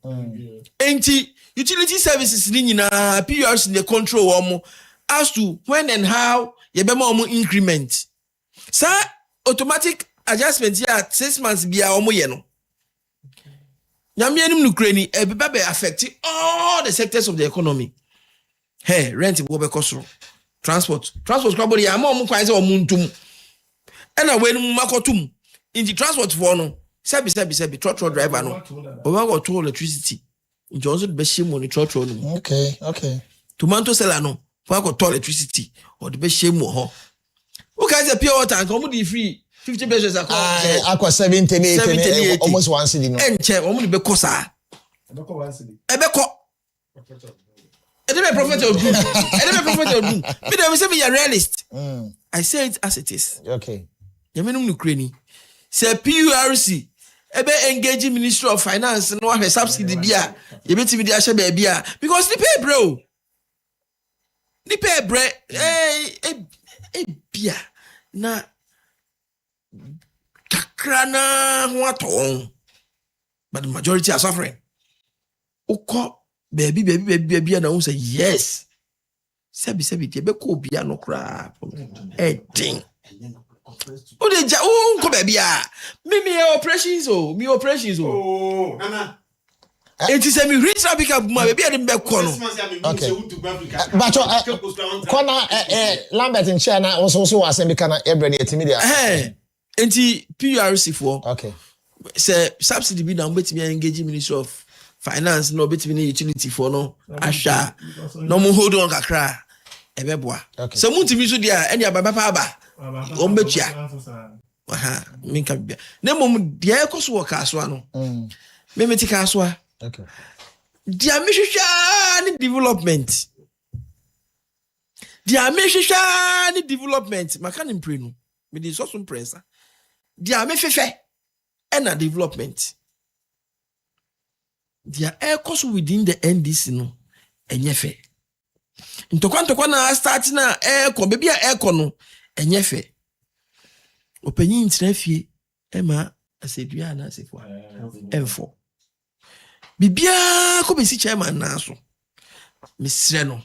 Enti utility services ni nyina PURC dey control omo as to when and how ye be ma omo increment. Sa automatic adjustment ya 6 months bia omo ye no. Nyame anim no krani e be affect all the sectors of the economy. Hey, rent wo be cost. Transport kwabori ya ma omo kwan se omo ntum. E na we no makotum. In the transport for no. Sebi truck driver no. Oba go to electricity. Johnson be shame on the truck no. Okay. Tomato seller no. For go to electricity or the be shame ho. Who can say pure water and come the free 50 pesos akwa 70 almost 1 cedi no. Enche omo be kosa. Ebeko 1 cedi. Ebeko. Edebe prophet of doom. Me dey say me a realist. I say it as it is. Okay. Yemenum no krani. Say PURC ebe engage Ministry of Finance no have subsidy bia ye betimi dey ahye ba bia because ni pay bro. Ni pay bre bia na kakra na ho aton but the majority are suffering. Oko baby and I say yes. Sebi tiebe ko bia no kra. Ding. O de ja o ko baby a. Me operations o. Nana. It is a me reach Africa ma baby a dem be ko no. Okay. But kona Lambert in China also was in kana ebre na etimi dia. Enti PRC for. Okay. Say subsidy be na betimi engage Ministry of Finance no betimi utility for no asha. No mo hold on kakra. Ebeboa. So muntimi so dia enya baba aba. Ombetua. Aha, minka bia. Na mom dia ekoso wo kaso ano. Me meti kaso a. Okay. Dia mehwehwa ni development. Dia mehwehwa ni development. Maka ni mpre no. Me di so pressa. Dia mehwehwe na development. Dia ekoso within the NDC no enyefe. Ntokwa na start na baby a no enyefe. Opanyin ntrafie ema asedua na asefo enfo. Bibia ko besi chairman na so. Misre no.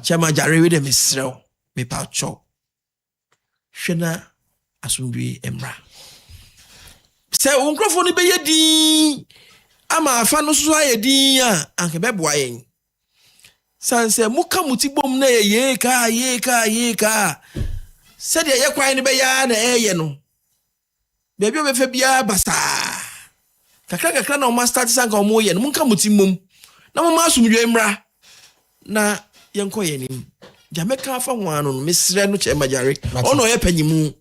Chairman jare we de misre o. Me pa cho. Hwena asundwe emra. Se onkrofo ni be yedi ama afa no so ayedi a anke beboa yen. Sanse muka mutibom na ye ka said ye kwai ni be ya na eye no baby obefa bia basa kakra na o master sanka o mo ye no muka mutimom na mo asumdwe mra na yenko ye nim jamaica afa ho ano no mesre no che majare ono ye panyimu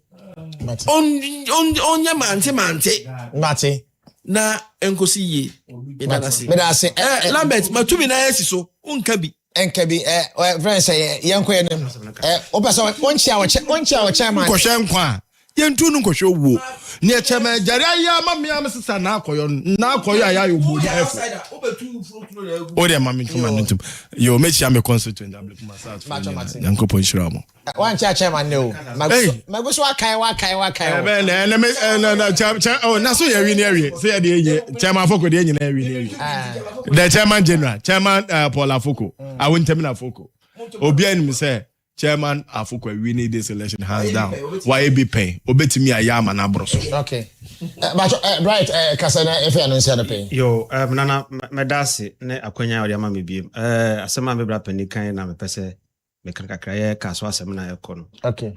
on nya mante na enkosi ye medase Lambert matumi na yesi so unka bi enkabi friends yenko yenim opeso onchia wo chairman ko hwenkwa yentu nu ko hwe wo ne chema jare aya mamia mesesa na akoyo aya yo bo efu o de mami tuma ntum yo mechia me constituent ablik masat yanko po nshira mo one chairman no maguso akai oh na so ye wi ne awie say de ye chairman foko de nyina awie ne awie the chairman general chairman Paul Afoko awontem na Afoko obi anim say chairman Afoko winning this election hands down why be pay obetimi ayama na broso. Okay but right kasana if you announce the pay yo nana medasi ne akwanya odi ama mebiem asema me bra panikan na me pese me kan kakra ye kaso asem na ekono. Okay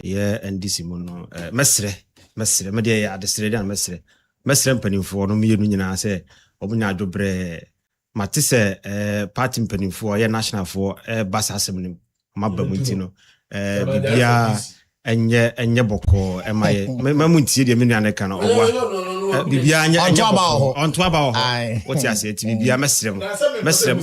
ye NDC mu no mesre me de ya adesre dan mesre mpanimfo no mienu nyina se omunya adwobre matise party mpanimfo ye national for basa asem nim mabamunti no bibia enye boko emaye mamunti de menu aneka no obwa bibia enye onto aba ho what you say bibia mesrem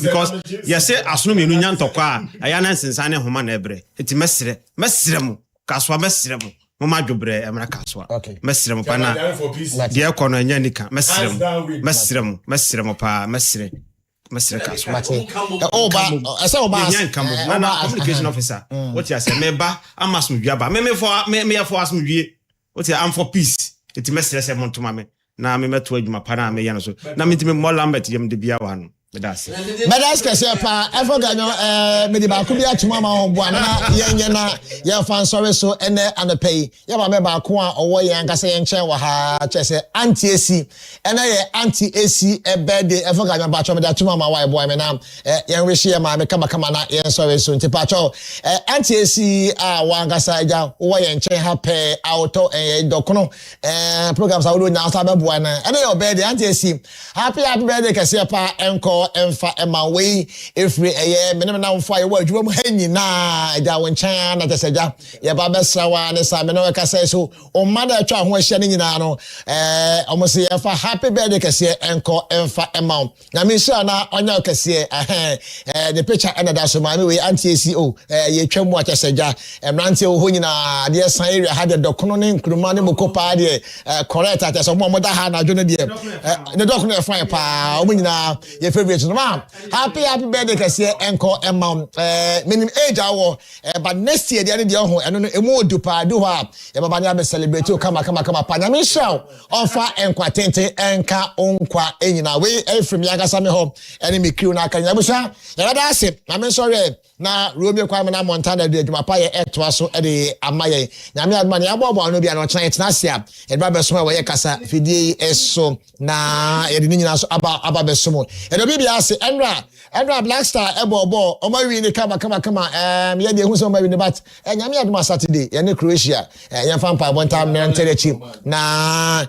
because you say asono menu nya ntokwa aya na nsensan ne homa na ebre eti mesrem kaswa mesrem mama dwobre emra kaswa mesrem pa na de ekono enya nika mesrem pa mesre kaswa oba na communication officer what you say meba amasumdua ba me for asumdue what you am for peace it mesre se montoma me na me meto adwuma pa na me ya no so na me ntime mo Lambert yem de bia wa no medase kese pa efo ganyo me di ba ku bia tuma ma ho boa na yenye na ye fan sorry so ene anopay ye ba me ba ko a owo ye ankasa ye nchen wa ha chese anti AC ene ye anti AC birthday efo ganyo ba cho me da tuma ma wa boy me na ye wish ye ma me kama na ye sorry so nti pa cho anti AC a wa ankasa ja owo ye nchen ha pe auto dokono programs a wo nya sa be boy na ene ye birthday anti AC happy birthday kese pa enko emfa emawei efri menem na mfa ye wa adwuma mu hanyi na ja wonchan na teseja ye ba besawa ne sa me no ka say so o mada atwa ho ahia ne nyina no omosi ye fa happy birthday kase enko emfa emaw na me sha na onya kase the picture another so ma me we anti CEO ye twam wa teseja emrante o ho nyina de san area ha de dokono ne nkruma ne mokopa de correct at so mo da ha na dwo ne de ne dokono e fine pa o nyina ye celebrate no ma happy birthday kese enko emam minim age awo but next year dey ho eno no emu odupa do ha e baba nya be celebrate o kama pa nya me show onfa enkwa tente enka onkwa enyina we efrim yagasa me ho ene me crew na aka nya busa ya da ase na me sorry na Romeo Kwame na Montana de adwuma pa ye etwa so de amaye nyame aduma ne abobo no bia no kyan etnasia e ba beso we ye kasa fidie eso na ye de nyina so aba beso mo e do bibia ase Enra Blackstar ebobo o ma wi ni kama ye de hu so ma wi ni but nyame aduma Saturday ye ne Croatia ye fa mpa bonta me ntelechi na